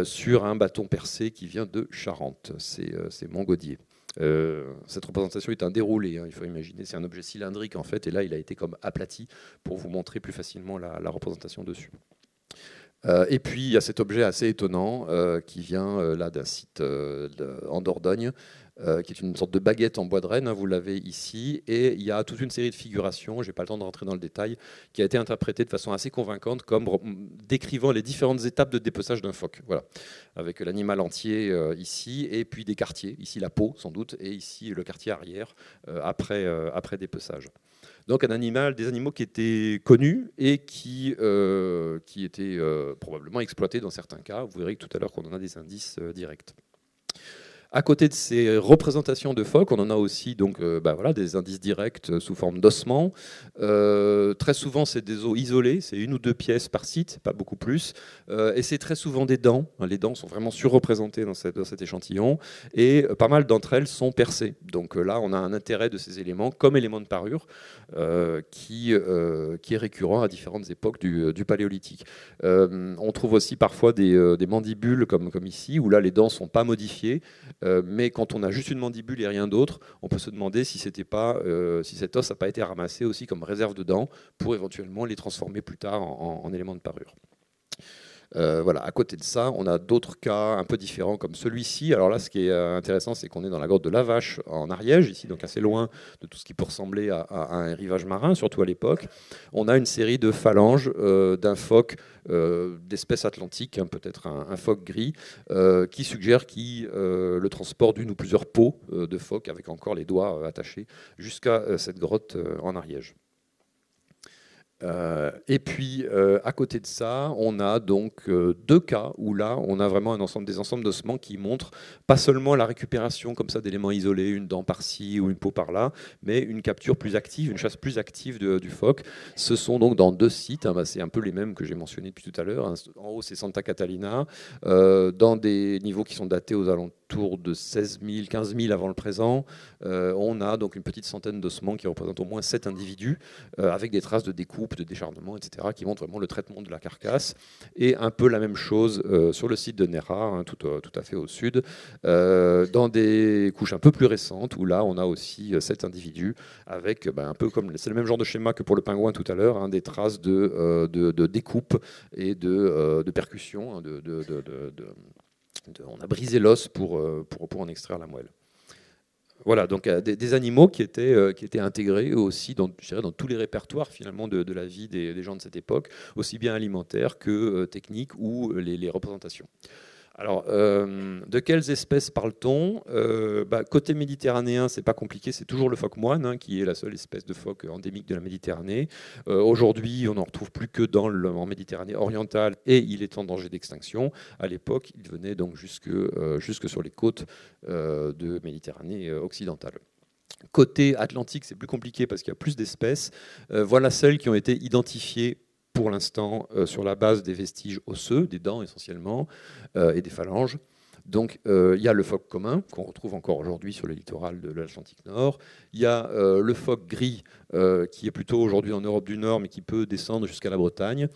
sur un bâton percé qui vient de Charente. C'est Montgaudier. Cette représentation est un déroulé, il faut imaginer, c'est un objet cylindrique en fait, et là il a été comme aplati pour vous montrer plus facilement la représentation dessus. Et puis il y a cet objet assez étonnant qui vient là d'un site en Dordogne, qui est une sorte de baguette en bois de renne, vous l'avez ici, et il y a toute une série de figurations, je n'ai pas le temps de rentrer dans le détail, qui a été interprétée de façon assez convaincante comme décrivant les différentes étapes de dépeçage d'un phoque, voilà, avec l'animal entier ici, et puis des quartiers, ici la peau sans doute, et ici le quartier arrière après dépeçage. Donc des animaux qui étaient connus et qui étaient probablement exploités dans certains cas. Vous verrez tout à l'heure qu'on en a des indices directs. À côté de ces représentations de phoques, on en a aussi donc, voilà, des indices directs sous forme d'ossements. Très souvent, c'est des os isolés, c'est une ou deux pièces par site, pas beaucoup plus. Et c'est très souvent des dents. Les dents sont vraiment surreprésentées dans cet échantillon. Et pas mal d'entre elles sont percées. Donc là, on a un intérêt de ces éléments comme éléments de parure qui est récurrent à différentes époques du Paléolithique. On trouve aussi parfois des mandibules comme ici, où là, les dents ne sont pas modifiées. Mais quand on a juste une mandibule et rien d'autre, on peut se demander si cet os n'a pas été ramassé aussi comme réserve de dents pour éventuellement les transformer plus tard en éléments de parure. Voilà. À côté de ça, on a d'autres cas un peu différents comme celui-ci. Alors là, ce qui est intéressant, c'est qu'on est dans la grotte de la Vache en Ariège, ici, donc assez loin de tout ce qui peut ressembler à un rivage marin, surtout à l'époque. On a une série de phalanges d'un phoque d'espèce atlantique, hein, peut-être un phoque gris, qui suggère le transport d'une ou plusieurs peaux de phoque avec encore les doigts attachés jusqu'à cette grotte en Ariège. Et puis, à côté de ça, on a donc deux cas où là, on a vraiment des ensembles d'ossements qui montrent pas seulement la récupération comme ça d'éléments isolés, une dent par-ci ou une peau par-là, mais une capture plus active, une chasse plus active du phoque. Ce sont donc dans deux sites, hein, c'est un peu les mêmes que j'ai mentionnés depuis tout à l'heure. Hein. En haut, c'est Santa Catalina, dans des niveaux qui sont datés aux alentours de 16 000, 15 000 avant le présent. On a donc une petite centaine d'ossements qui représentent au moins 7 individus, avec des traces de découpe, de décharnement, etc., qui montrent vraiment le traitement de la carcasse. Et un peu la même chose sur le site de Nera, hein, tout à fait au sud, dans des couches un peu plus récentes, où là, on a aussi 7 individus, avec un peu comme, c'est le même genre de schéma que pour le pingouin tout à l'heure, hein, des traces de découpe et de percussion, hein, on a brisé l'os pour en extraire la moelle. Voilà, donc des animaux qui étaient intégrés aussi dans tous les répertoires finalement de la vie des gens de cette époque, aussi bien alimentaires que techniques ou les représentations. Alors, de quelles espèces parle-t-on ? Côté méditerranéen, c'est pas compliqué, c'est toujours le phoque moine, hein, qui est la seule espèce de phoque endémique de la Méditerranée. Aujourd'hui, on n'en retrouve plus que en Méditerranée orientale et il est en danger d'extinction. À l'époque, il venait donc jusque sur les côtes de Méditerranée occidentale. Côté Atlantique, c'est plus compliqué parce qu'il y a plus d'espèces. Voilà celles qui ont été identifiées pour l'instant sur la base des vestiges osseux, des dents essentiellement, et des phalanges. Donc il y a le phoque commun, qu'on retrouve encore aujourd'hui sur le littoral de l'Atlantique Nord. Il y a le phoque gris, qui est plutôt aujourd'hui en Europe du Nord, mais qui peut descendre jusqu'à la Bretagne.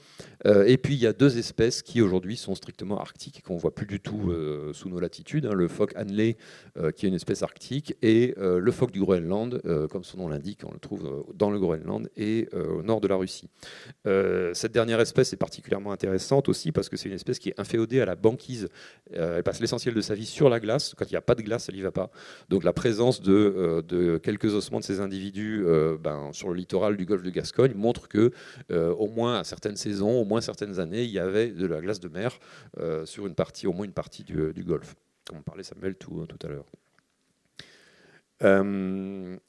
Et puis il y a deux espèces qui aujourd'hui sont strictement arctiques et qu'on ne voit plus du tout sous nos latitudes. Hein, le phoque Hanley, qui est une espèce arctique, et le phoque du Groenland, comme son nom l'indique, on le trouve dans le Groenland et au nord de la Russie. Cette dernière espèce est particulièrement intéressante aussi parce que c'est une espèce qui est inféodée à la banquise. Elle passe l'essentiel de sa vie sur la glace. Quand il n'y a pas de glace, elle n'y va pas. Donc la présence de quelques ossements de ces individus sur le littoral du golfe de Gascogne montre que au moins à certaines saisons, au moins certaines années, il y avait de la glace de mer sur au moins une partie du golfe, comme on parlait Samuel tout à l'heure.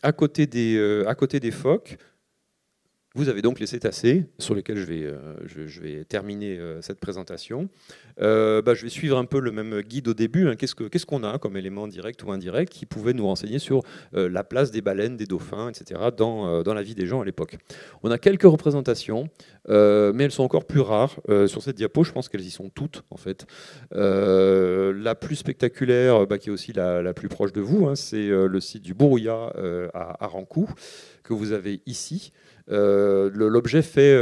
À côté des phoques, vous avez donc les cétacés, sur lesquels je vais terminer cette présentation. Je vais suivre un peu le même guide au début. Hein. Qu'est-ce qu'on a comme élément direct ou indirect qui pouvait nous renseigner sur la place des baleines, des dauphins, etc. dans la vie des gens à l'époque. On a quelques représentations, mais elles sont encore plus rares. Sur cette diapo, je pense qu'elles y sont toutes, en fait. La plus spectaculaire, qui est aussi la plus proche de vous, hein, c'est le site du Bourrouillat à Rancou, que vous avez ici. L'objet fait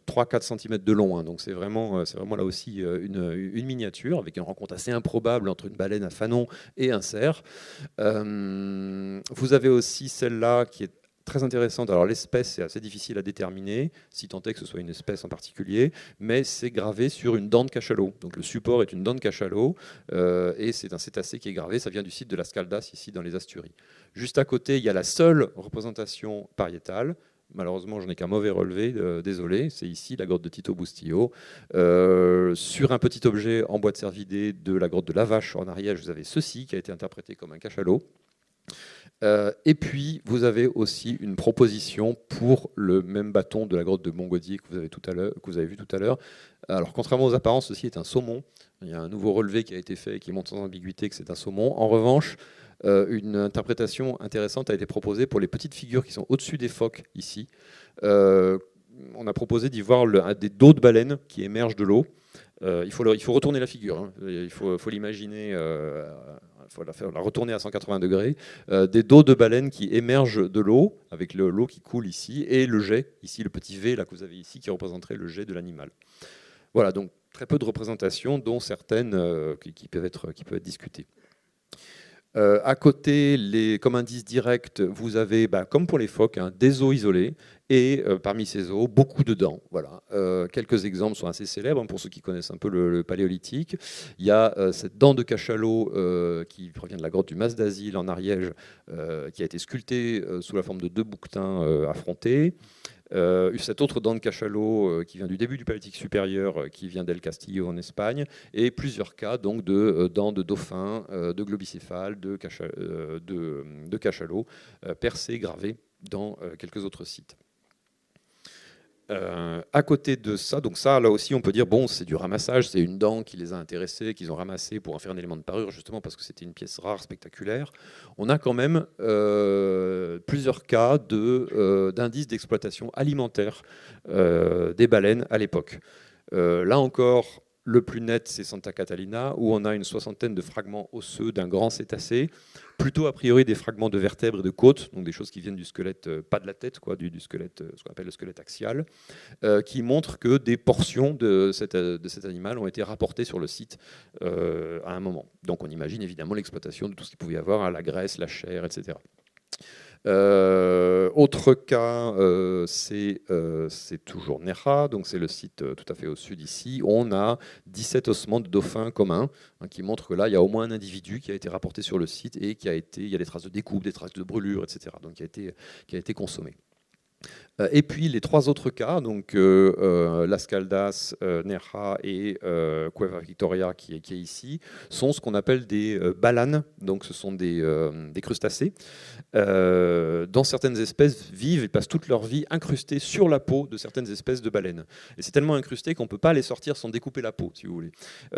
3-4 cm de long, hein, donc c'est vraiment là aussi une miniature avec une rencontre assez improbable entre une baleine à fanon et un cerf. Vous avez aussi celle-là qui est très intéressante. Alors l'espèce est assez difficile à déterminer, si tant est que ce soit une espèce en particulier, mais c'est gravé sur une dent de cachalot. Donc le support est une dent de cachalot et c'est un cétacé qui est gravé. Ça vient du site de la Scaldas, ici dans les Asturies. Juste à côté, il y a la seule représentation pariétale. Malheureusement, je n'ai qu'un mauvais relevé, désolé. C'est ici la grotte de Tito Bustillo. Sur un petit objet en bois de cervidé de la grotte de la Vache en Ariège, vous avez ceci qui a été interprété comme un cachalot. Et puis, vous avez aussi une proposition pour le même bâton de la grotte de Montgaudier que vous avez vu tout à l'heure. Alors, contrairement aux apparences, ceci est un saumon. Il y a un nouveau relevé qui a été fait et qui montre sans ambiguïté que c'est un saumon. En revanche, une interprétation intéressante a été proposée pour les petites figures qui sont au-dessus des phoques, ici. On a proposé d'y voir des dos de baleines qui émergent de l'eau. Il faut retourner la figure, hein. Il faut l'imaginer, il faut la retourner à 180 degrés. Des dos de baleines qui émergent de l'eau, avec l'eau qui coule ici, et le jet, ici le petit V là, que vous avez ici, qui représenterait le jet de l'animal. Voilà, donc très peu de représentations, dont certaines qui peuvent être discutées. À côté, comme indice direct, vous avez, comme pour les phoques, des os isolés et parmi ces os, beaucoup de dents. Voilà. Quelques exemples sont assez célèbres pour ceux qui connaissent un peu le paléolithique. Il y a cette dent de cachalot qui provient de la grotte du Mas d'Asile en Ariège, qui a été sculptée sous la forme de 2 bouquetins affrontés. Cette autre dent de cachalot qui vient du début du Paléolithique supérieur, qui vient d'El Castillo en Espagne, et plusieurs cas donc de dents de dauphin, de globicéphale, de cachalot percés, gravés dans quelques autres sites. À côté de ça, donc ça, là aussi, on peut dire, bon, c'est du ramassage, c'est une dent qui les a intéressés, qu'ils ont ramassé pour en faire un élément de parure, justement parce que c'était une pièce rare, spectaculaire. On a quand même plusieurs cas d'indices d'exploitation alimentaire des baleines à l'époque. Là encore, le plus net, c'est Santa Catalina, où on a une 60aine de fragments osseux d'un grand cétacé, plutôt a priori des fragments de vertèbres et de côtes, donc des choses qui viennent du squelette, pas de la tête, quoi, du squelette, ce qu'on appelle le squelette axial, qui montrent que des portions de cet animal ont été rapportées sur le site à un moment. Donc on imagine évidemment l'exploitation de tout ce qu'il pouvait y avoir, hein, la graisse, la chair, etc. Autre cas, c'est toujours Nerja, donc c'est le site tout à fait au sud ici. On a 17 ossements de dauphins communs, hein, qui montrent que là, il y a au moins un individu qui a été rapporté sur le site et il y a des traces de découpe, des traces de brûlure, etc. Donc qui a été consommé. Et puis les 3 autres cas, donc Las Caldas, Nerja et Cueva Victoria qui est ici, sont ce qu'on appelle des balanes, donc ce sont des crustacés. Dans certaines espèces vivent et passent toute leur vie incrustés sur la peau de certaines espèces de baleines. Et c'est tellement incrusté qu'on ne peut pas les sortir sans découper la peau, si vous voulez.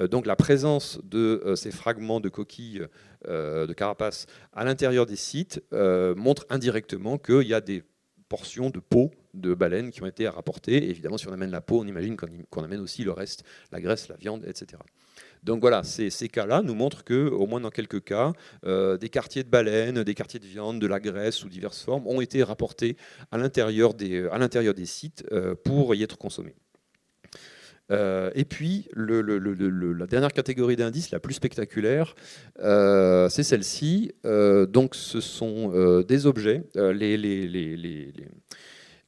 Donc la présence de ces fragments de coquilles de carapace à l'intérieur des sites montre indirectement qu'il y a des portions de peau de baleines qui ont été rapportées. Et évidemment, si on amène la peau, on imagine qu'on amène aussi le reste, la graisse, la viande, etc. Donc voilà, ces cas-là nous montrent que, au moins dans quelques cas, des quartiers de baleines, des quartiers de viande, de la graisse sous diverses formes ont été rapportés à l'intérieur des sites pour y être consommés. Et puis, la dernière catégorie d'indices, la plus spectaculaire, c'est celle-ci. Donc, ce sont des objets.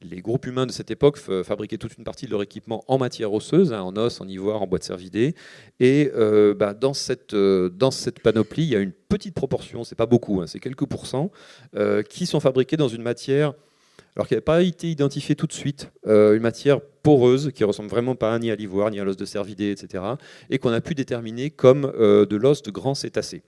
Les groupes humains de cette époque fabriquaient toute une partie de leur équipement en matière osseuse, hein, en os, en ivoire, en bois de cervidés. Et dans cette panoplie, il y a une petite proportion, c'est pas beaucoup, hein, c'est quelques pourcents, qui sont fabriqués dans une matière, alors qui n'avait pas été identifiée tout de suite, une matière poreuse qui ressemble vraiment pas ni à l'ivoire, ni à l'os de cervidés, etc., et qu'on a pu déterminer comme de l'os de grands cétacés.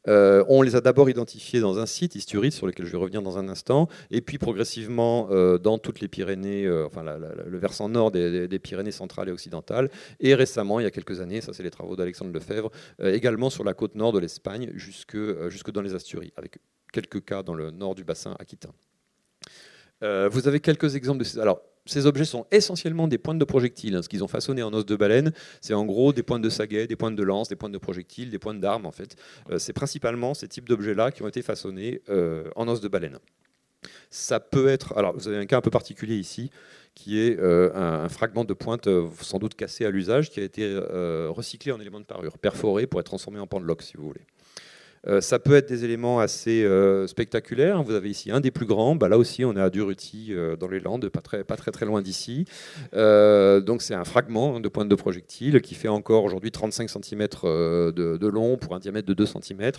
On les a d'abord identifiés dans un site, Isturiz, sur lequel je vais revenir dans un instant, et puis progressivement dans toutes les Pyrénées, enfin le versant nord des Pyrénées centrales et occidentales, et récemment, il y a quelques années, ça c'est les travaux d'Alexandre Lefebvre, également sur la côte nord de l'Espagne, jusque dans les Asturies, avec quelques cas dans le nord du bassin aquitain. Vous avez quelques exemples de ces... Alors, ces objets sont essentiellement des pointes de projectiles. Hein. Ce qu'ils ont façonné en os de baleine, c'est en gros des pointes de saguet, des pointes de lance, des pointes de projectiles, des pointes d'armes en fait. C'est principalement ces types d'objets-là qui ont été façonnés en os de baleine. Ça peut être... Alors, vous avez un cas un peu particulier ici, qui est un fragment de pointe sans doute cassé à l'usage, qui a été recyclé en élément de parure, perforé pour être transformé en pendeloque, si vous voulez. Ça peut être des éléments assez spectaculaires. Vous avez ici un des plus grands. Là aussi, on est à Durruti, dans les Landes, pas très loin d'ici. Donc, c'est un fragment de pointe de projectile qui fait encore aujourd'hui 35 cm de long pour un diamètre de 2 cm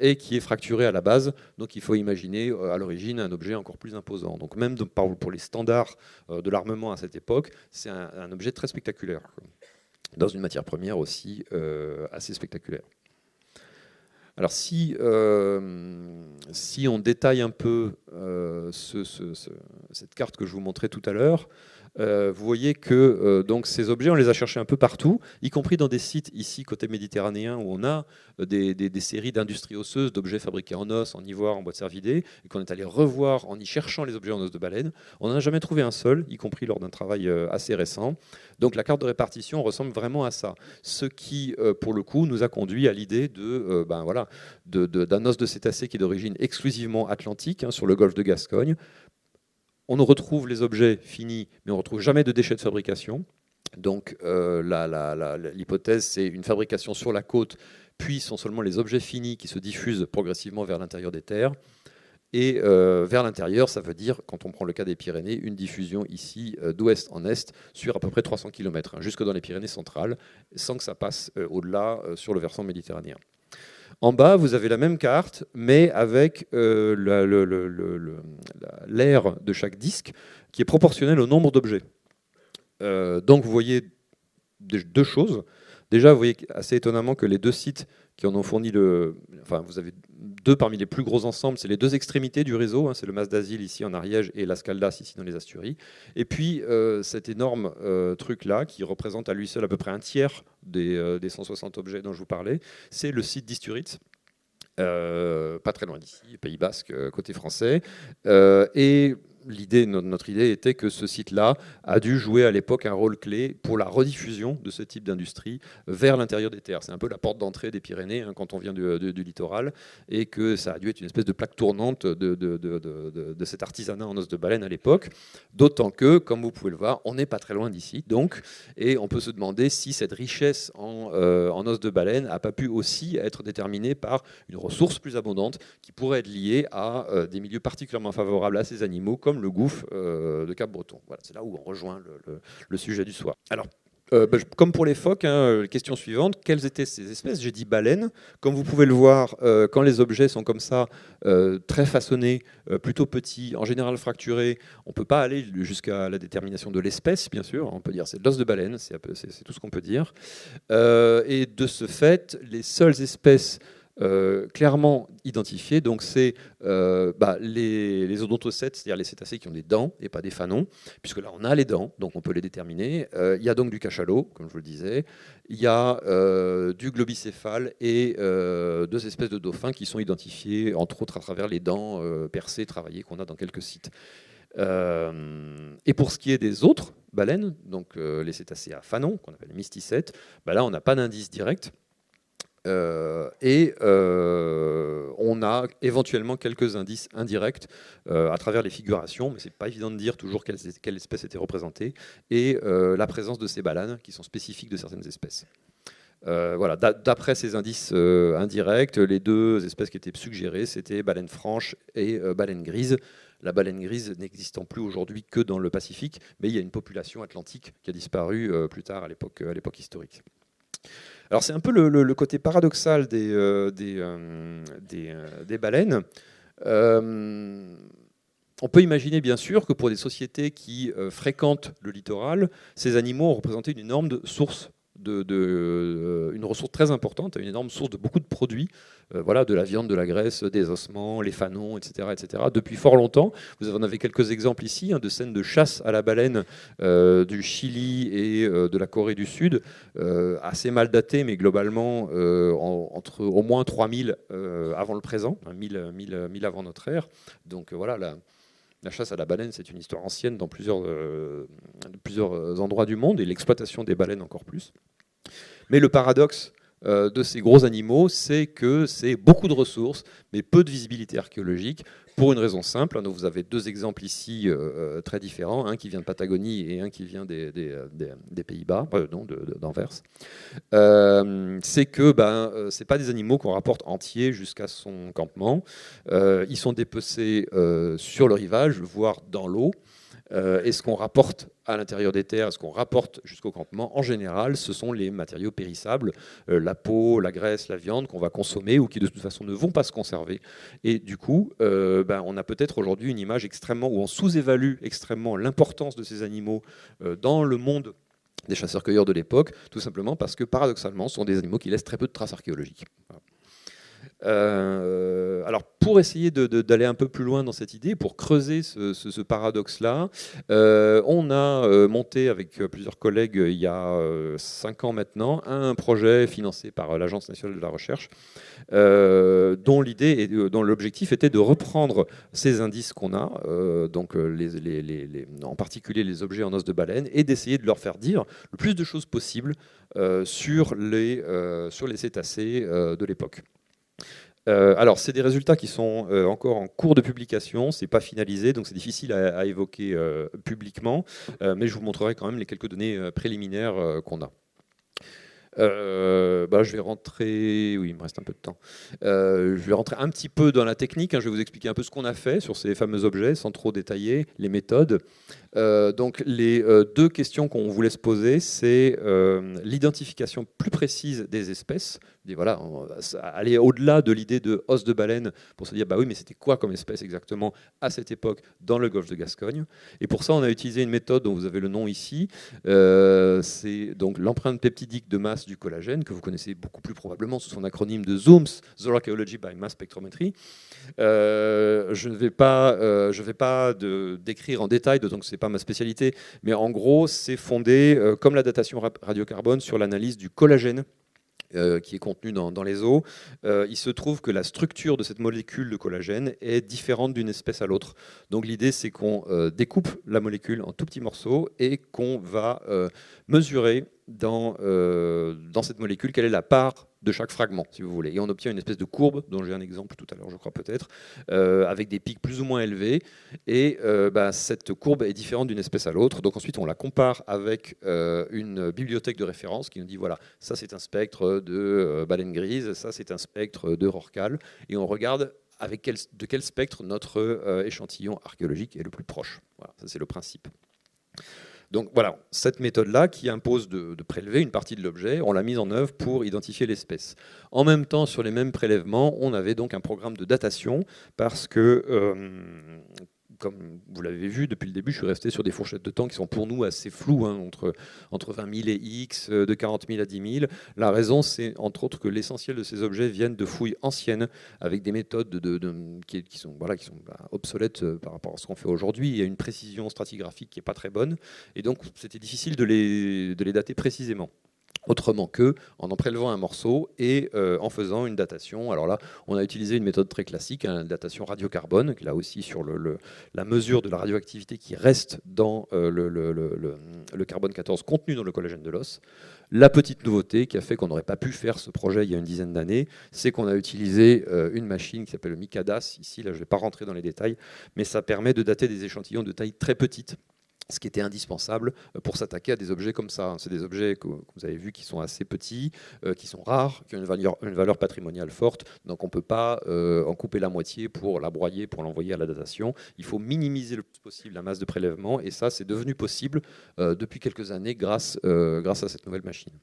et qui est fracturé à la base. Donc, il faut imaginer à l'origine un objet encore plus imposant. Donc, même pour les standards de l'armement à cette époque, c'est un objet très spectaculaire, dans une matière première aussi assez spectaculaire. Alors si on détaille un peu cette carte que je vous montrais tout à l'heure, vous voyez que donc ces objets, on les a cherchés un peu partout, y compris dans des sites ici côté méditerranéen où on a des séries d'industries osseuses, d'objets fabriqués en os, en ivoire, en bois de cervidés, et qu'on est allé revoir en y cherchant les objets en os de baleine. On n'en a jamais trouvé un seul, y compris lors d'un travail assez récent. Donc la carte de répartition ressemble vraiment à ça. Ce qui, pour le coup, nous a conduit à l'idée d'un os de cétacé qui est d'origine exclusivement atlantique, hein, sur le golfe de Gascogne. On retrouve les objets finis, mais on ne retrouve jamais de déchets de fabrication. Donc l'hypothèse, c'est une fabrication sur la côte, puis sont seulement les objets finis qui se diffusent progressivement vers l'intérieur des terres. Et vers l'intérieur, ça veut dire, quand on prend le cas des Pyrénées, une diffusion ici d'ouest en est sur à peu près 300 km, hein, jusque dans les Pyrénées centrales, sans que ça passe au-delà sur le versant méditerranéen. En bas, vous avez la même carte, mais avec l'aire de chaque disque qui est proportionnelle au nombre d'objets. Donc vous voyez deux choses. Déjà, vous voyez assez étonnamment que les deux sites qui en ont fourni enfin, vous avez deux parmi les plus gros ensembles, c'est les deux extrémités du réseau, hein, c'est le Mas d'Azil ici en Ariège et Las Caldas ici dans les Asturies. Et puis cet énorme truc-là, qui représente à lui seul à peu près un tiers des 160 objets dont je vous parlais, c'est le site d'Isturiz. Pas très loin d'ici, Pays Basque, côté français. Et notre idée était que ce site-là a dû jouer à l'époque un rôle clé pour la rediffusion de ce type d'industrie vers l'intérieur des terres. C'est un peu la porte d'entrée des Pyrénées, hein, quand on vient du littoral, et que ça a dû être une espèce de plaque tournante de cet artisanat en os de baleine à l'époque. D'autant que, comme vous pouvez le voir, on n'est pas très loin d'ici, donc, et on peut se demander si cette richesse en os de baleine n'a pas pu aussi être déterminée par une ressource plus abondante qui pourrait être liée à des milieux particulièrement favorables à ces animaux, comme le gouffre de Cap-Breton. Voilà, c'est là où on rejoint le sujet du soir. Alors, comme pour les phoques, hein, question suivante, quelles étaient ces espèces? J'ai dit baleines. Comme vous pouvez le voir, quand les objets sont comme ça, très façonnés, plutôt petits, en général fracturés, on ne peut pas aller jusqu'à la détermination de l'espèce, bien sûr. On peut dire c'est de l'os de baleine, c'est tout ce qu'on peut dire. Et de ce fait, les seules espèces clairement identifiés, donc c'est les odontocètes, c'est-à-dire les cétacés qui ont des dents et pas des fanons, puisque là on a les dents, donc on peut les déterminer. Il y a donc du cachalot, comme je vous le disais, il y a du globicéphale et deux espèces de dauphins qui sont identifiés, entre autres à travers les dents percées, travaillées qu'on a dans quelques sites. Et pour ce qui est des autres baleines, donc les cétacés à fanons, qu'on appelle les mysticètes, là on n'a pas d'indice direct. On a éventuellement quelques indices indirects à travers les figurations, mais c'est pas évident de dire toujours quelle espèce était représentée, et la présence de ces balanes qui sont spécifiques de certaines espèces. Voilà, d'après ces indices indirects, les deux espèces qui étaient suggérées, c'était baleine franche et baleine grise. La baleine grise n'existant plus aujourd'hui que dans le Pacifique, mais il y a une population atlantique qui a disparu plus tard à l'époque historique. Alors c'est un peu le côté paradoxal des baleines. On peut imaginer bien sûr que pour des sociétés qui fréquentent le littoral, ces animaux ont représenté une énorme source une ressource très importante, une énorme source de beaucoup de produits, voilà, de la viande, de la graisse, des ossements, les fanons, etc., etc. Depuis fort longtemps, vous en avez quelques exemples ici, hein, de scènes de chasse à la baleine du Chili et de la Corée du Sud, assez mal datées, mais globalement entre au moins 3000 avant le présent, 1000 avant notre ère. Donc voilà, la chasse à la baleine, c'est une histoire ancienne dans plusieurs endroits du monde, et l'exploitation des baleines encore plus. Mais le paradoxe de ces gros animaux, c'est que c'est beaucoup de ressources, mais peu de visibilité archéologique, pour une raison simple. Vous avez deux exemples ici très différents, un qui vient de Patagonie et un qui vient des Pays-Bas, d'Anvers. C'est que c'est pas des animaux qu'on rapporte entiers jusqu'à son campement. Ils sont dépecés sur le rivage, voire dans l'eau. Et ce qu'on rapporte à l'intérieur des terres, ce qu'on rapporte jusqu'au campement, en général, ce sont les matériaux périssables, la peau, la graisse, la viande qu'on va consommer ou qui de toute façon ne vont pas se conserver. Et du coup, on a peut-être aujourd'hui une image extrêmement, où on sous-évalue extrêmement l'importance de ces animaux dans le monde des chasseurs-cueilleurs de l'époque, tout simplement parce que paradoxalement, ce sont des animaux qui laissent très peu de traces archéologiques. Voilà. Alors pour essayer d'aller un peu plus loin dans cette idée, pour creuser ce paradoxe-là, on a monté avec plusieurs collègues il y a 5 ans maintenant un projet financé par l'Agence nationale de la recherche, dont l'objectif était de reprendre ces indices qu'on a, donc en particulier les objets en os de baleine, et d'essayer de leur faire dire le plus de choses possibles sur les cétacés de l'époque. Alors, c'est des résultats qui sont encore en cours de publication, c'est pas finalisé, donc c'est difficile à évoquer publiquement, mais je vous montrerai quand même les quelques données préliminaires qu'on a. Je vais rentrer, oui, il me reste un peu de temps. Je vais rentrer un petit peu dans la technique. Je vais vous expliquer un peu ce qu'on a fait sur ces fameux objets, sans trop détailler les méthodes. Donc, les deux questions qu'on voulait se poser, c'est l'identification plus précise des espèces. Et voilà, on va aller au-delà de l'idée de os de baleine pour se dire, bah oui, mais c'était quoi comme espèce exactement à cette époque dans le golfe de Gascogne. Et pour ça, on a utilisé une méthode dont vous avez le nom ici. C'est donc l'empreinte peptidique de masse du collagène, que vous connaissez beaucoup plus probablement sous son acronyme de ZOOMS, Zoarchaeology by Mass Spectrometry. Je ne vais pas décrire en détail, d'autant que ce n'est pas ma spécialité, mais en gros, c'est fondé, comme la datation radiocarbone, sur l'analyse du collagène qui est contenu dans les os. Il se trouve que la structure de cette molécule de collagène est différente d'une espèce à l'autre. Donc l'idée, c'est qu'on découpe la molécule en tout petits morceaux et qu'on va mesurer dans cette molécule quelle est la part de chaque fragment, si vous voulez. Et on obtient une espèce de courbe, dont j'ai un exemple tout à l'heure, je crois peut-être, avec des pics plus ou moins élevés. Et cette courbe est différente d'une espèce à l'autre. Donc ensuite, on la compare avec une bibliothèque de référence qui nous dit, voilà, ça c'est un spectre de baleine grise, ça c'est un spectre de rorqual. Et on regarde de quel spectre notre échantillon archéologique est le plus proche. Voilà, ça c'est le principe. Donc voilà, cette méthode-là qui impose de prélever une partie de l'objet, on l'a mise en œuvre pour identifier l'espèce. En même temps, sur les mêmes prélèvements, on avait donc un programme de datation parce que, comme vous l'avez vu, depuis le début, je suis resté sur des fourchettes de temps qui sont pour nous assez floues, entre 20 000 et X, de 40 000 à 10 000. La raison, c'est entre autres que l'essentiel de ces objets viennent de fouilles anciennes, avec des méthodes qui sont obsolètes par rapport à ce qu'on fait aujourd'hui. Il y a une précision stratigraphique qui n'est pas très bonne, et donc c'était difficile de les dater précisément. Autrement que en prélevant un morceau et en faisant une datation. Alors là, on a utilisé une méthode très classique, une datation radiocarbone, qui est là aussi sur la mesure de la radioactivité qui reste dans le carbone 14 contenu dans le collagène de l'os. La petite nouveauté qui a fait qu'on n'aurait pas pu faire ce projet il y a une dizaine d'années, c'est qu'on a utilisé une machine qui s'appelle le Micadas. Ici, là, je ne vais pas rentrer dans les détails, mais ça permet de dater des échantillons de taille très petite, ce qui était indispensable pour s'attaquer à des objets comme ça. C'est des objets que vous avez vus qui sont assez petits, qui sont rares, qui ont une valeur patrimoniale forte. Donc on ne peut pas en couper la moitié pour la broyer, pour l'envoyer à la datation. Il faut minimiser le plus possible la masse de prélèvement. Et ça, c'est devenu possible depuis quelques années grâce à cette nouvelle machine.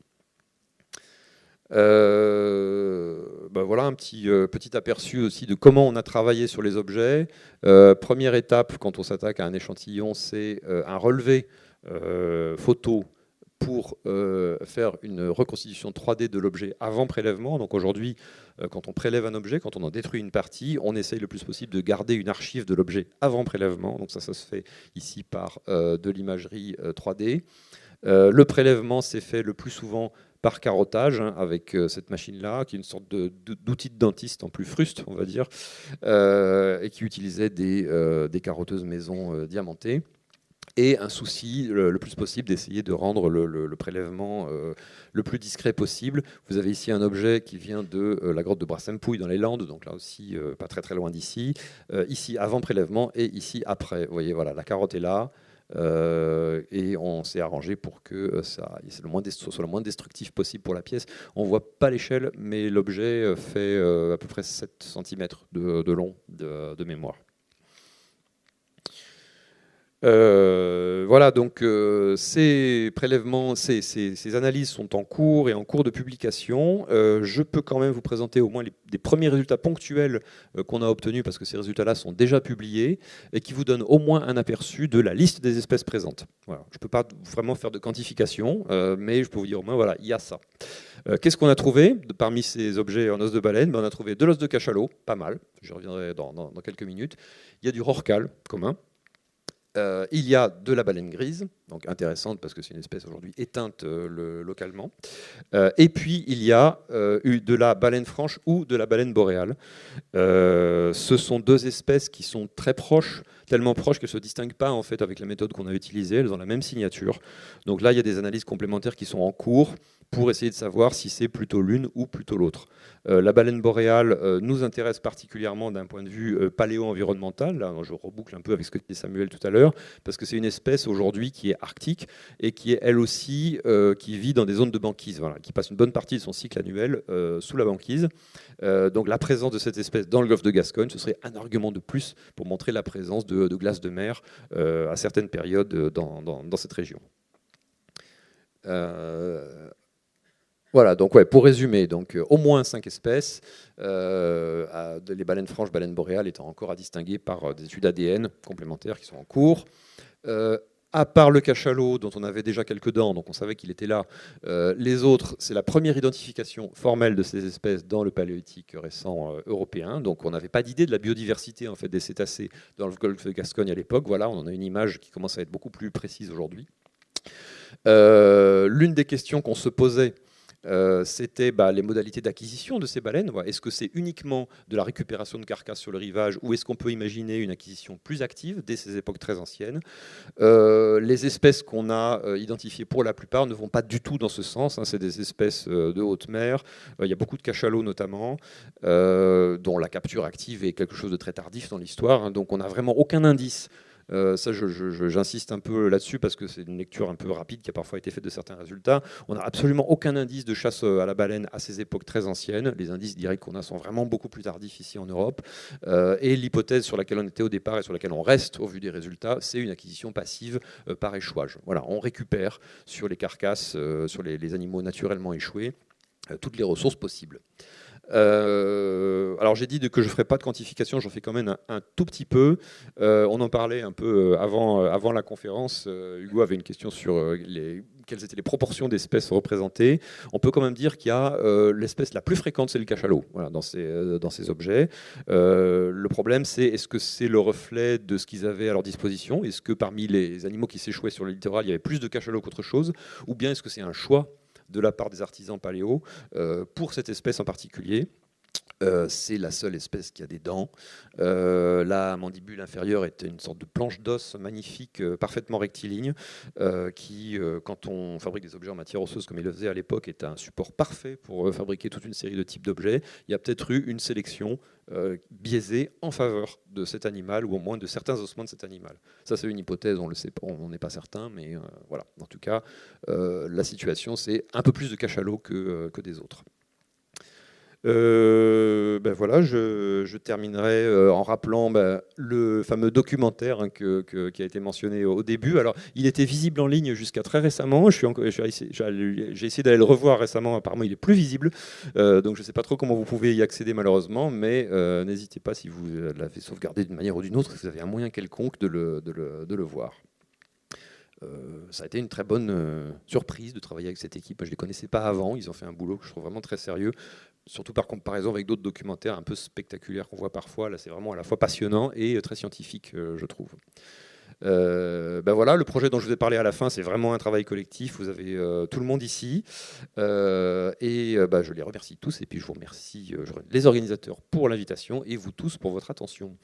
Voilà un petit aperçu aussi de comment on a travaillé sur les objets. Première étape, quand on s'attaque à un échantillon, c'est un relevé photo pour faire une reconstitution 3D de l'objet avant prélèvement. Donc aujourd'hui, quand on prélève un objet, quand on en détruit une partie, on essaye le plus possible de garder une archive de l'objet avant prélèvement. Donc ça se fait ici par de l'imagerie 3D. Le prélèvement s'est fait le plus souvent par carottage, avec cette machine-là, qui est une sorte d'outil de dentiste en plus fruste, on va dire, et qui utilisait des carotteuses maison diamantées. Et un souci le plus possible d'essayer de rendre le prélèvement le plus discret possible. Vous avez ici un objet qui vient de la grotte de Brassempouille dans les Landes, donc là aussi pas très très loin d'ici. Ici avant prélèvement et ici après. Vous voyez, voilà, la carotte est là. Et on s'est arrangé pour que ça soit le moins destructif possible pour la pièce. On ne voit pas l'échelle, mais l'objet fait à peu près 7 cm de long de mémoire. Voilà, donc ces prélèvements, ces analyses sont en cours et en cours de publication. Je peux quand même vous présenter au moins des premiers résultats ponctuels qu'on a obtenus, parce que ces résultats-là sont déjà publiés et qui vous donnent au moins un aperçu de la liste des espèces présentes. Voilà. Je ne peux pas vraiment faire de quantification, mais je peux vous dire au moins, voilà, il y a ça. Qu'est-ce qu'on a trouvé parmi ces objets en os de baleine? On a trouvé de l'os de cachalot, pas mal, je reviendrai dans quelques minutes. Il y a du rorqual commun. Il y a de la baleine grise, donc intéressante parce que c'est une espèce aujourd'hui éteinte localement. Et puis il y a de la baleine franche ou de la baleine boréale. Ce sont deux espèces qui sont très proches, tellement proches qu'elles ne se distinguent pas en fait avec la méthode qu'on a utilisée. Elles ont la même signature. Donc là, il y a des analyses complémentaires qui sont en cours pour essayer de savoir si c'est plutôt l'une ou plutôt l'autre. La baleine boréale nous intéresse particulièrement d'un point de vue paléo-environnemental. Là, je reboucle un peu avec ce que disait Samuel tout à l'heure, parce que c'est une espèce aujourd'hui qui est arctique et qui est elle aussi qui vit dans des zones de banquise, voilà, qui passe une bonne partie de son cycle annuel sous la banquise. Donc la présence de cette espèce dans le golfe de Gascogne, ce serait un argument de plus pour montrer la présence de glace de mer à certaines périodes dans cette région. Voilà, donc pour résumer, donc, au moins 5 espèces, les baleines franches, baleines boréales étant encore à distinguer par des études ADN complémentaires qui sont en cours. À part le cachalot, dont on avait déjà quelques dents, donc on savait qu'il était là, les autres, c'est la première identification formelle de ces espèces dans le paléolithique récent européen. Donc on n'avait pas d'idée de la biodiversité en fait, des cétacés dans le golfe de Gascogne à l'époque. Voilà, on en a une image qui commence à être beaucoup plus précise aujourd'hui. L'une des questions qu'on se posait, c'était les modalités d'acquisition de ces baleines. Est-ce que c'est uniquement de la récupération de carcasses sur le rivage ou est-ce qu'on peut imaginer une acquisition plus active dès ces époques très anciennes? Les espèces qu'on a identifiées pour la plupart ne vont pas du tout dans ce sens. C'est des espèces de haute mer. Il y a beaucoup de cachalots notamment, dont la capture active est quelque chose de très tardif dans l'histoire. Donc on n'a vraiment aucun indice. Ça, j'insiste un peu là-dessus parce que c'est une lecture un peu rapide qui a parfois été faite de certains résultats. On n'a absolument aucun indice de chasse à la baleine à ces époques très anciennes. Les indices directs qu'on a sont vraiment beaucoup plus tardifs ici en Europe. Et l'hypothèse sur laquelle on était au départ et sur laquelle on reste au vu des résultats, c'est une acquisition passive par échouage. Voilà, on récupère sur les carcasses, sur les animaux naturellement échoués, toutes les ressources possibles. Alors j'ai dit que je ne ferai pas de quantification, j'en fais quand même un tout petit peu. On en parlait un peu avant la conférence. Hugo avait une question sur quelles étaient les proportions d'espèces représentées. On peut quand même dire qu'il y a l'espèce la plus fréquente, c'est le cachalot, voilà, dans ces objets. Le problème, c'est est-ce que c'est le reflet de ce qu'ils avaient à leur disposition? Est-ce que parmi les animaux qui s'échouaient sur le littoral, il y avait plus de cachalots qu'autre chose? Ou bien est-ce que c'est un choix de la part des artisans paléo pour cette espèce en particulier? C'est la seule espèce qui a des dents. La mandibule inférieure est une sorte de planche d'os magnifique, parfaitement rectiligne, qui, quand on fabrique des objets en matière osseuse comme il le faisait à l'époque, est un support parfait pour fabriquer toute une série de types d'objets. Il y a peut-être eu une sélection biaisée en faveur de cet animal, ou au moins de certains ossements de cet animal. Ça, c'est une hypothèse, on le sait pas, on n'est pas certain, mais voilà. En tout cas, la situation, c'est un peu plus de cachalots que des autres. Voilà, je terminerai en rappelant le fameux documentaire qui a été mentionné au début. Alors, il était visible en ligne jusqu'à très récemment. J'ai essayé d'aller le revoir récemment. Apparemment, il est plus visible. Donc, je ne sais pas trop comment vous pouvez y accéder malheureusement, mais n'hésitez pas si vous l'avez sauvegardé d'une manière ou d'une autre, si vous avez un moyen quelconque de le voir. Ça a été une très bonne surprise de travailler avec cette équipe. Je ne les connaissais pas avant. Ils ont fait un boulot que je trouve vraiment très sérieux, surtout par comparaison avec d'autres documentaires un peu spectaculaires qu'on voit parfois. Là, c'est vraiment à la fois passionnant et très scientifique, je trouve. Voilà, le projet dont je vous ai parlé à la fin, c'est vraiment un travail collectif. Vous avez tout le monde ici. Je les remercie tous. Et puis, je vous remercie les organisateurs pour l'invitation et vous tous pour votre attention.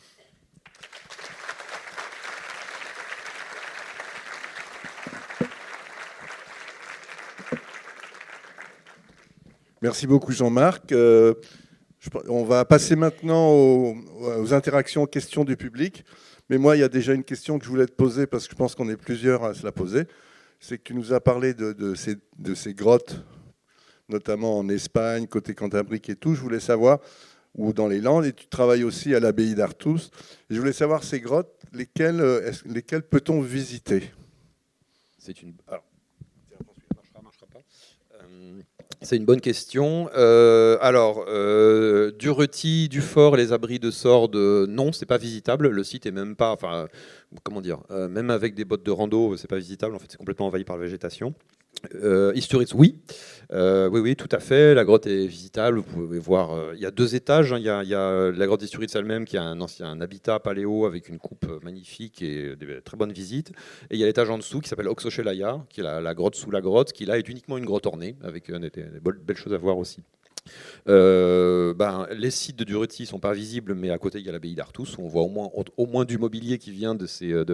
Merci beaucoup Jean-Marc. On va passer maintenant aux interactions, aux questions du public. Mais moi, il y a déjà une question que je voulais te poser parce que je pense qu'on est plusieurs à se la poser. C'est que tu nous as parlé de ces grottes, notamment en Espagne, côté Cantabrique et tout. Je voulais savoir, ou dans les Landes, et tu travailles aussi à l'abbaye d'Artus. Je voulais savoir ces grottes, lesquelles peut-on visiter? C'est une... Alors, marchera pas. C'est une bonne question. Duretti, Dufort, les abris de Sordes, non, c'est pas visitable. Le site est même pas, même avec des bottes de rando, c'est pas visitable. En fait, c'est complètement envahi par la végétation. Isturitz, oui. Oui, tout à fait. La grotte est visitable. Vous pouvez voir. Il y a 2 étages. Il y a la grotte d'Isturitz elle-même qui a un habitat paléo avec une coupe magnifique et des très bonnes visites. Et il y a l'étage en dessous qui s'appelle Oxochelaya, qui est la grotte sous la grotte, qui là est uniquement une grotte ornée avec des belles choses à voir aussi. Les sites de Durruti ne sont pas visibles, mais à côté, il y a l'abbaye d'Artus, où on voit au moins du mobilier qui vient de ces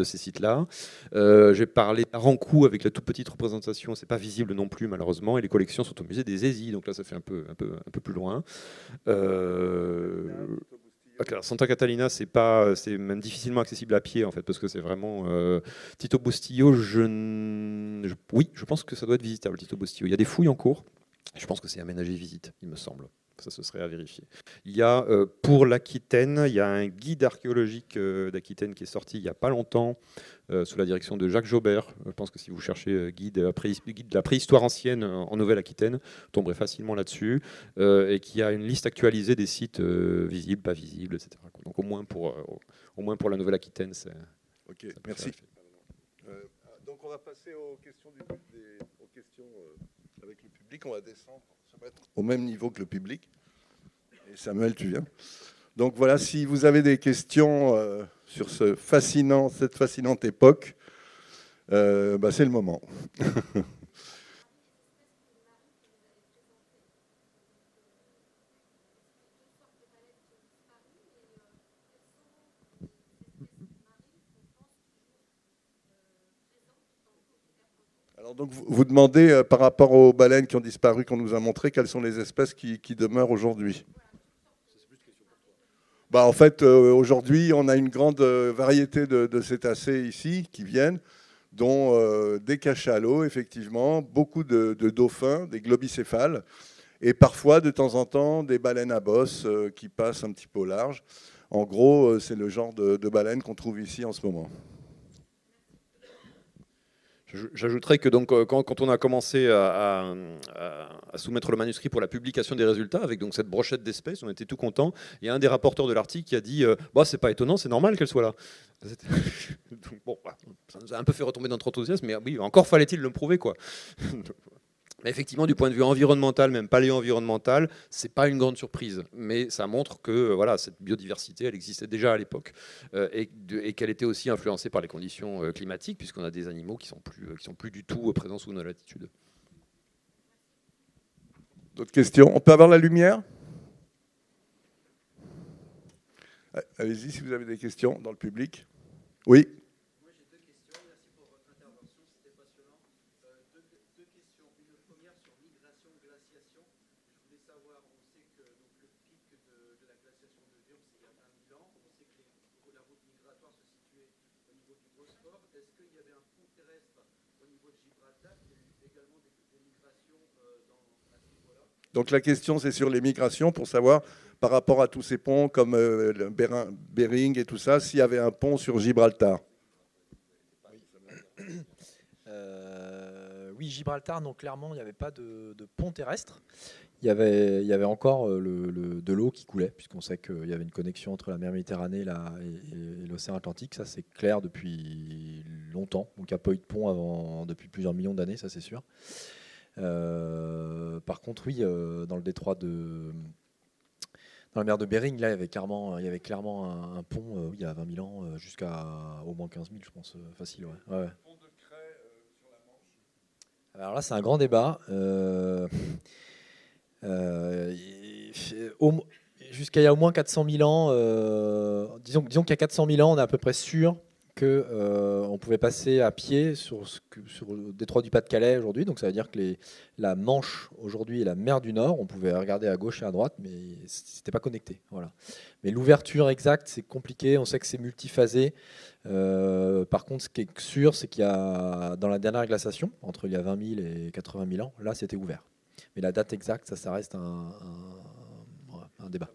sites-là. J'ai parlé d'Arancou avec la toute petite représentation, c'est pas visible non plus, malheureusement, et les collections sont au musée des Aisies, donc là, ça fait un peu plus loin. Santa Catalina, c'est même difficilement accessible à pied, en fait, parce que c'est vraiment... Tito Bustillo, oui, je pense que ça doit être visitable, Tito Bustillo. Il y a des fouilles en cours. Je pense que c'est aménagé visite, il me semble. Ça, ce serait à vérifier. Il y a, pour l'Aquitaine, il y a un guide archéologique d'Aquitaine qui est sorti il n'y a pas longtemps, sous la direction de Jacques Jaubert. Je pense que si vous cherchez guide de la préhistoire ancienne en Nouvelle-Aquitaine, vous tomberez facilement là-dessus, et qui a une liste actualisée des sites visibles, pas visibles, etc. Donc au moins pour la Nouvelle-Aquitaine, c'est... Ok, merci. Donc on va passer aux questions avec le public. On va descendre, se mettre au même niveau que le public. Et Samuel, tu viens. Donc voilà, si vous avez des questions sur cette fascinante époque, c'est le moment. Alors donc vous demandez par rapport aux baleines qui ont disparu, qu'on nous a montré, quelles sont les espèces qui demeurent aujourd'hui. En fait, aujourd'hui, on a une grande variété de cétacés ici qui viennent, dont des cachalots, effectivement, beaucoup de dauphins, des globicéphales, et parfois, de temps en temps, des baleines à bosse qui passent un petit peu au large. En gros, c'est le genre de baleines qu'on trouve ici en ce moment. J'ajouterais que donc, quand on a commencé à soumettre le manuscrit pour la publication des résultats, avec donc cette brochette d'espèces, on était tout contents. Il y a un des rapporteurs de l'article qui a dit c'est pas étonnant, c'est normal qu'elle soit là. Donc, bon, ça nous a un peu fait retomber dans notre enthousiasme, mais oui, encore fallait-il le prouver, quoi. Mais effectivement, du point de vue environnemental, même paléo-environnemental, c'est pas une grande surprise. Mais ça montre que cette biodiversité, elle existait déjà à l'époque et qu'elle était aussi influencée par les conditions climatiques, puisqu'on a des animaux qui sont plus du tout présents sous nos latitudes. D'autres questions? On peut avoir la lumière? Allez-y si vous avez des questions dans le public. Oui. Donc la question, c'est sur les migrations, pour savoir, par rapport à tous ces ponts, comme le Bering et tout ça, s'il y avait un pont sur Gibraltar. Oui, Gibraltar, non, clairement, il n'y avait pas de pont terrestre. Il y avait encore de l'eau qui coulait, puisqu'on sait qu'il y avait une connexion entre la mer Méditerranée et l'océan Atlantique. Ça, c'est clair depuis longtemps. Donc il n'y a pas eu de pont depuis plusieurs millions d'années, ça c'est sûr. Par contre, oui, dans le détroit dans la mer de Bering, là, il y avait clairement un pont il y a 20 000 ans, jusqu'à au moins 15 000, je pense, facile. Ouais. Alors là, c'est un grand débat. Jusqu'à il y a au moins 400 000 ans, disons qu'il y a 400 000 ans, on est à peu près sûr qu'on pouvait passer à pied sur le détroit du Pas-de-Calais aujourd'hui. Donc ça veut dire que la Manche aujourd'hui et la mer du Nord, on pouvait regarder à gauche et à droite, mais c'était pas connecté. Voilà. Mais l'ouverture exacte, c'est compliqué. On sait que c'est multiphasé. Par contre, ce qui est sûr, c'est qu'il y a, dans la dernière glaciation, entre il y a 20 000 et 80 000 ans, là, c'était ouvert. Mais la date exacte, ça reste un débat.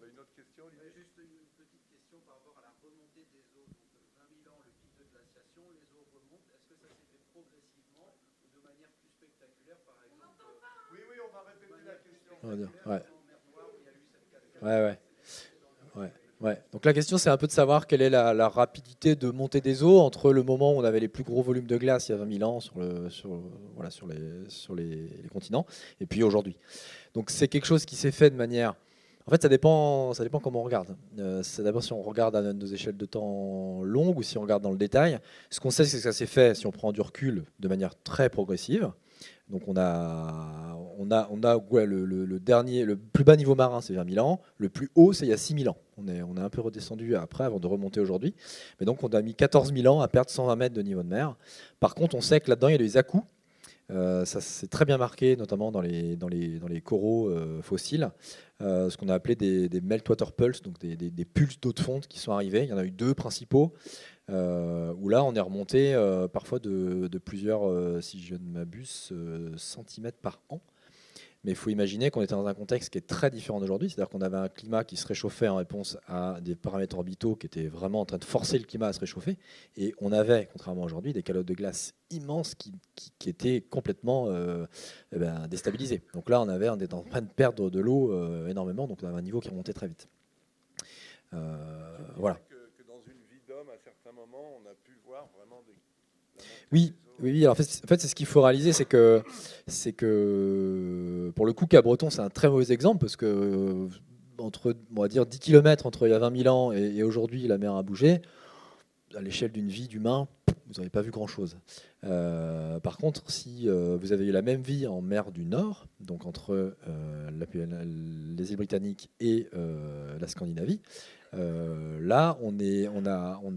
Ouais. Donc la question, c'est un peu de savoir quelle est la rapidité de montée des eaux entre le moment où on avait les plus gros volumes de glace il y a 20 000 ans sur les continents et puis aujourd'hui. Donc c'est quelque chose qui s'est fait de manière... En fait, ça dépend comment on regarde. C'est d'abord si on regarde à nos échelles de temps longues ou si on regarde dans le détail. Ce qu'on sait, c'est que ça s'est fait, si on prend du recul, de manière très progressive. Donc on a on a ouais, le plus bas niveau marin, c'est vers 1000 ans. Le plus haut, c'est il y a 6000 ans. On est un peu redescendu après avant de remonter aujourd'hui. Mais donc, on a mis 14 000 ans à perdre 120 mètres de niveau de mer. Par contre, on sait que là-dedans, il y a des à-coups. Ça c'est très bien marqué, notamment dans les coraux fossiles, ce qu'on a appelé des meltwater pulses, donc des pulses d'eau de fonte qui sont arrivés. Il y en a eu deux principaux, où là on est remonté parfois de plusieurs, si je ne m'abuse, centimètres par an. Mais il faut imaginer qu'on était dans un contexte qui est très différent d'aujourd'hui, c'est-à-dire qu'on avait un climat qui se réchauffait en réponse à des paramètres orbitaux qui étaient vraiment en train de forcer le climat à se réchauffer. Et on avait, contrairement à aujourd'hui, des calottes de glace immenses qui étaient complètement déstabilisées. Donc là, on était en train de perdre de l'eau énormément, donc on avait un niveau qui remontait très vite. Voilà. Que dans une vie d'homme, à certains moments, on a pu voir vraiment des... Oui. Alors en fait, c'est ce qu'il faut réaliser, c'est que pour le coup, Cabreton, c'est un très mauvais exemple parce que entre, on va dire, 10 km entre il y a 20 000 ans et aujourd'hui, la mer a bougé. À l'échelle d'une vie d'humain, vous n'avez pas vu grand-chose. Par contre, si vous avez eu la même vie en mer du Nord, donc entre les îles britanniques et la Scandinavie, là, on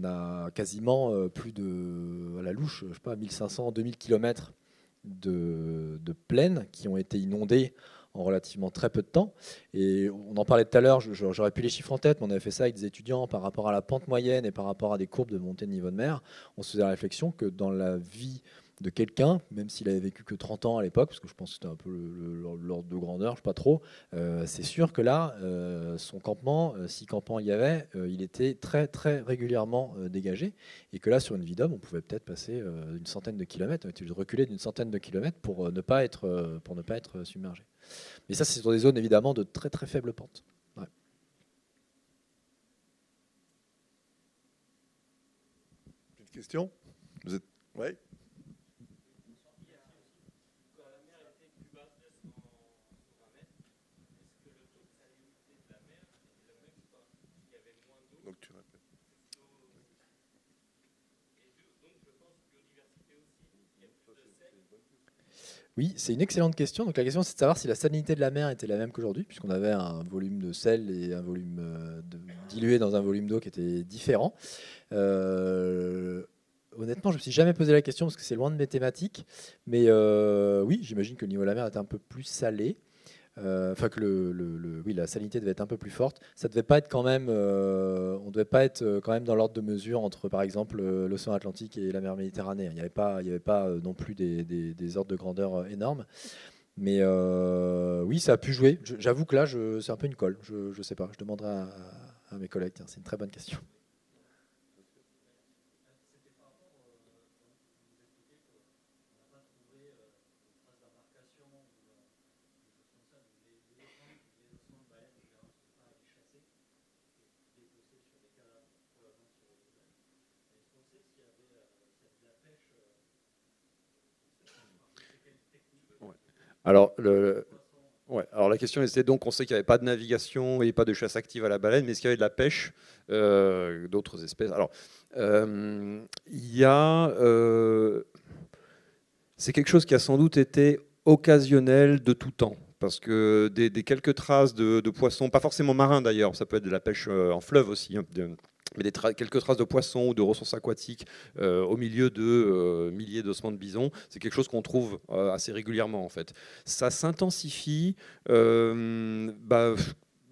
a quasiment plus de, à la louche, je sais pas, 1500, 2000 km de plaines qui ont été inondées en relativement très peu de temps. Et on en parlait tout à l'heure, j'aurais pu les chiffres en tête, mais on avait fait ça avec des étudiants par rapport à la pente moyenne et par rapport à des courbes de montée de niveau de mer. On se faisait la réflexion que dans la vie de quelqu'un, même s'il avait vécu que 30 ans à l'époque, parce que je pense que c'était un peu l'ordre de grandeur, je ne sais pas trop, c'est sûr que là, son campement, si campement il y avait, il était très très régulièrement dégagé, et que là, sur une vie d'homme, on pouvait peut-être passer une centaine de kilomètres, on était reculer d'une centaine de kilomètres pour ne pas être submergé. Mais ça, c'est sur des zones évidemment de très très faible pente. Ouais. Petite question. Vous êtes... Ouais. Donc tu répètes. Oui, c'est une excellente question. Donc la question, c'est de savoir si la salinité de la mer était la même qu'aujourd'hui, puisqu'on avait un volume de sel et un volume dilué dans un volume d'eau qui était différent. Honnêtement, je me suis jamais posé la question parce que c'est loin de mes thématiques. Mais oui, j'imagine que le niveau de la mer était un peu plus salé. Enfin que oui, la salinité devait être un peu plus forte. Ça devait pas être quand même, on devait pas être quand même dans l'ordre de mesure entre, par exemple, l'océan Atlantique et la mer Méditerranée. Il n'y avait pas non plus des ordres de grandeur énormes. Mais oui, ça a pu jouer. J'avoue que là, c'est un peu une colle. Je sais pas. Je demanderai à mes collègues. Tiens, c'est une très bonne question. Alors, alors la question était donc, on sait qu'il n'y avait pas de navigation et pas de chasse active à la baleine, mais est-ce qu'il y avait de la pêche d'autres espèces? Alors, c'est quelque chose qui a sans doute été occasionnel de tout temps. Parce que des quelques traces de poissons, pas forcément marins d'ailleurs, ça peut être de la pêche en fleuve aussi, hein, mais quelques traces de poissons ou de ressources aquatiques au milieu de milliers d'ossements de bison, c'est quelque chose qu'on trouve assez régulièrement en fait. Ça s'intensifie.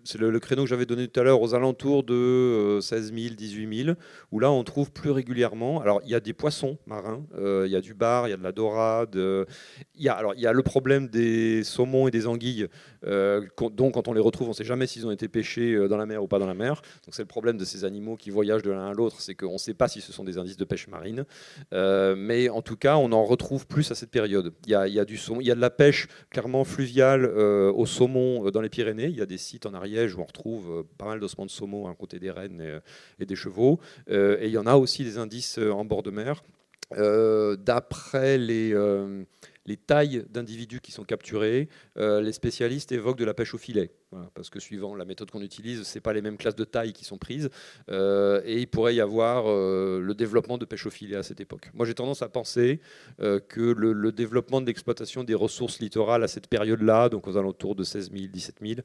C'est le créneau que j'avais donné tout à l'heure, aux alentours de 16 000, 18 000, où là on trouve plus régulièrement. Alors il y a des poissons marins, il y a du bar, il y a de la dorade, il y a le problème des saumons et des anguilles, dont quand on les retrouve, on ne sait jamais s'ils ont été pêchés dans la mer ou pas dans la mer. Donc c'est le problème de ces animaux qui voyagent de l'un à l'autre, c'est qu'on ne sait pas si ce sont des indices de pêche marine. Mais en tout cas, on en retrouve plus à cette période. Il y a du saumon, il y a de la pêche clairement fluviale au saumon dans les Pyrénées. Il y a des sites en Ariège où on retrouve pas mal d'ossements de saumon à côté des rennes et des chevaux. Et il y en a aussi des indices en bord de mer. D'après les les tailles d'individus qui sont capturés, les spécialistes évoquent de la pêche au filet. Voilà, parce que suivant la méthode qu'on utilise, ce n'est pas les mêmes classes de taille qui sont prises. Et il pourrait y avoir le développement de pêche au filet à cette époque. Moi, j'ai tendance à penser que le développement de l'exploitation des ressources littorales à cette période-là, donc aux alentours de 16 000, 17 000,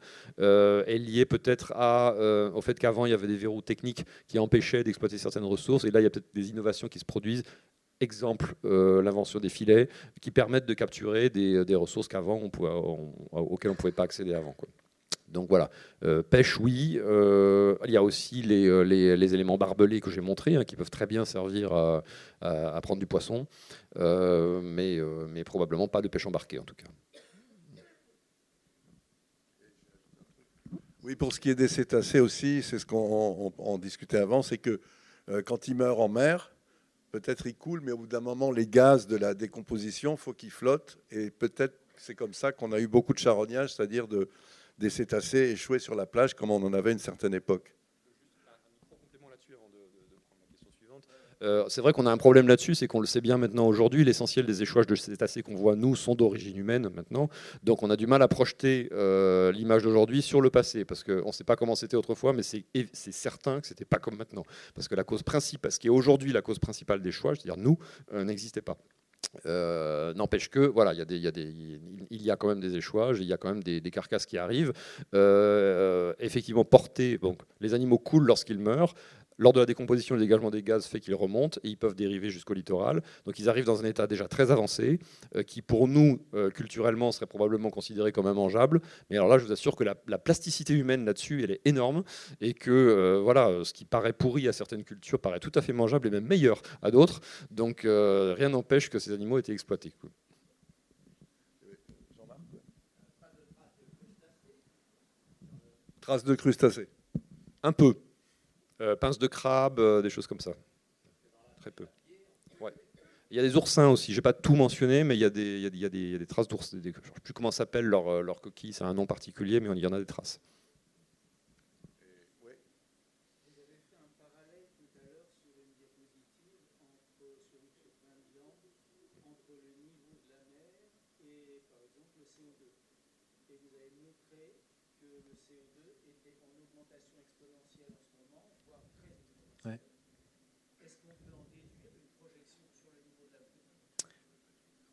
est lié peut-être au fait qu'avant, il y avait des verrous techniques qui empêchaient d'exploiter certaines ressources. Et là, il y a peut-être des innovations qui se produisent. Exemple, l'invention des filets qui permettent de capturer des ressources auxquelles on ne pouvait pas accéder avant, quoi. Donc voilà, pêche, oui. Il y a aussi les éléments barbelés que j'ai montrés, hein, qui peuvent très bien servir à prendre du poisson, mais probablement pas de pêche embarquée en tout cas. Oui, pour ce qui est des cétacés aussi, c'est ce qu'on discutait avant, c'est que quand ils meurent en mer, peut-être ils coulent, mais au bout d'un moment, les gaz de la décomposition, il faut qu'ils flottent. Et peut-être c'est comme ça qu'on a eu beaucoup de charognage, c'est-à-dire des cétacés échoués sur la plage, comme on en avait à une certaine époque. C'est vrai qu'on a un problème là-dessus, c'est qu'on le sait bien maintenant aujourd'hui, l'essentiel des échouages de cétacés qu'on voit, nous, sont d'origine humaine maintenant. Donc on a du mal à projeter l'image d'aujourd'hui sur le passé, parce qu'on ne sait pas comment c'était autrefois, mais c'est certain que ce n'était pas comme maintenant. Parce que la cause principale, ce qui est aujourd'hui la cause principale d'échouage, c'est-à-dire nous, n'existait pas. N'empêche que voilà, il y a quand même des échouages, il y a quand même des carcasses qui arrivent. Effectivement, portés, donc les animaux coulent lorsqu'ils meurent. Lors de la décomposition, le dégagement des gaz fait qu'ils remontent et ils peuvent dériver jusqu'au littoral. Donc ils arrivent dans un état déjà très avancé, qui pour nous, culturellement, serait probablement considéré comme immangeable. Mais alors là, je vous assure que la plasticité humaine là-dessus, elle est énorme et que voilà, ce qui paraît pourri à certaines cultures paraît tout à fait mangeable et même meilleur à d'autres. Donc rien n'empêche que ces animaux aient été exploités. Traces de crustacés. Un peu. Pinces de crabe, des choses comme ça. Très peu. Ouais. Il y a des oursins aussi. Je n'ai pas tout mentionné, mais il y a des traces d'ours. Je ne sais plus comment s'appelle leur coquille. C'est un nom particulier, mais il y en a des traces.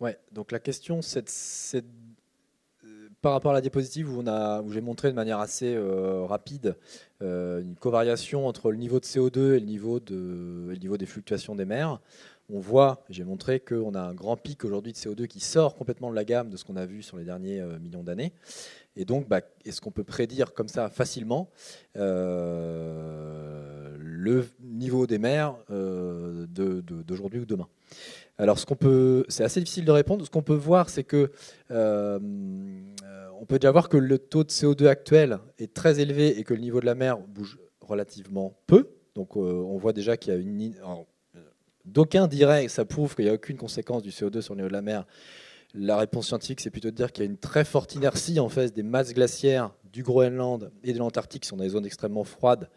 Ouais, donc la question, c'est par rapport à la diapositive où j'ai montré de manière assez rapide une covariation entre le niveau de CO2 et le niveau des fluctuations des mers. On voit, j'ai montré qu'on a un grand pic aujourd'hui de CO2 qui sort complètement de la gamme de ce qu'on a vu sur les derniers millions d'années. Et donc, est-ce qu'on peut prédire comme ça facilement le niveau des mers d'aujourd'hui ou demain? Alors, c'est assez difficile de répondre. Ce qu'on peut voir, c'est que on peut déjà voir que le taux de CO2 actuel est très élevé et que le niveau de la mer bouge relativement peu. Donc, on voit déjà qu'il y a d'aucuns diraient que ça prouve qu'il n'y a aucune conséquence du CO2 sur le niveau de la mer. La réponse scientifique, c'est plutôt de dire qu'il y a une très forte inertie en fait des masses glaciaires du Groenland et de l'Antarctique qui sont dans des zones extrêmement froides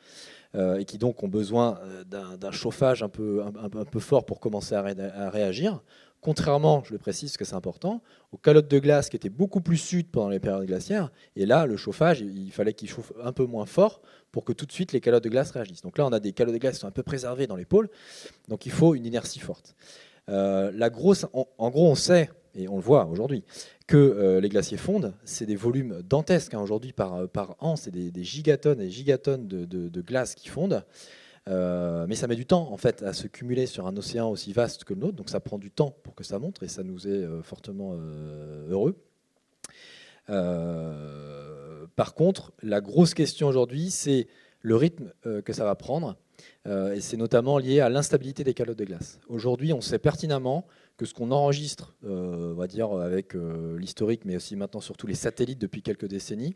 et qui donc ont besoin d'un chauffage un peu fort pour commencer à réagir. Contrairement, je le précise parce que c'est important, aux calottes de glace qui étaient beaucoup plus sud pendant les périodes glaciaires. Et là, le chauffage, il fallait qu'il chauffe un peu moins fort pour que tout de suite les calottes de glace réagissent. Donc là, on a des calottes de glace qui sont un peu préservées dans les pôles. Donc il faut une inertie forte. En gros, on sait, et on le voit aujourd'hui, que les glaciers fondent. C'est des volumes dantesques aujourd'hui par an. C'est des gigatonnes et gigatonnes de glace qui fondent. Mais ça met du temps en fait à se cumuler sur un océan aussi vaste que le nôtre, donc ça prend du temps pour que ça monte et ça nous est fortement heureux. Par contre, la grosse question aujourd'hui, c'est le rythme que ça va prendre, et c'est notamment lié à l'instabilité des calottes de glace. Aujourd'hui, on sait pertinemment que ce qu'on enregistre, on va dire avec l'historique, mais aussi maintenant surtout les satellites depuis quelques décennies,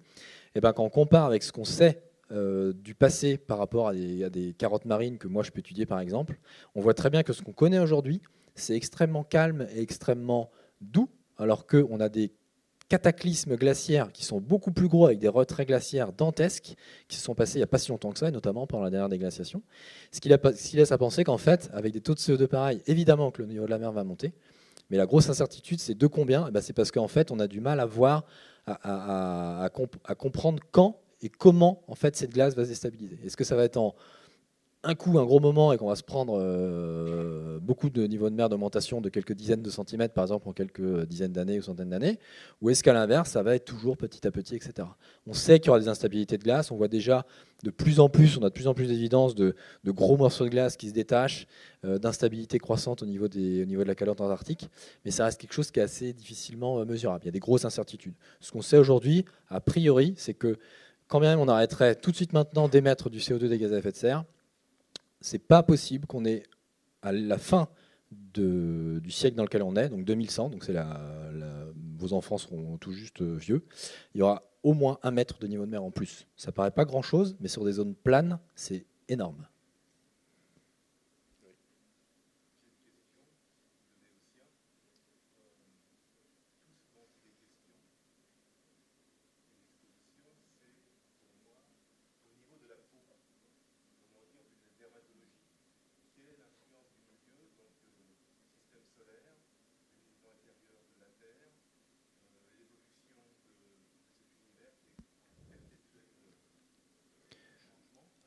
et ben, quand on compare avec ce qu'on sait du passé par rapport à des carottes marines que moi je peux étudier par exemple, on voit très bien que ce qu'on connaît aujourd'hui, c'est extrêmement calme et extrêmement doux, alors qu'on a des cataclysmes glaciaires qui sont beaucoup plus gros avec des retraits glaciaires dantesques qui se sont passés il n'y a pas si longtemps que ça, et notamment pendant la dernière déglaciation. Ce qui laisse à penser qu'en fait, avec des taux de CO2 pareils, évidemment que le niveau de la mer va monter, Mais la grosse incertitude, c'est de combien? C'est parce qu'en fait, on a du mal à voir, à comprendre quand et comment en fait cette glace va se déstabiliser. Est-ce que ça va être en un coup, un gros moment, et qu'on va se prendre beaucoup de niveaux de mer d'augmentation de quelques dizaines de centimètres, par exemple, en quelques dizaines d'années ou centaines d'années, ou est-ce qu'à l'inverse, ça va être toujours petit à petit, etc. On sait qu'il y aura des instabilités de glace, on voit déjà de plus en plus, on a de plus en plus d'évidence de gros morceaux de glace qui se détachent, d'instabilité croissante au niveau de la calotte antarctique, mais ça reste quelque chose qui est assez difficilement mesurable. Il y a des grosses incertitudes. Ce qu'on sait aujourd'hui, a priori, c'est que quand bien même on arrêterait tout de suite maintenant d'émettre du CO2 des gaz à effet de serre, c'est pas possible qu'on ait à la fin du siècle dans lequel on est, donc 2100, donc vos enfants seront tout juste vieux, il y aura au moins 1 mètre de niveau de mer en plus. Ça paraît pas grand-chose, mais sur des zones planes, c'est énorme.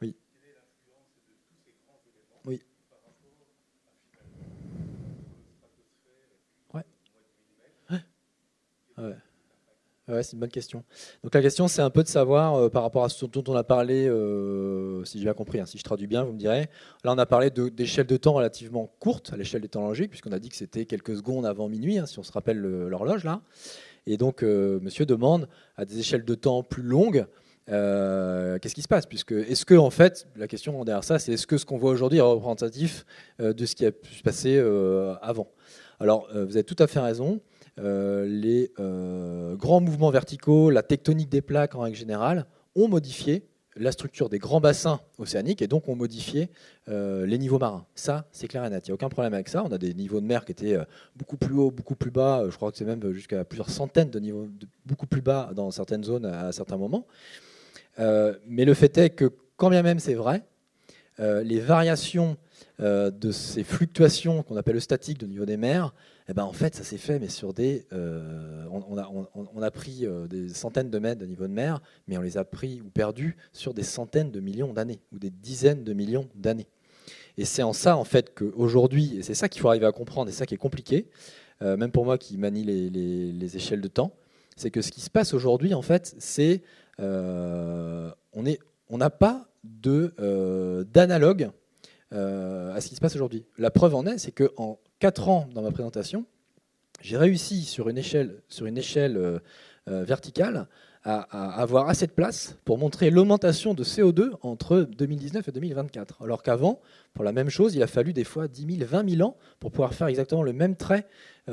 Oui. Oui. Ouais. Ouais. Ouais, c'est une bonne question. Donc la question, c'est un peu de savoir, par rapport à ce dont on a parlé, si j'ai bien compris, hein, si je traduis bien, vous me direz. Là, on a parlé d'échelles de temps relativement courtes à l'échelle des temps logiques, puisqu'on a dit que c'était quelques secondes avant minuit, hein, si on se rappelle l'horloge là. Et donc, monsieur demande à des échelles de temps plus longues, qu'est-ce qui se passe? Est-ce que, en fait, la question derrière ça, c'est est-ce que ce qu'on voit aujourd'hui est représentatif de ce qui a pu se passer avant? Alors, vous avez tout à fait raison. Les grands mouvements verticaux, la tectonique des plaques en règle générale, ont modifié la structure des grands bassins océaniques et donc ont modifié les niveaux marins. Ça, c'est clair et net. Il n'y a aucun problème avec ça. On a des niveaux de mer qui étaient beaucoup plus hauts, beaucoup plus bas. Je crois que c'est même jusqu'à plusieurs centaines de niveaux beaucoup plus bas dans certaines zones à certains moments. Mais le fait est que, quand bien même c'est vrai, les variations de ces fluctuations qu'on appelle statiques de niveau des mers, en fait, ça s'est fait, mais sur des. On a pris des centaines de mètres de niveau de mer, mais on les a pris ou perdus sur des centaines de millions d'années ou des dizaines de millions d'années. Et c'est en ça, en fait, qu'aujourd'hui, et c'est ça qu'il faut arriver à comprendre, et ça qui est compliqué, même pour moi qui manie les échelles de temps, c'est que ce qui se passe aujourd'hui, en fait, c'est on n'a pas d'analogue à ce qui se passe aujourd'hui. La preuve en est, c'est qu'en 4 ans dans ma présentation, j'ai réussi sur une échelle verticale à avoir assez de place pour montrer l'augmentation de CO2 entre 2019 et 2024. Alors qu'avant, pour la même chose, il a fallu des fois 10 000, 20 000 ans pour pouvoir faire exactement le même trait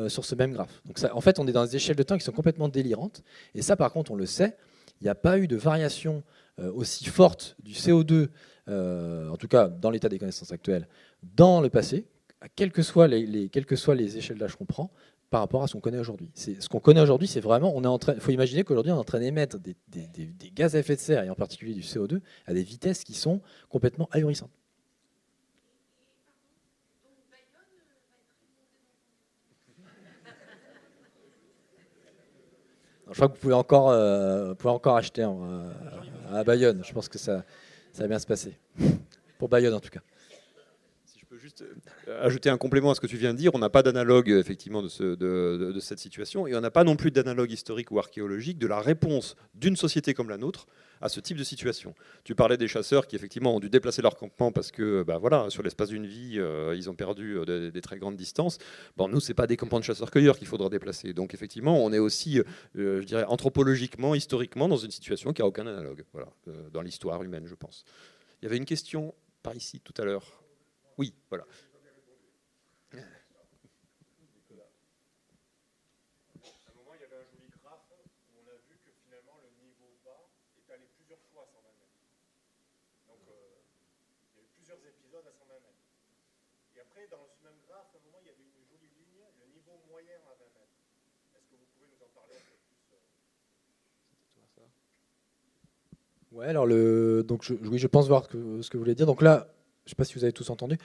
sur ce même graphe. Donc ça, en fait, on est dans des échelles de temps qui sont complètement délirantes. Et ça, par contre, on le sait, il n'y a pas eu de variation aussi forte du CO2, en tout cas dans l'état des connaissances actuelles, dans le passé, quelles que soient les échelles d'âge qu'on prend, par rapport à ce qu'on connaît aujourd'hui. Ce qu'on connaît aujourd'hui, c'est vraiment, il faut imaginer qu'aujourd'hui, on est en train d'émettre des gaz à effet de serre, et en particulier du CO2, à des vitesses qui sont complètement ahurissantes. Je crois que vous pouvez encore acheter à Bayonne. Je pense que ça va bien se passer. Pour Bayonne, en tout cas. Si je peux juste ajouter un complément à ce que tu viens de dire, on n'a pas d'analogue effectivement de cette situation, et on n'a pas non plus d'analogue historique ou archéologique de la réponse d'une société comme la nôtre à ce type de situation. Tu parlais des chasseurs qui effectivement ont dû déplacer leur campement parce que voilà, sur l'espace d'une vie, ils ont perdu des très grandes distances. Bon, nous, c'est pas des campements de chasseurs-cueilleurs qu'il faudra déplacer. Donc effectivement, on est aussi, je dirais, anthropologiquement, historiquement, dans une situation qui n'a aucun analogue, voilà, dans l'histoire humaine, je pense. Il y avait une question par ici tout à l'heure. Oui, voilà. Ouais, alors oui, je pense voir ce que vous voulez dire. Donc là, je ne sais pas si vous avez tous entendu.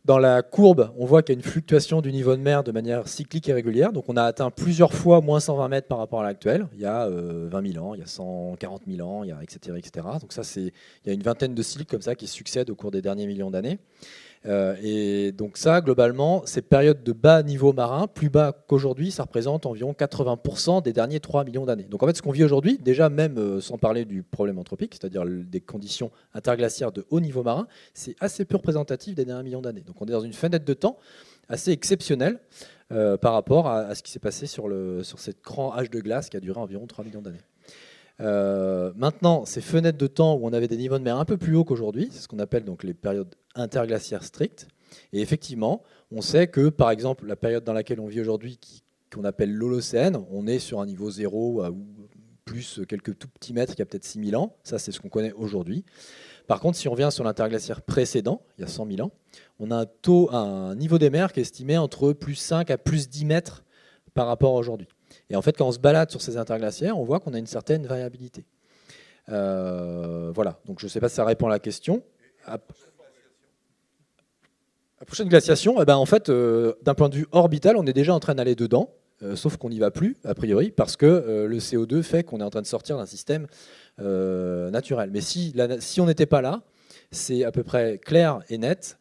Dans la courbe, on voit qu'il y a une fluctuation du niveau de mer de manière cyclique et régulière. Donc on a atteint plusieurs fois moins 120 mètres par rapport à l'actuel. Il y a 20 000 ans, il y a 140 000 ans, il y a etc. etc. Donc ça, il y a une vingtaine de cycles comme ça qui succèdent au cours des derniers millions d'années. Et donc ça, globalement, ces périodes de bas niveau marin, plus bas qu'aujourd'hui, ça représente environ 80% des derniers 3 millions d'années. Donc en fait, ce qu'on vit aujourd'hui, déjà même sans parler du problème anthropique, c'est-à-dire des conditions interglaciaires de haut niveau marin, c'est assez peu représentatif des derniers millions d'années. Donc on est dans une fenêtre de temps assez exceptionnelle par rapport à ce qui s'est passé sur cette grand âge de glace qui a duré environ 3 millions d'années. Maintenant, ces fenêtres de temps où on avait des niveaux de mer un peu plus hauts qu'aujourd'hui, c'est ce qu'on appelle donc les périodes interglaciaires strictes. Et effectivement, on sait que, par exemple, la période dans laquelle on vit aujourd'hui, qu'on appelle l'Holocène, on est sur un niveau 0 ou plus quelques tout petits mètres, il y a peut-être 6 000 ans. Ça, c'est ce qu'on connaît aujourd'hui. Par contre, si on revient sur l'interglaciaire précédent, il y a 100 000 ans, on a un niveau des mers qui est estimé entre plus 5 à plus 10 mètres par rapport à aujourd'hui. Et en fait, quand on se balade sur ces interglaciaires, on voit qu'on a une certaine variabilité. Voilà, donc je ne sais pas si ça répond à la question. La prochaine glaciation, eh ben, en fait, d'un point de vue orbital, on est déjà en train d'aller dedans, sauf qu'on n'y va plus, a priori, parce que le CO2 fait qu'on est en train de sortir d'un système naturel. Mais si on n'était pas là, c'est à peu près clair et net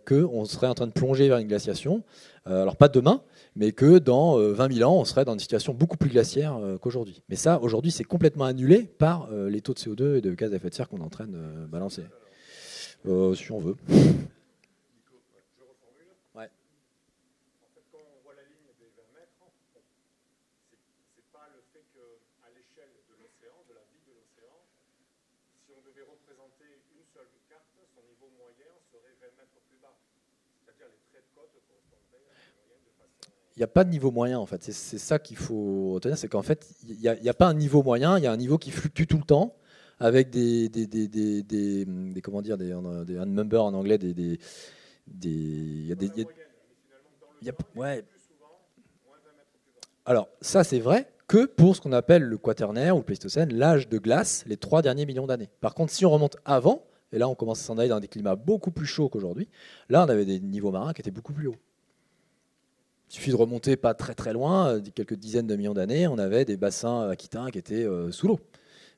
qu'on serait en train de plonger vers une glaciation. Alors pas demain, mais que dans 20 000 ans, on serait dans une situation beaucoup plus glaciaire qu'aujourd'hui. Mais ça, aujourd'hui, c'est complètement annulé par les taux de CO2 et de gaz à effet de serre qu'on est en train de balancer. Si on veut. Ouais. En fait, quand on voit la ligne des 20 mètres, c'est pas le fait qu'à l'échelle de l'océan, de la vie de l'océan, si on devait représenter une seule carte, son niveau moyen serait 20 mètres plus bas. C'est-à-dire les traits de côte correspondraient à la moyenne de façon... Il n'y a pas de niveau moyen, en fait. C'est ça qu'il faut retenir, c'est qu'en fait, il n'y a pas un niveau moyen, il y a un niveau qui fluctue tout le temps, avec des comment dire, des number en anglais, ouais. Alors, ça, c'est vrai que pour ce qu'on appelle le Quaternaire ou le Pléistocène, l'âge de glace, les 3 derniers millions d'années. Par contre, si on remonte avant, et là, on commence à s'en aller dans des climats beaucoup plus chauds qu'aujourd'hui, là, on avait des niveaux marins qui étaient beaucoup plus hauts. Il suffit de remonter pas très très loin, quelques dizaines de millions d'années, on avait des bassins aquitains qui étaient sous l'eau,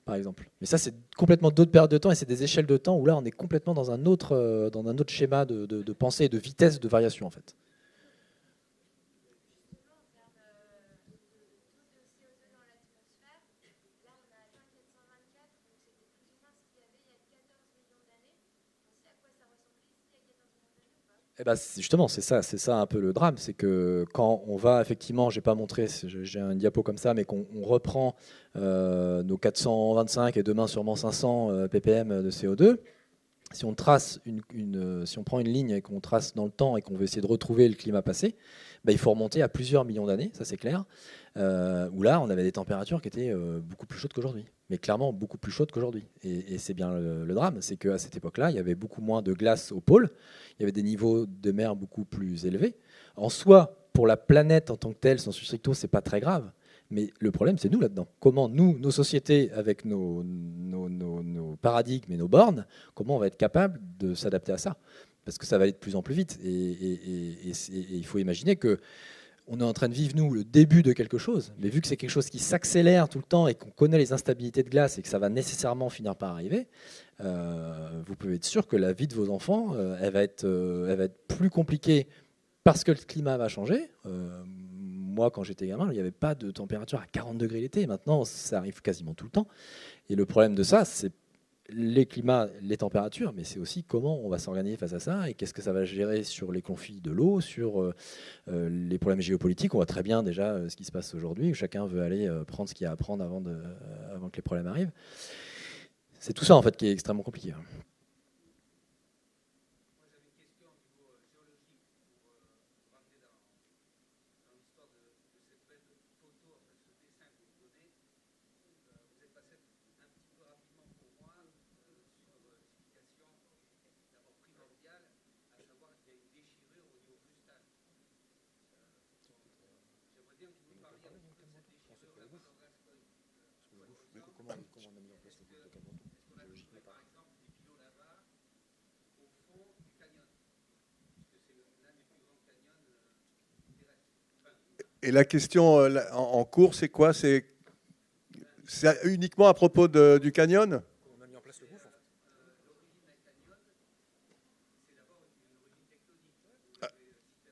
par exemple. Mais ça, c'est complètement d'autres périodes de temps et c'est des échelles de temps où là, on est complètement dans un autre schéma de pensée et de vitesse de variation, en fait. Eh ben, justement, c'est ça un peu le drame, c'est que quand on va effectivement, j'ai pas montré, j'ai un diapo comme ça, mais qu'on reprend nos 425 et demain sûrement 500 ppm de CO2, si on trace si on prend une ligne et qu'on trace dans le temps et qu'on veut essayer de retrouver le climat passé, ben, il faut remonter à plusieurs millions d'années, ça c'est clair, où là on avait des températures qui étaient beaucoup plus chaudes qu'aujourd'hui, mais clairement beaucoup plus chaudes qu'aujourd'hui. Et c'est bien le drame, c'est qu'à cette époque-là, il y avait beaucoup moins de glace au pôle, il y avait des niveaux de mer beaucoup plus élevés. En soi, pour la planète en tant que telle, sensu stricto, c'est pas très grave. Mais le problème, c'est nous là-dedans. Comment nous, nos sociétés, avec nos paradigmes et nos bornes, comment on va être capable de s'adapter à ça? Parce que ça va aller de plus en plus vite. Et il faut imaginer que on est en train de vivre, nous, le début de quelque chose. Mais vu que c'est quelque chose qui s'accélère tout le temps et qu'on connaît les instabilités de glace et que ça va nécessairement finir par arriver, vous pouvez être sûr que la vie de vos enfants, elle va être plus compliquée parce que le climat va changer. Moi, quand j'étais gamin, il n'y avait pas de température à 40 degrés l'été. Maintenant, ça arrive quasiment tout le temps. Et le problème de ça, c'est les climats, les températures, mais c'est aussi comment on va s'organiser face à ça et qu'est-ce que ça va gérer sur les conflits de l'eau, sur les problèmes géopolitiques. On voit très bien déjà ce qui se passe aujourd'hui, où chacun veut aller prendre ce qu'il y a à prendre avant que les problèmes arrivent. C'est tout ça en fait qui est extrêmement compliqué. Et la question en cours, c'est quoi? C'est uniquement à propos du canyon?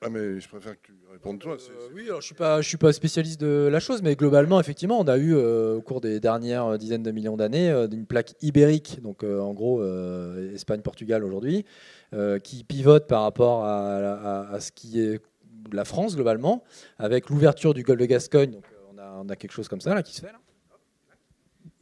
Ah, mais je préfère que tu répondes toi. Oui, alors je suis pas spécialiste de la chose, mais globalement, effectivement, on a eu au cours des dernières dizaines de millions d'années une plaque ibérique, donc en gros Espagne-Portugal aujourd'hui, qui pivote par rapport à ce qui est la France globalement, avec l'ouverture du golfe de Gascogne. Donc on a quelque chose comme ça là qui se fait là.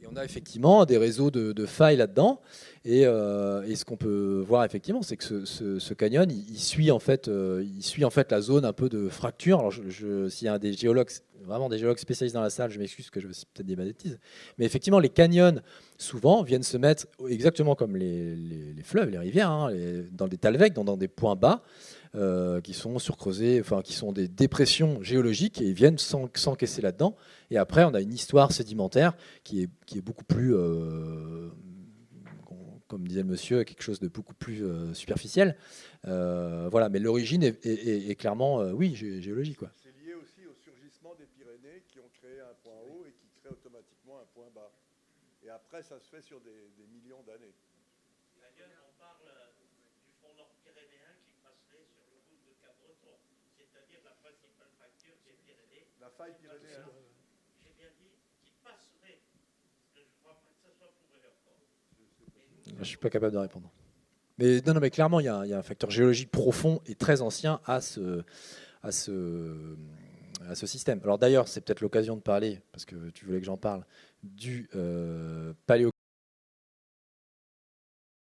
Et on a effectivement des réseaux de failles là-dedans. Et ce qu'on peut voir effectivement, c'est que ce canyon, il suit en fait la zone un peu de fracture. Alors, s'il y a des géologues, vraiment des géologues spécialistes dans la salle, je m'excuse que je vais peut-être dire des bêtises. Mais effectivement, les canyons, souvent, viennent se mettre exactement comme les fleuves, les rivières, hein, dans des talwegs, dans des points bas. Qui sont surcreusés, enfin qui sont des dépressions géologiques et ils viennent s'encaisser là-dedans. Et après, on a une histoire sédimentaire qui est beaucoup plus, comme disait le monsieur, quelque chose de beaucoup plus superficiel. Voilà, mais l'origine est clairement, oui, géologique, quoi. C'est lié aussi au surgissement des Pyrénées qui ont créé un point haut et qui créent automatiquement un point bas. Et après, ça se fait sur des millions d'années. On parle du front nord-pyrénéen qui passerait sur le bout de Cap-Breton, c'est-à-dire la principale fracture des Pyrénées. La faille pyrénéenne. J'ai bien dit qui passerait, parce que je ne crois pas que ça soit prouvé encore. Je ne suis pas capable de répondre. Mais non, mais clairement, il y a un facteur géologique profond et très ancien à ce système. Alors d'ailleurs, c'est peut-être l'occasion de parler, parce que tu voulais que j'en parle, du